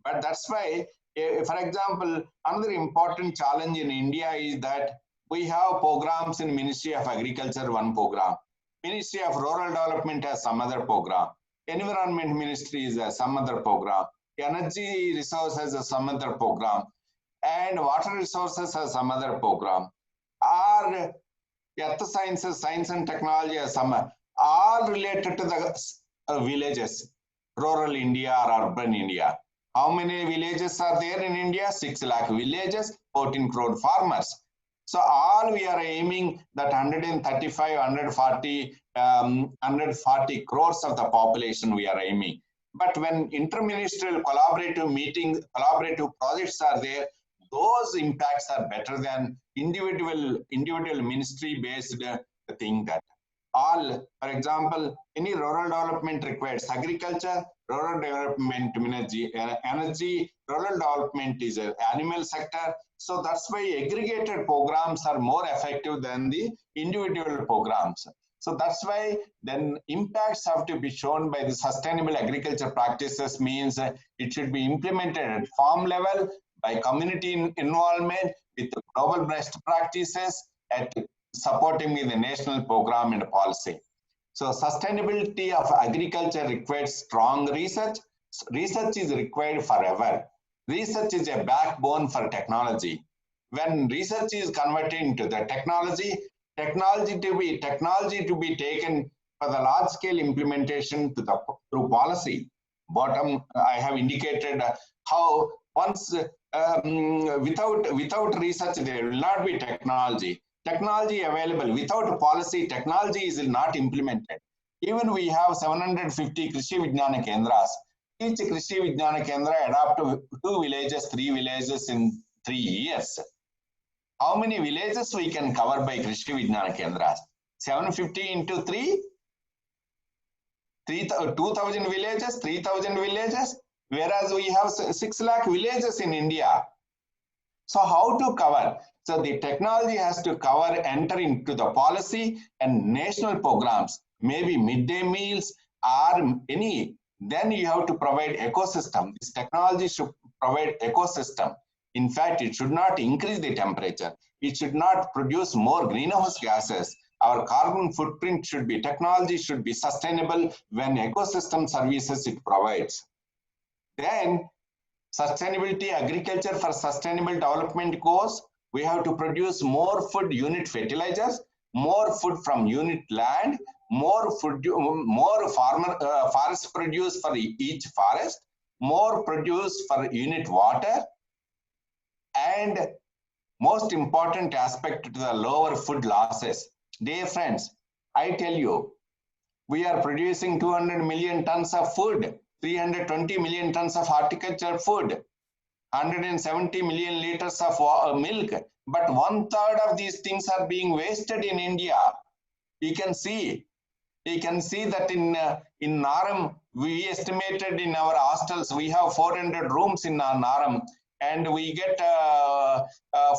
But that's why, for example, another important challenge in India is that we have programs in Ministry of Agriculture, one program. Ministry of Rural Development has some other program. Environment Ministry is some other program. Energy Resources has some other program. And Water Resources has some other program. Our Earth Sciences, Science and Technology has some, all related to the villages, rural India or urban India. How many villages are there in India? 6 lakh villages, 14 crore farmers. So all we are aiming that 135, 140 crores of the population we are aiming. But when interministerial collaborative meetings, collaborative projects are there, those impacts are better than individual ministry-based thing that. All, for example, any rural development requires agriculture, rural development energy, rural development is an animal sector. So that's why aggregated programs are more effective than the individual programs. So that's why then impacts have to be shown by the sustainable agriculture practices, means it should be implemented at farm level by community involvement with global best practices at supporting the national program and policy. So sustainability of agriculture requires strong research. Research is required forever. Research is a backbone for technology. When research is converted into the technology to be taken for the large scale implementation to the through policy. Bottom, I have indicated how once without research there will not be technology. Technology available. Without policy, technology is not implemented. Even we have 750 Krishi Vijnana Kendras. Each Krishi Vijnana Kendra adapt to 2 villages, 3 villages in 3 years. How many villages we can cover by Krishi Vijnana Kendras? 750 into 3? 2,000 villages, 3,000 villages, whereas we have 6 lakh villages in India. So how to cover? So the technology has to cover, enter into the policy and national programs, maybe midday meals or any. Then you have to provide ecosystem. This technology should provide ecosystem. In fact, it should not increase the temperature. It should not produce more greenhouse gases. Our carbon footprint should be, technology should be sustainable when ecosystem services it provides. Then sustainability, agriculture for sustainable development goals, we have to produce more food unit fertilizers, more food from unit land, more food, more forest produce for each forest, more produce for unit water, and most important aspect to the lower food losses. Dear friends, I tell you, we are producing 200 million tons of food, 320 million tons of horticulture food, 170 million liters of milk, but 1/3 of these things are being wasted in India. You can see that in Naram, we estimated in our hostels, we have 400 rooms in Naram, and we get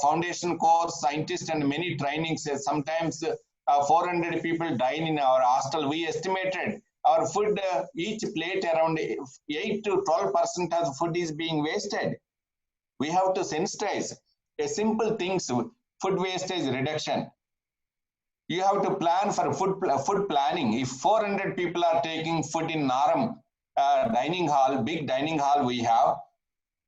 foundation course, scientists and many trainings. Sometimes 400 people dine in our hostel. We estimated our food, each plate around 8 to 12% of the food is being wasted. We have to sensitize a simple things, food wastage reduction. You have to plan for food planning. If 400 people are taking food in Naram dining hall, big dining hall we have,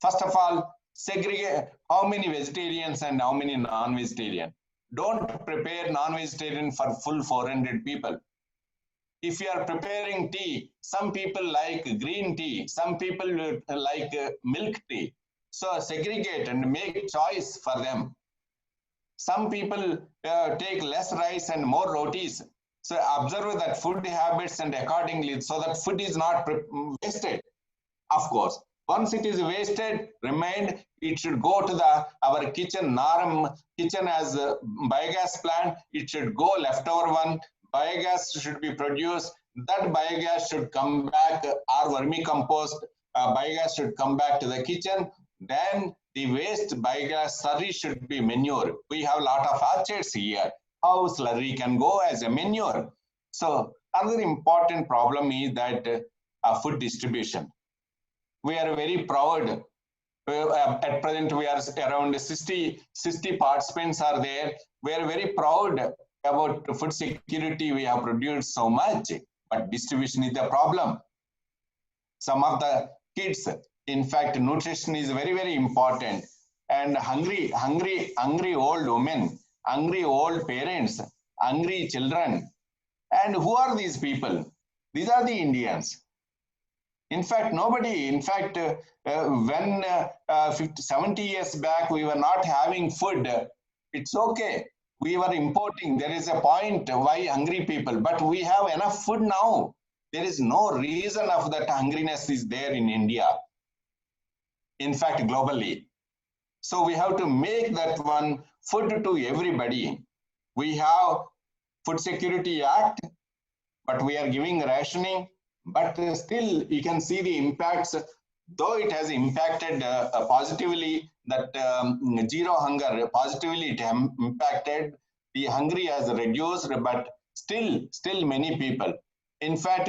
first of all, segregate how many vegetarians and how many non-vegetarian. Don't prepare non-vegetarian for full 400 people. If you are preparing tea, some people like green tea, some people like milk tea. So segregate and make choice for them. Some people take less rice and more rotis. So observe that food habits and accordingly, so that food is not wasted. Of course, once it is wasted, remained, it should go to the our kitchen, Naram kitchen as a biogas plant. It should go leftover one. Biogas should be produced. That biogas should come back, our vermicompost biogas should come back to the kitchen. Then the waste biogas slurry should be manure. We have a lot of orchards here. How slurry can go as a manure? So another important problem is that food distribution. We are very proud. At present, we are around 60 participants are there. We are very proud about food security. We have produced so much, but distribution is the problem. Some of the kids, in fact, nutrition is very, very important. And hungry old women, hungry old parents, hungry children. And who are these people? These are the Indians. In fact, nobody, when 70 years back, we were not having food. It's okay. We were importing. There is a point why hungry people, but we have enough food now. There is no reason of that hungriness is there in India. In fact, globally. So we have to make that one food to everybody. We have Food Security Act, but we are giving rationing. But still, you can see the impacts, though it has impacted positively, that zero hunger, positively it impacted, the hungry has reduced, but still many people. In fact,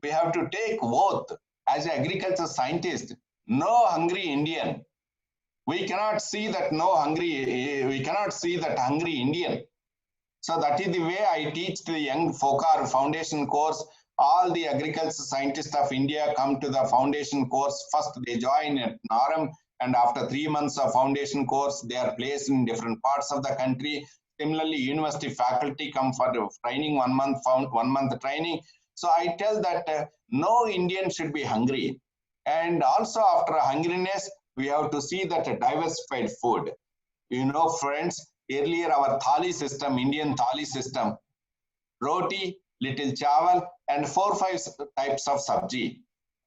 we have to take oath as an agriculture scientist, no hungry Indian. We cannot see that we cannot see that hungry Indian. So that is the way I teach the young FOCAR foundation course. All the agriculture scientists of India come to the foundation course. First, they join at Naram, and after 3 months of foundation course, they are placed in different parts of the country. Similarly, university faculty come for training, 1 month training. So I tell that no Indian should be hungry. And also after hungriness, we have to see that a diversified food. You know, friends, earlier our thali system, Indian thali system, roti, little chawal, and 4-5 types of sabji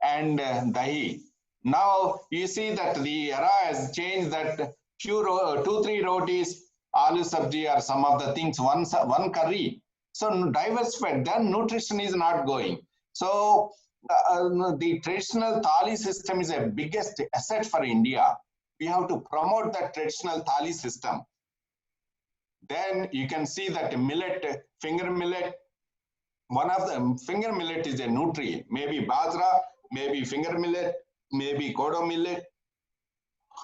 and dahi. Now you see that the era has changed, that 2-3 rotis, aloo sabji are some of the things, one curry. So diversified, then nutrition is not going. So the traditional thali system is a biggest asset for India. We have to promote that traditional thali system. Then you can see that millet, finger millet, one of them, finger millet is a nutri, maybe bajra, maybe finger millet, maybe kodo millet.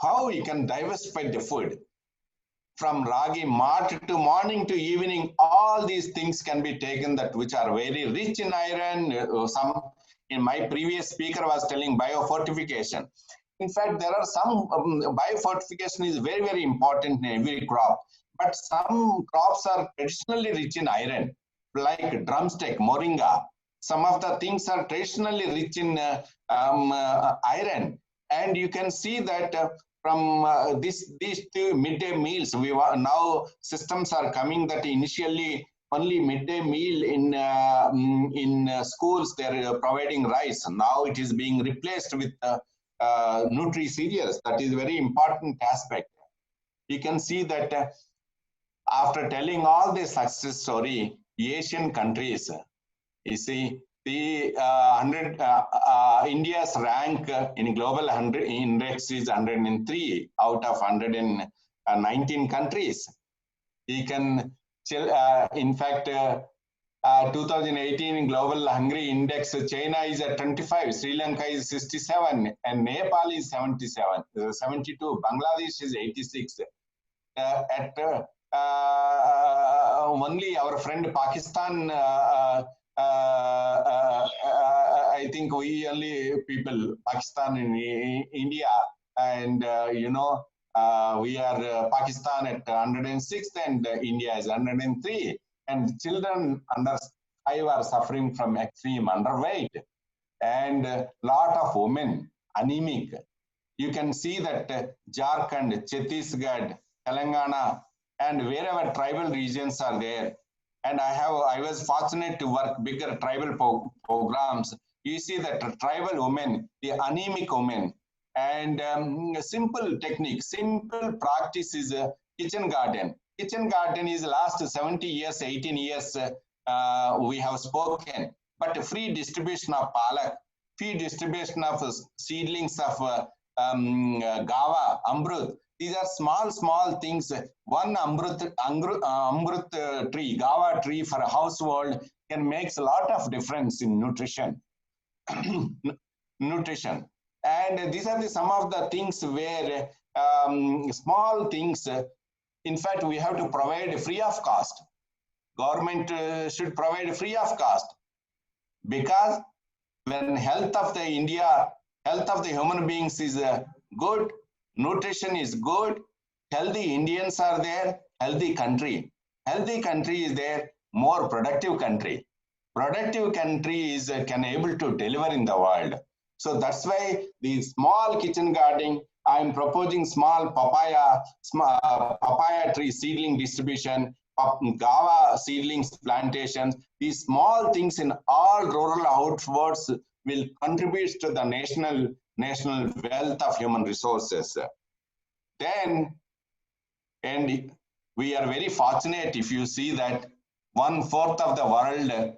How you can diversify the food? From ragi mart to morning to evening, all these things can be taken that which are very rich in iron. Some in my previous speaker was telling biofortification. In fact, there are some biofortification is very, very important in every crop. But some crops are traditionally rich in iron, like drumstick, moringa. Some of the things are traditionally rich in iron. And you can see that from these two midday meals, now systems are coming that initially only midday meal in schools, they're providing rice. Now it is being replaced with nutri cereals. That is very important aspect. You can see that after telling all the success story, Asian countries, you see, the India's rank in global 100 index is 103 out of 119 countries. You can, in fact, 2018 global hungry index, China is at 25, Sri Lanka is 67, and Nepal is 72, Bangladesh is 86. Only our friend Pakistan, I think we only people, Pakistan and India, and we are Pakistan at 106 and India is 103. And children under are suffering from extreme underweight, and a lot of women anemic. You can see that Jharkhand, Chhattisgarh, Telangana, and wherever tribal regions are there. And I was fortunate to work bigger tribal programs. You see that tribal women, the anemic women, and simple technique, simple practice is kitchen garden. Kitchen garden is last 70 years, 18 years we have spoken. But free distribution of palak, free distribution of seedlings of gava, amrut. These are small things. One amrut tree, gava tree for a household can make a lot of difference in nutrition. Nutrition. And these are some of the things where small things, in fact, we have to provide free of cost. Government should provide free of cost, because when health of the India, health of the human beings is good, nutrition is good, healthy Indians are there, healthy country is there, more productive country. Productive country is can able to deliver in the world. So that's why the small kitchen gardening, I'm proposing small papaya tree seedling distribution, gava seedlings plantations. These small things in all rural outwards will contribute to the national wealth of human resources. Then, and we are very fortunate if you see that 1/4 of the world,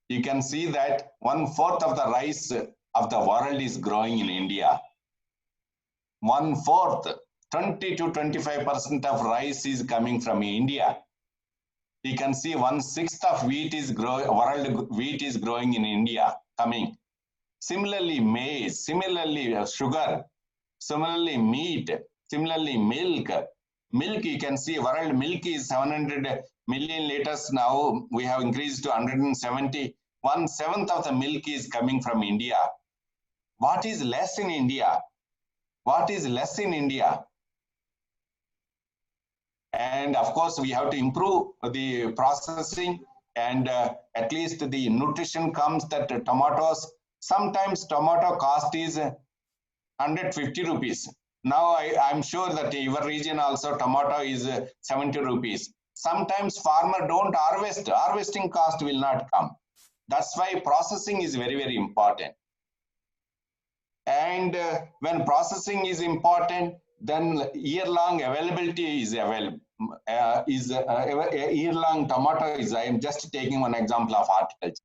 you can see that 1/4 of the rice of the world is growing in India. 1/4, 20 to 25% of rice is coming from India. You can see 1/6 of wheat is world wheat is growing in India coming. Similarly, maize, similarly sugar, similarly meat, similarly milk. Milk, you can see world milk is 700 million liters now. We have increased to 170. 1/7 of the milk is coming from India. What is less in India? What is less in India? And of course, we have to improve the processing, and at least the nutrition comes that tomatoes, sometimes tomato cost is 150 rupees. Now I'm sure that your region also tomato is 70 rupees. Sometimes farmer don't harvest, harvesting cost will not come. That's why processing is very, very important. And when processing is important, then year-long availability is available. Year-long tomato is, I am just taking one example of horticulture.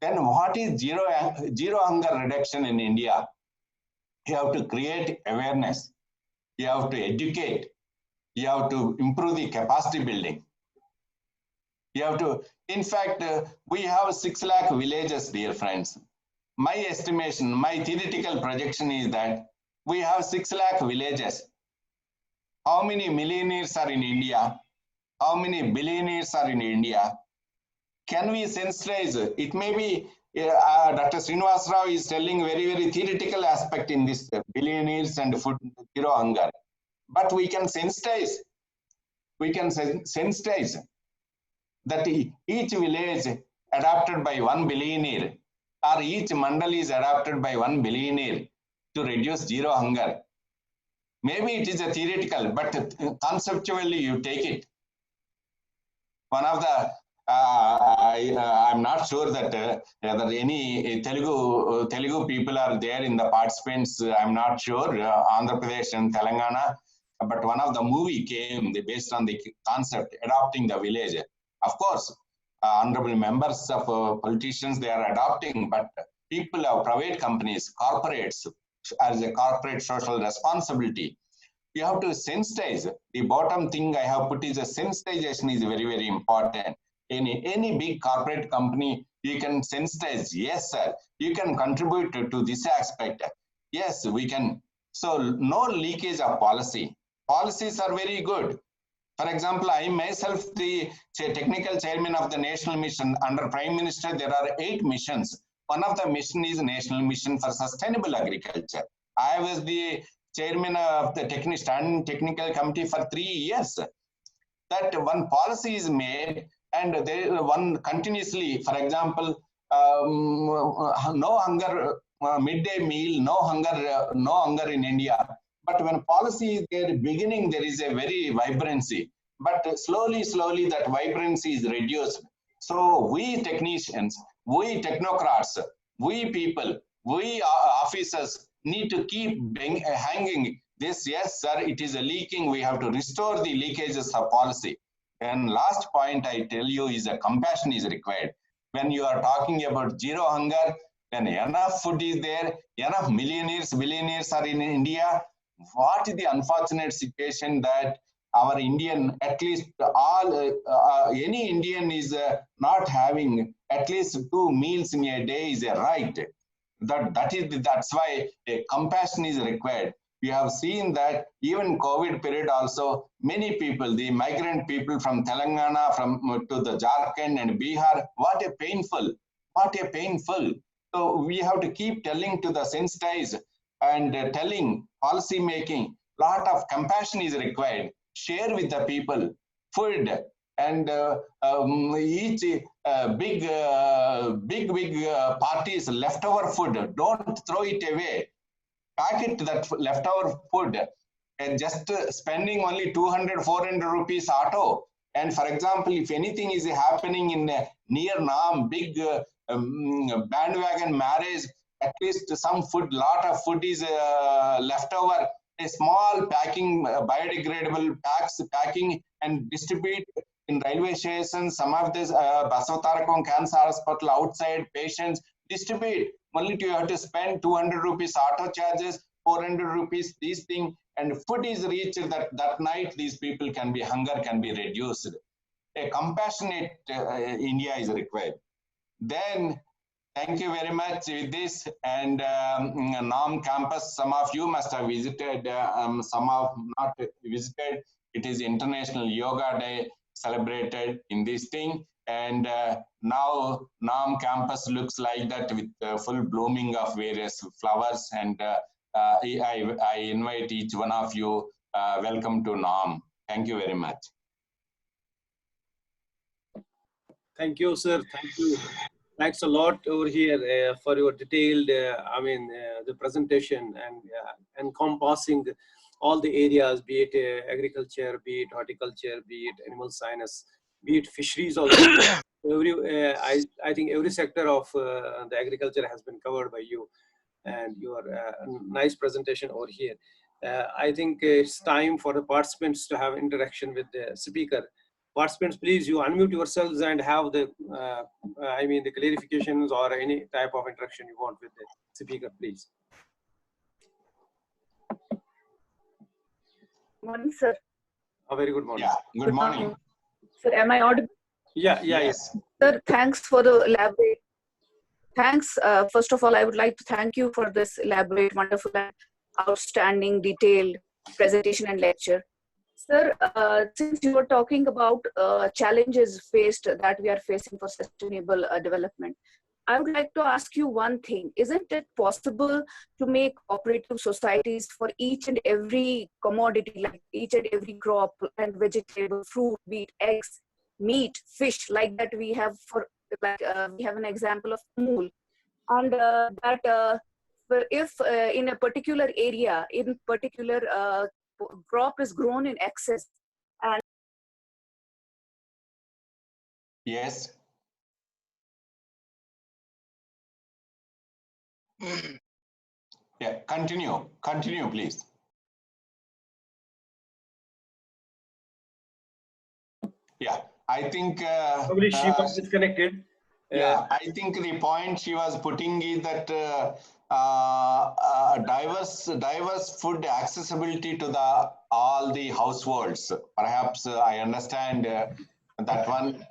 Then what is zero hunger reduction in India? You have to create awareness. You have to educate. You have to improve the capacity building. You have to, in fact, we have 6 lakh villages, dear friends. My estimation, my theoretical projection is that we have 6 lakh villages. How many millionaires are in India? How many billionaires are in India? Can we sensitize? It may be Dr. Srinivas Rao is telling very, very theoretical aspect in this billionaires and food zero hunger. But we can sensitize. We can sensitize that each village adopted by 1 billionaire, or each mandal is adopted by 1 billionaire to reduce zero hunger. Maybe it is a theoretical, but conceptually you take it. One of the, I'm not sure that whether any Telugu people are there in the participants, I'm not sure, Andhra Pradesh and Telangana, but one of the movie came based on the concept, adopting the village. Of course, honorable members of politicians, they are adopting, but people of private companies, corporates, as a corporate social responsibility, you have to sensitize. The bottom thing I have put is a sensitization is very, very important. Any big corporate company, you can sensitize. Yes, sir, you can contribute to this aspect. Yes, we can. So no leakage of policy. Policies are very good. For example, I myself, the technical chairman of the national mission under Prime Minister, there are 8 missions. One of the mission is National Mission for Sustainable Agriculture. I was the chairman of the technical committee for 3 years. That one policy is made, and they one continuously, for example, no hunger midday meal, no hunger in India. But when policy is there, beginning there is a very vibrancy, but slowly that vibrancy is reduced. So we technicians, we technocrats, we people, we officers need to keep hanging this. Yes, sir, it is a leaking. We have to restore the leakages of policy. And last point I tell you is a compassion is required. When you are talking about zero hunger, when enough food is there, enough millionaires, billionaires are in India. What is the unfortunate situation that our Indian, at least any Indian is not having at least 2 meals in a day is a right. That's why a compassion is required. We have seen that even COVID period also, many people, the migrant people from Telangana, to the Jharkhand and Bihar, what a painful. So we have to keep telling to the sensitized and telling policy making, lot of compassion is required. Share with the people food, and each big parties leftover food, don't throw it away. Pack it, that leftover food, and just spending only 200, 400 rupees auto. And for example, if anything is happening in near Nam, big bandwagon marriage, at least some food, lot of food is leftover. A small packing, biodegradable packing and distribute in railway stations. Some of this Basavatarakam Cancer Hospital outside patients distribute. Only you have to spend 200 rupees auto charges, 400 rupees these things, and food is reached that night. These people can be, hunger can be reduced. A compassionate India is required. Then thank you very much with this. And NAM campus, some of you must have visited, some have not visited. It is International Yoga Day celebrated in this thing. And now NAM campus looks like that with full blooming of various flowers. And I invite each one of you, welcome to NAM. Thank you very much. Thank you, sir. Thank you. Thanks a lot over here for your detailed, the presentation and encompassing all the areas, be it agriculture, be it horticulture, be it animal science, be it fisheries also. I think every sector of the agriculture has been covered by you, and your nice presentation over here. I think it's time for the participants to have interaction with the speaker. Participants, please, you unmute yourselves and have the, the clarifications or any type of interaction you want with the speaker, please. Morning, sir. A very good morning. Yeah, good morning. Sir, am I audible? Yeah. Yes. Sir, thanks for the elaborate. Thanks. First of all, I would like to thank you for this elaborate, wonderful, and outstanding, detailed presentation and lecture. Sir, since you were talking about challenges that we are facing for sustainable development, I would like to ask you one thing. Isn't it possible to make cooperative societies for each and every commodity, like each and every crop and vegetable, fruit, be it eggs, meat, fish, like that we have for, we have an example of Mool. And if in a particular area, in particular crop is grown in excess, and yes, yeah, continue please. Yeah, I think Probably she was disconnected. Yeah, I think the point she was putting is that diverse food accessibility to all the households. Perhaps I understand that one.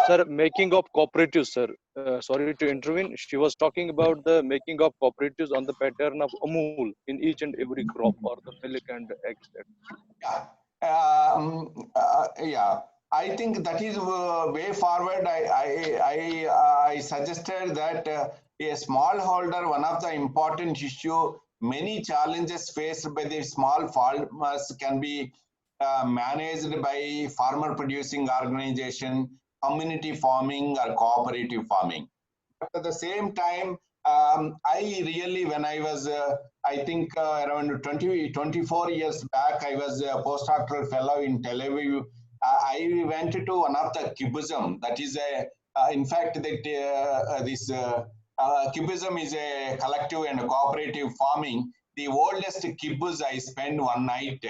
Sir, making of cooperatives, sir. Sorry to intervene. She was talking about the making of cooperatives on the pattern of Amul in each and every crop, or the milk and eggs. Yeah. I think that is way forward. I suggested that a smallholder, one of the important issue, many challenges faced by the small farmers can be managed by farmer producing organization, community farming or cooperative farming. But at the same time, I really, when I was, I think around 24 years back, I was a postdoctoral fellow in Tel Aviv. I went to one of the kibbuzim, that is a, in fact, that this kibbuzim is a collective and a cooperative farming. The oldest kibbutz I spent one night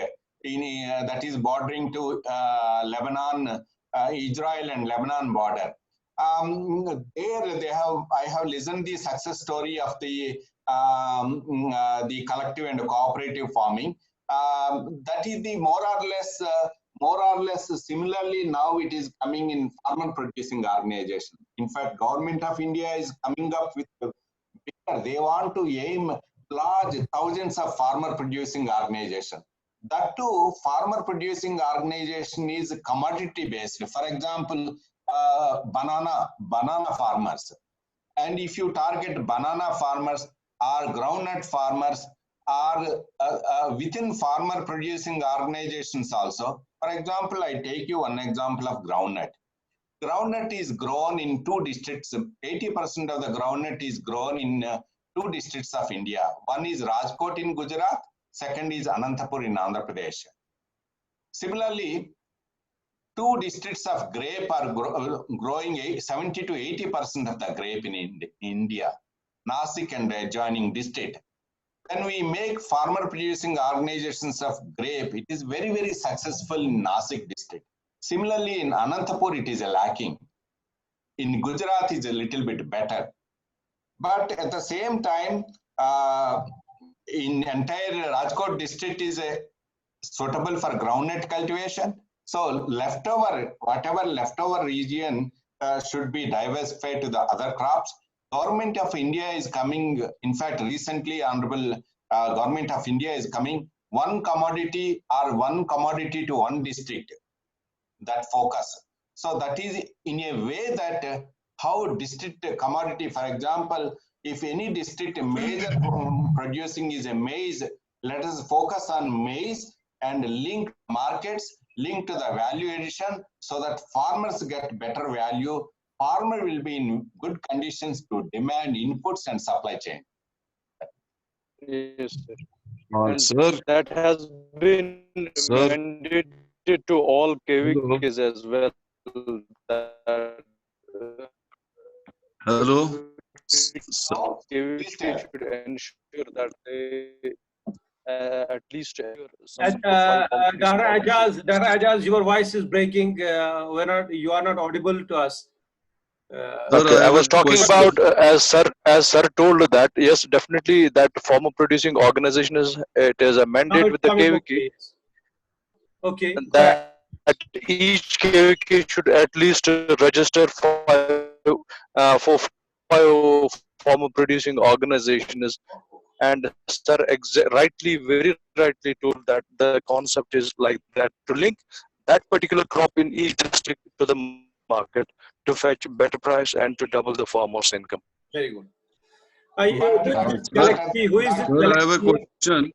in, that is bordering to Lebanon, Israel and Lebanon border. There they have, I have listened the success story of the collective and cooperative farming. That is the more or less similarly now it is coming in farmer producing organization. In fact, Government of India is coming up with bigger. They want to aim large thousands of farmer producing organization. That too, farmer producing organization is commodity based. For example, banana farmers. And if you target banana farmers or groundnut farmers or within farmer producing organizations also. For example, I take you one example of groundnut. Groundnut is grown in 2 districts. 80% of the groundnut is grown in 2 districts of India. One is Rajkot in Gujarat, second is Anantapur in Andhra Pradesh. Similarly, 2 districts of grape are growing 70 to 80% of the grape in India, Nasik and adjoining district. When we make farmer producing organizations of grape, it is very, very successful in Nasik district. Similarly, in Anantapur, it is lacking. In Gujarat, is a little bit better. But at the same time, in entire Rajkot district is suitable for groundnut cultivation. So whatever leftover region should be diversified to the other crops. Government of India is coming, in fact, recently Honorable Government of India is coming, one commodity to one district, that focus. So that is in a way that how district commodity, for example, if any district major producing is a maize, let us focus on maize and link markets, link to the value addition so that farmers get better value. Farmer will be in good conditions to demand inputs and supply chain. Yes, sir. And sir, that has been mandated to all KVKs as well. Hello. KVK should ensure that they at least Dr. Ajaz, your voice is breaking. You are not audible to us. Okay, I was talking about as sir told that yes, definitely that farmer producing organization is a mandate with the KVK. Okay. That each KVK should at least register for 5 farmer producing organizations. And sir very rightly told that the concept is like that, to link that particular crop in each district to the market to fetch better price and to double the farmer's income. Very good. Who is this? Sir, I have a question.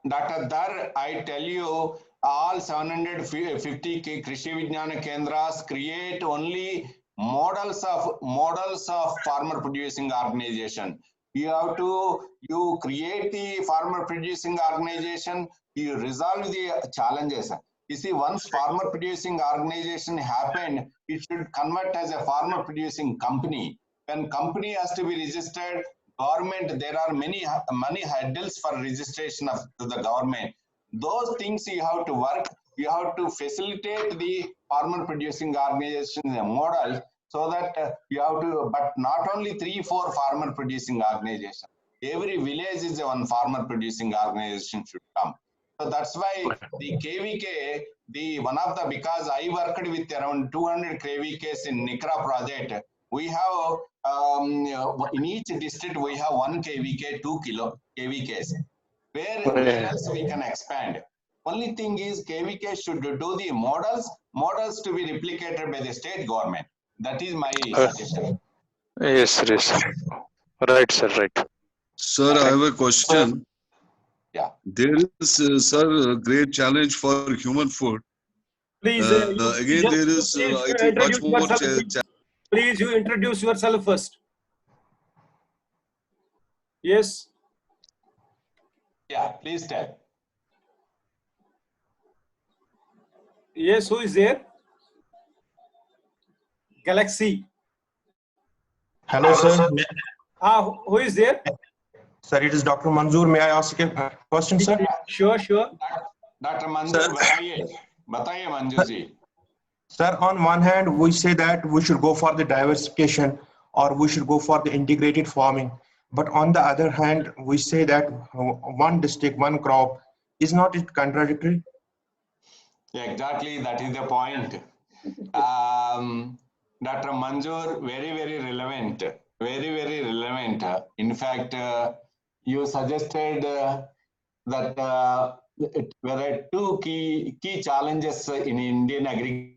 Dr. Dar, I tell you, all 750 Krishi Vijnana Kendras create only models of farmer producing organization. You create the farmer producing organization, you resolve the challenges. You see, once farmer producing organization happened, it should convert as a farmer producing company. When company has to be registered, government, there are many hurdles for registration to the government. Those things you have to work, you have to facilitate the farmer producing organization model so that you have to, but not only 3-4 farmer producing organizations. Every village is one farmer producing organization should come. So that's why the KVK, because I worked with around 200 KVKs in Nikra project, we have, in each district, we have 1 KVK, 2 KVKs, where else we can expand. Only thing is KVK should do the models to be replicated by the state government. That is my suggestion. Yes, right, sir, right. Sir, I have a question. Yeah. There is, sir, a great challenge for human food. Please, Again, there is, please I think, much introduce more yourself. Please, you introduce yourself first. Yes. Yeah, please tell. Yes, who is there? Galaxy. Hello, sir. Who is there? Sir, it is Dr. Manzoor. May I ask a question, sir? Sure, sure. Dr. Manzoor, बताइए Manzoor ji. Sir, on one hand, we say that we should go for the diversification or we should go for the integrated farming. But on the other hand, we say that one district, one crop. Is not it contradictory? Yeah, exactly. That is the point. Dr. Manzoor, very, very relevant. Very, very relevant. In fact, you suggested that there are two key challenges in Indian agriculture.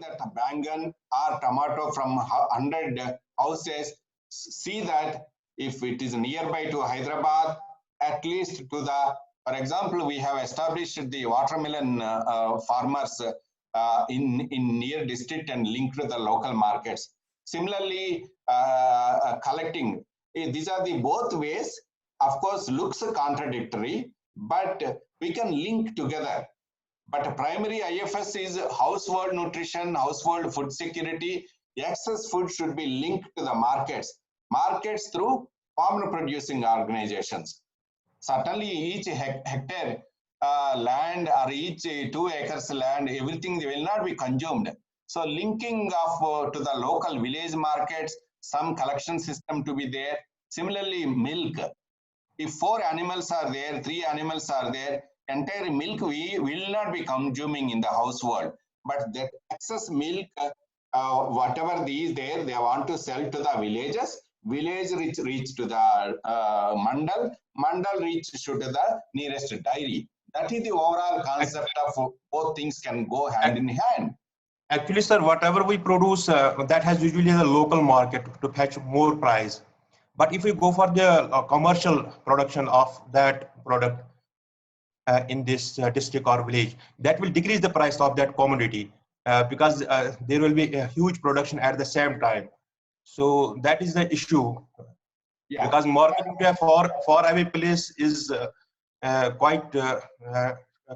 That bangan or tomato from 100 houses, see that if it is nearby to Hyderabad, at least to the, for example, we have established the watermelon farmers in near district and linked to the local markets. Similarly, collecting, these are the both ways, of course, looks contradictory, but we can link together. But primary IFS is household nutrition, household food security. Excess food should be linked to the markets through farmer producing organizations. Certainly each hectare land or each 2 acres land, everything will not be consumed. So linking of to the local village markets, some collection system to be there. Similarly, milk. If 4 animals are there, 3 animals are there, entire milk we will not be consuming in the household. But that excess milk, whatever is there, they want to sell to the villages. Village reach to the mandal reach to the nearest dairy. That is the overall concept of both things can go hand in hand. Actually, sir, whatever we produce, that has usually the local market to fetch more price. But if we go for the commercial production of that product in this district or village, that will decrease the price of that commodity because there will be a huge production at the same time. So that is the issue. Yeah. Because marketing to a far away place is quite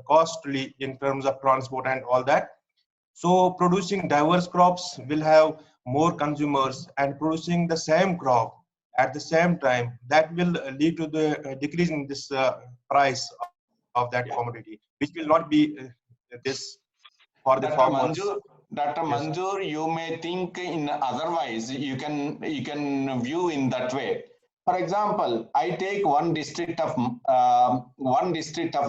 costly in terms of transport and all that. So producing diverse crops will have more consumers, and producing the same crop at the same time, that will lead to the decrease in this price of that commodity, which will not be this for the farmers. Dr. Manzoor, you may think in otherwise, you can view in that way. For example, I take one district of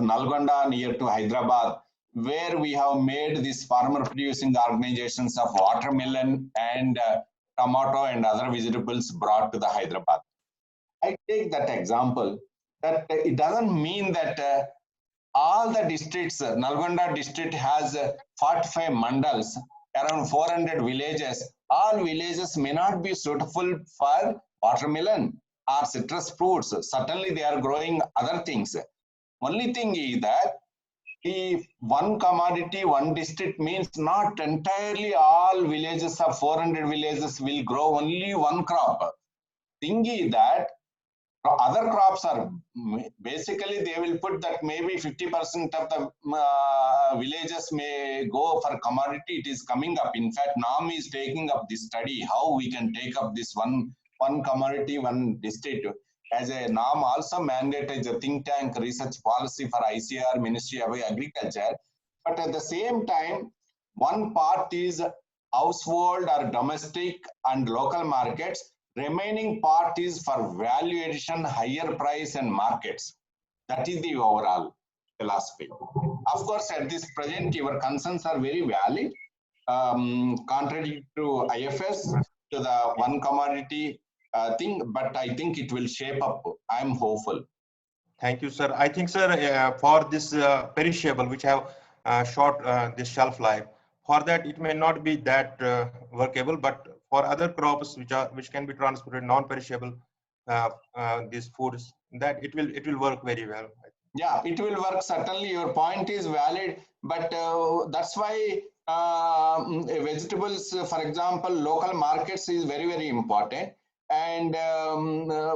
Nalgonda near to Hyderabad, where we have made these farmer producing organizations of watermelon and tomato and other vegetables brought to the Hyderabad. I take that example that it doesn't mean that all the districts, Nalgonda district has 45 mandals, around 400 villages. All villages may not be suitable for watermelon or citrus fruits. Certainly they are growing other things. Only thing is that if one commodity, one district means not entirely all villages of 400 villages will grow only one crop. Thing is that other crops are basically they will put that maybe 50% of the villages may go for commodity. It is coming up. In fact, NAM is taking up this study how we can take up this one commodity, one district. As a NAM also mandated a think tank research policy for ICR, Ministry of Agriculture. But at the same time, one part is household or domestic and local markets. Remaining part is for value addition, higher price and markets. That is the overall philosophy. Of course, at this present, your concerns are very valid. Contrary to IFS, to the one commodity thing, but I think it will shape up. I'm hopeful. Thank you, sir. I think, sir, for this perishable, which have short this shelf life, for that it may not be that workable, but for other crops which can be transported non-perishable, these foods, that it will work very well. Yeah, it will work. Certainly, your point is valid, but that's why vegetables, for example, local markets is very important. And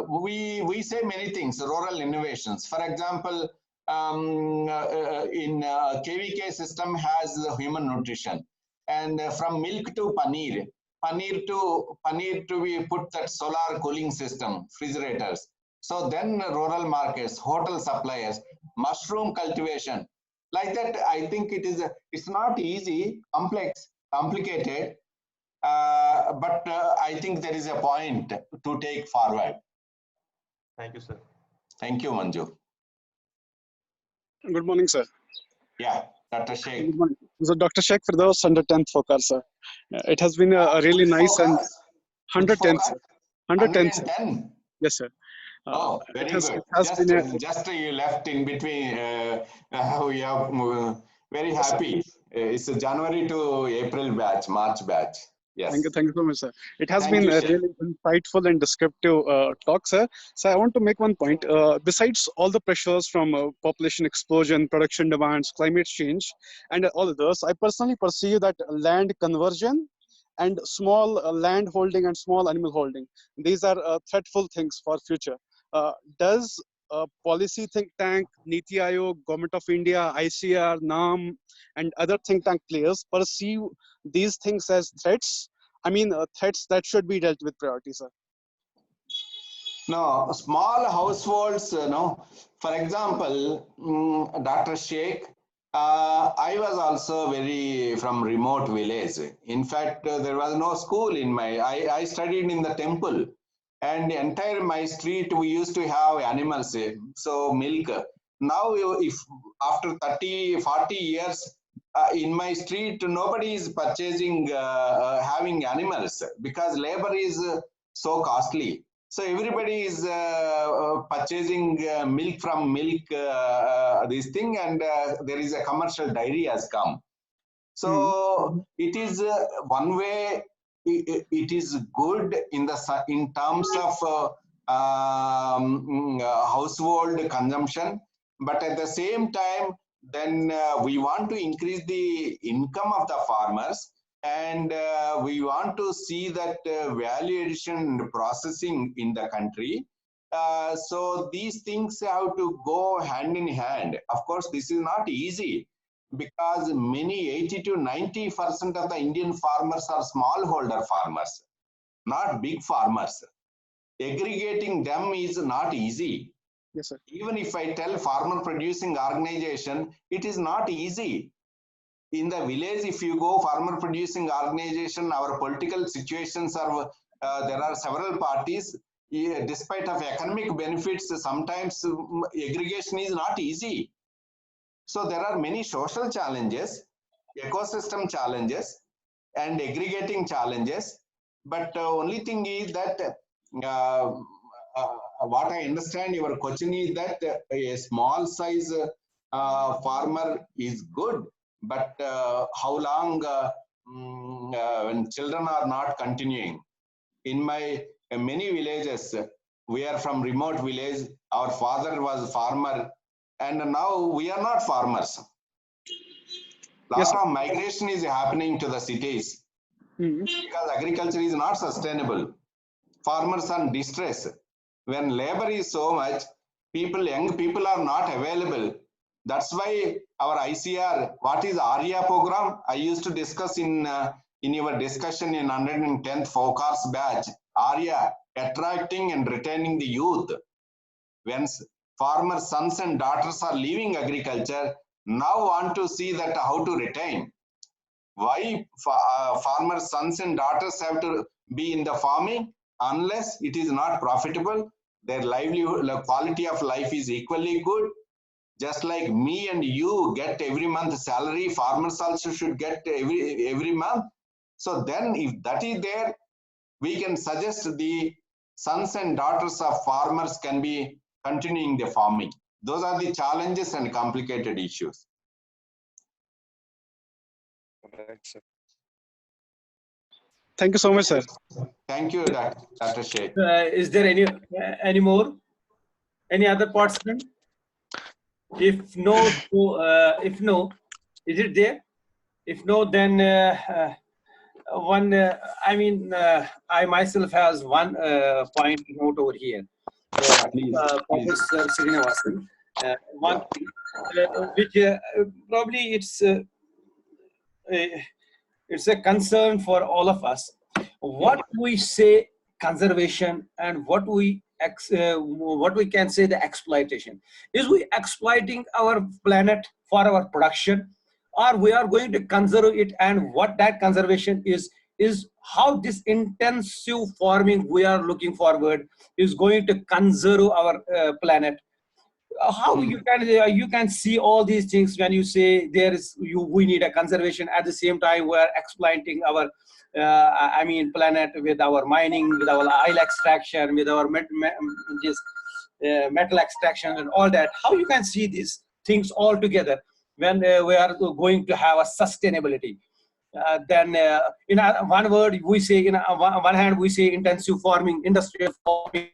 we say many things, rural innovations. For example, in KVK system has the human nutrition, and from milk to paneer, paneer to we put that solar cooling system, refrigerators. So then rural markets, hotel suppliers, mushroom cultivation, like that. I think it's not easy, complicated, but I think there is a point to take forward. Thank you, sir. Thank you, Manju. Good morning, sir. Yeah, Dr. Sheikh. Good morning. So Dr. Sheikh for those 110th focus, sir. It has been a really nice and 110th, sir. 110th. 110. Yes, sir. Oh, very good. It has been a, Just you left in between. We are very happy. It's a January to April batch, March batch. Yes. Thank you so much, sir. It has Thank been you, a Sheikh. really insightful and descriptive talk, sir. So I want to make one point. Besides all the pressures from population explosion, production demands, climate change, and all others, I personally perceive that land conversion and small land holding and small animal holding, these are threatful things for future. Does policy think tank, Niti Aayog, Government of India, ICR, NAM, and other think tank players perceive these things as threats? I mean, threats that should be dealt with priority, sir. No, small households, no. For example, Dr. Sheikh, I was also very from remote village. In fact, there was no school in I studied in the temple, and the entire my street, we used to have animals, so milk. Now, if after 30, 40 years, in my street, nobody is purchasing, having animals because labor is so costly. So everybody is purchasing milk from milk, this thing, and there is a commercial dairy has come. So it is one way. It is good in terms of household consumption, but at the same time, then we want to increase the income of the farmers, and we want to see that value addition and processing in the country. So these things have to go hand in hand. Of course, this is not easy because many 80 to 90% of the Indian farmers are smallholder farmers, not big farmers. Aggregating them is not easy. Yes, sir. Even if I tell farmer producing organization, it is not easy. In the village, if you go farmer producing organization, our political situations are, there are several parties. Despite of economic benefits, sometimes aggregation is not easy. So there are many social challenges, ecosystem challenges, and aggregating challenges. But only thing is that what I understand your question is that a small size farmer is good, but how long when children are not continuing? In my many villages, we are from remote village, our father was farmer, and now we are not farmers. Lot of migration is happening to the cities because agriculture is not sustainable. Farmers are in distress. When labor is so much, young people are not available. That's why our ICR, what is ARIA program? I used to discuss in your discussion in 110th forecast batch. ARIA, attracting and retaining the youth. When farmer sons and daughters are leaving agriculture, now want to see that how to retain. Why farmer sons and daughters have to be in the farming? Unless it is not profitable, their livelihood, the quality of life is equally good. Just like me and you get every month salary, farmers also should get every month. So then if that is there, we can suggest the sons and daughters of farmers can be continuing the farming. Those are the challenges and complicated issues. Right, sir. Thank you so much, sir. Thank you, Dr. Sheikh. Is there any more? Any other participant? If no, if no, is it there? If no, then one. I myself has one point to note over here. Professor Srinivasan, one thing, which probably it's a concern for all of us. What we say conservation and what we can say the exploitation. Is we exploiting our planet for our production, or we are going to conserve it, and what that conservation is how this intensive farming we are looking forward is going to conserve our planet. How you can see all these things when you say we need a conservation, at the same time we are exploiting our planet with our mining, with our oil extraction, with our metal extraction and all that. How you can see these things all together when we are going to have a sustainability? Then in one word we say, in one hand we say intensive farming, industrial farming,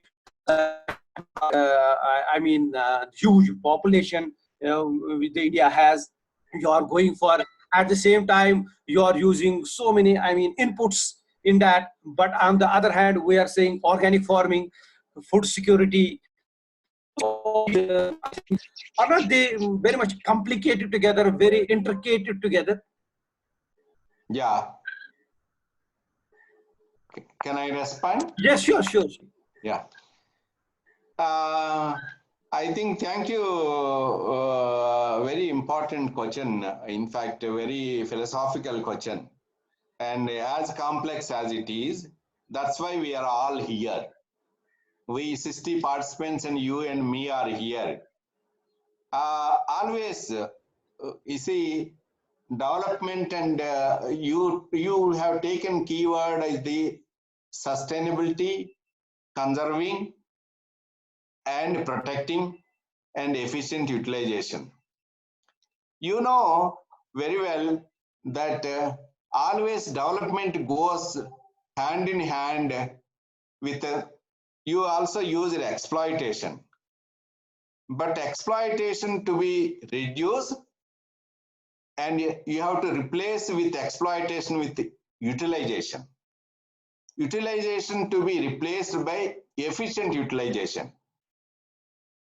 huge population with India has. You are going for, at the same time you are using so many inputs in that. But on the other hand we are saying organic farming, food security. Are not they very much complicated together, very intricate together? Yeah. Can I respond? Yes, sure. Yeah. I think, thank you. Very important question. In fact, a very philosophical question. And as complex as it is, that's why we are all here. We 60 participants and you and me are here. Always, you see, development and you have taken keyword as the sustainability, conserving, and protecting, and efficient utilization. You know very well that always development goes hand in hand with you also use exploitation. But exploitation to be reduced, and you have to replace with exploitation with utilization. Utilization to be replaced by efficient utilization.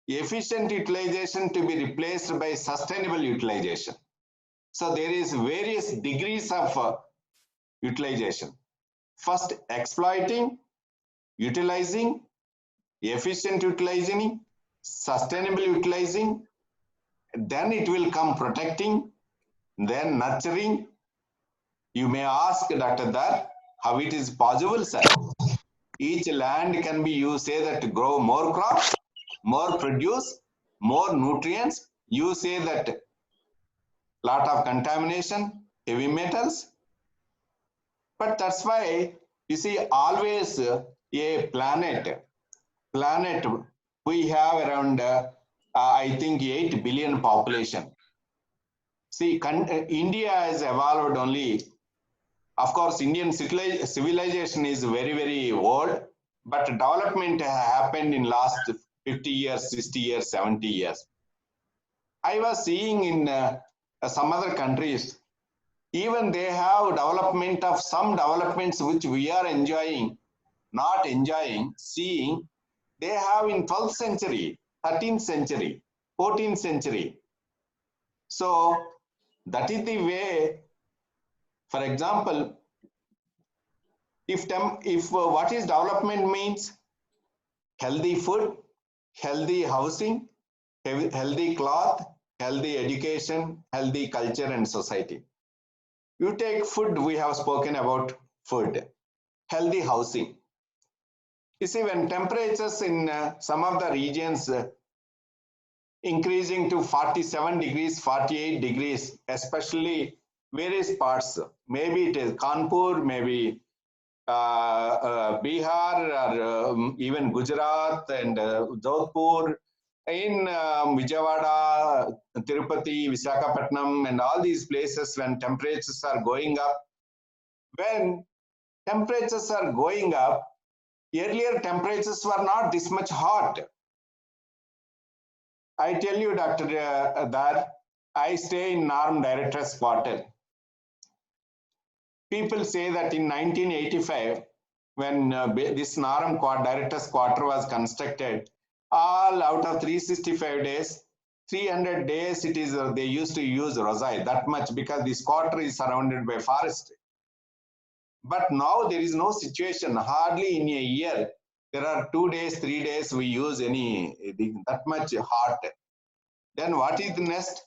Efficient utilization to be replaced by sustainable utilization. So there is various degrees of utilization. First, exploiting, utilizing, efficient utilizing, sustainable utilizing, then it will come protecting, then nurturing. You may ask, Dr. Dar, how it is possible, sir? Each land can be, you say that to grow more crops, more produce, more nutrients. You say that lot of contamination, heavy metals. But that's why, you see, always a planet, we have around, I think, 8 billion population. See, India has evolved only. Of course, Indian civilization is very, very old, but development happened in last 50 years, 60 years, 70 years. I was seeing in some other countries, even they have development of some developments which we are enjoying, not enjoying, seeing. They have in 12th century, 13th century, 14th century. So that is the way. For example, if what is development means? Healthy food, healthy housing, healthy cloth, healthy education, healthy culture and society. You take food, we have spoken about food, healthy housing. You see, when temperatures in some of the regions increasing to 47 degrees, 48 degrees, especially various parts. Maybe it is Kanpur, maybe Bihar, or even Gujarat and Jodhpur, in Vijayawada, Tirupati, Visakhapatnam, and all these places when temperatures are going up. When temperatures are going up, earlier temperatures were not this much hot. I tell you, Dr. Dar, I stay in NARM Director's Quarter. People say that in 1985, when this NARM Director's Quarter was constructed, all out of 365 days, 300 days it is they used to use Rosai, that much, because this quarter is surrounded by forest. But now there is no situation. Hardly in a year, there are 2 days, 3 days we use any that much hot. Then what is the next?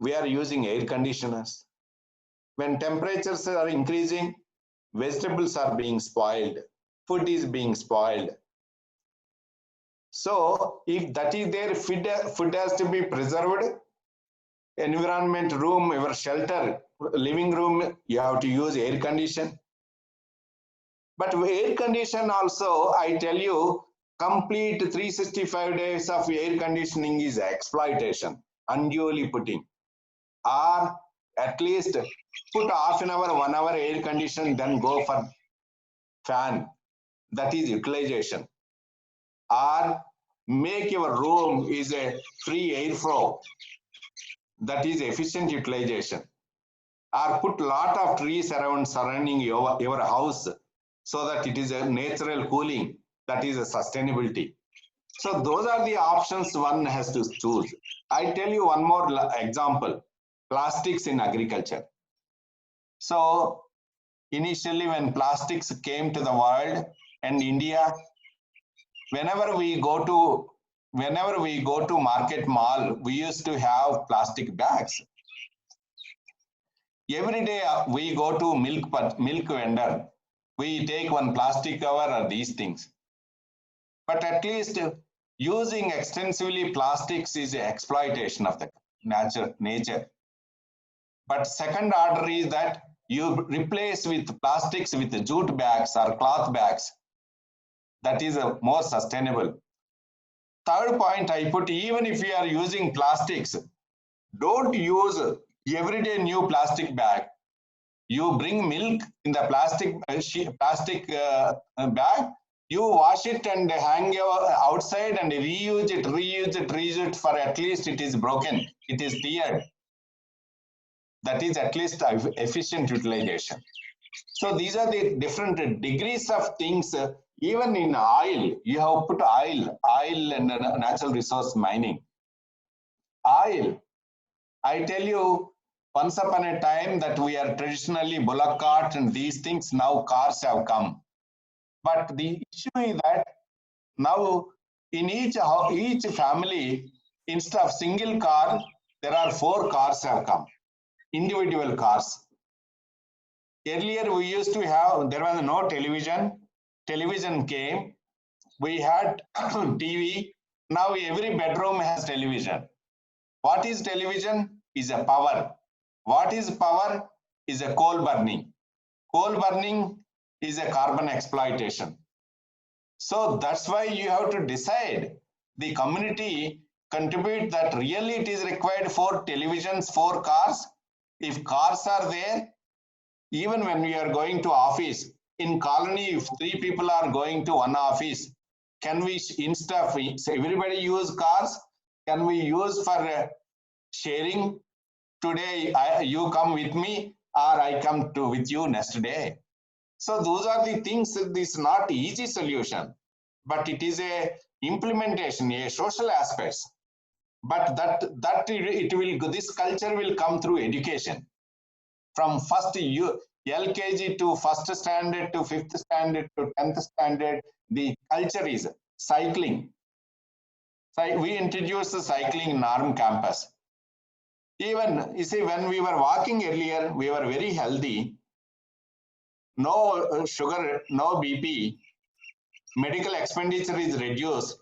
We are using air conditioners. When temperatures are increasing, vegetables are being spoiled, food is being spoiled. So if that is there, food has to be preserved. Environment, room, your shelter, living room, you have to use air condition. But air condition also, I tell you, complete 365 days of air conditioning is exploitation, unduly putting. Or at least put half an hour, 1 hour air condition, then go for fan. That is utilization. Or make your room is a free airflow. That is efficient utilization. Or put lot of trees around surrounding your house so that it is a natural cooling. That is a sustainability. So those are the options one has to choose. I tell you one more example. Plastics in agriculture. So initially when plastics came to the world and India, whenever we go to market mall, we used to have plastic bags. Every day we go to milk vendor, we take one plastic cover or these things. But at least using extensively plastics is an exploitation of the nature. But second order is that you replace with plastics with jute bags or cloth bags. That is more sustainable. Third point I put, even if you are using plastics, don't use everyday new plastic bag. You bring milk in the plastic bag, you wash it and hang outside and reuse it for at least it is broken, it is teared. That is at least efficient utilization. So these are the different degrees of things. Even in oil, you have put oil and natural resource mining. Oil, I tell you, once upon a time that we are traditionally bullock cart and these things, now cars have come. But the issue is that now in each family, instead of single car, there are 4 cars have come, individual cars. Earlier we used to have, there was no television. Television came, we had TV. Now every bedroom has television. What is television? Is a power. What is power? Is a coal burning. Coal burning is a carbon exploitation. So that's why you have to decide, the community contribute that really it is required for televisions, 4 cars. If cars are there, even when we are going to office, in colony, if 3 people are going to one office, can we, instead of everybody use cars, can we use for sharing? Today you come with me or I come with you next day. So those are the things. This is not easy solution, but it is a implementation, a social aspect. But this culture will come through education. From first LKG to first standard to 5th standard to 10th standard, the culture is cycling. So we introduced the cycling in NARM campus. Even, you see, when we were walking earlier, we were very healthy. No sugar, no BP. Medical expenditure is reduced.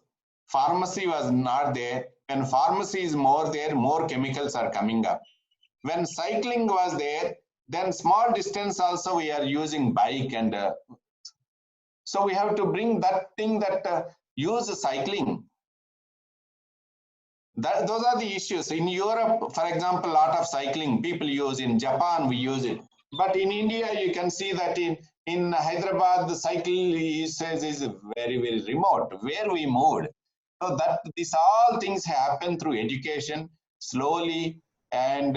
pharmacy was not there. When pharmacy is more there, more chemicals are coming up. When cycling was there, then small distance also we are using bike, and so we have to bring that thing that use cycling. Those are the issues. In Europe, for example, a lot of cycling people use. In Japan, we use it. But in India, you can see that in Hyderabad, the cycle usage is very, very remote, where we moved. So that these all things happen through education, slowly, and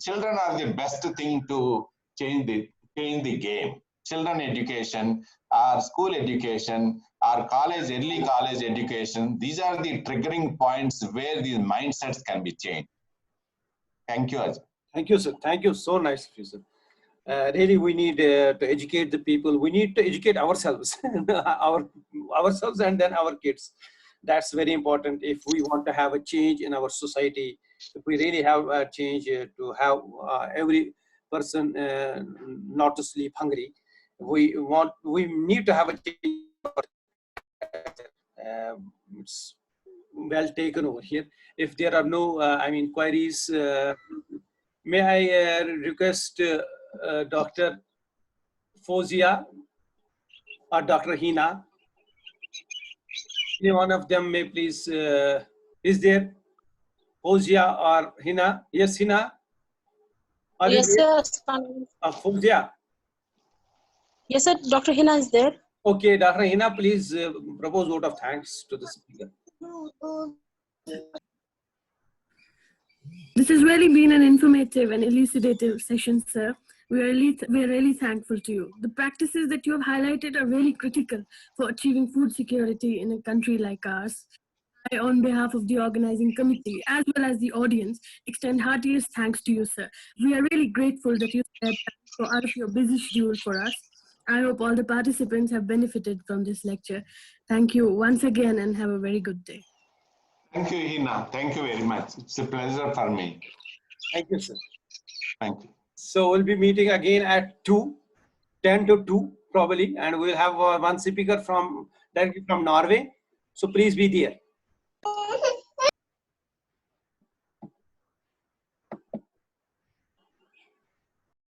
children are the best thing to change the game. Children education, our school education, our college, early college education, these are the triggering points where these mindsets can be changed. Thank you, Ajay. Thank you, sir. Thank you. So nice of you, sir. Really, we need to educate the people. We need to educate ourselves, ourselves, and then our kids. That's very important if we want to have a change in our society. If we really have a change to have every person not to sleep hungry, we need to have a change. It's well taken over here. If there are no, queries, may I request Dr. Fozia or Dr. Hina? Any one of them may please, is there Fozia or Hina? Yes, Hina? Yes, sir. Fozia? Yes, sir. Dr. Hina is there. Okay, Dr. Hina, please propose vote of thanks to the speaker. This has really been an informative and elucidative session, sir. We're really thankful to you. The practices that you have highlighted are really critical for achieving food security in a country like ours. I, on behalf of the organizing committee, as well as the audience, extend heartiest thanks to you, sir. We are really grateful that you spared time out of your busy schedule for us. I hope all the participants have benefited from this lecture. Thank you once again and have a very good day. Thank you, Hina. Thank you very much. It's a pleasure for me. Thank you, sir. Thank you. So we'll be meeting again at 10 to 2 probably, and we'll have one speaker directly from Norway. So please be there.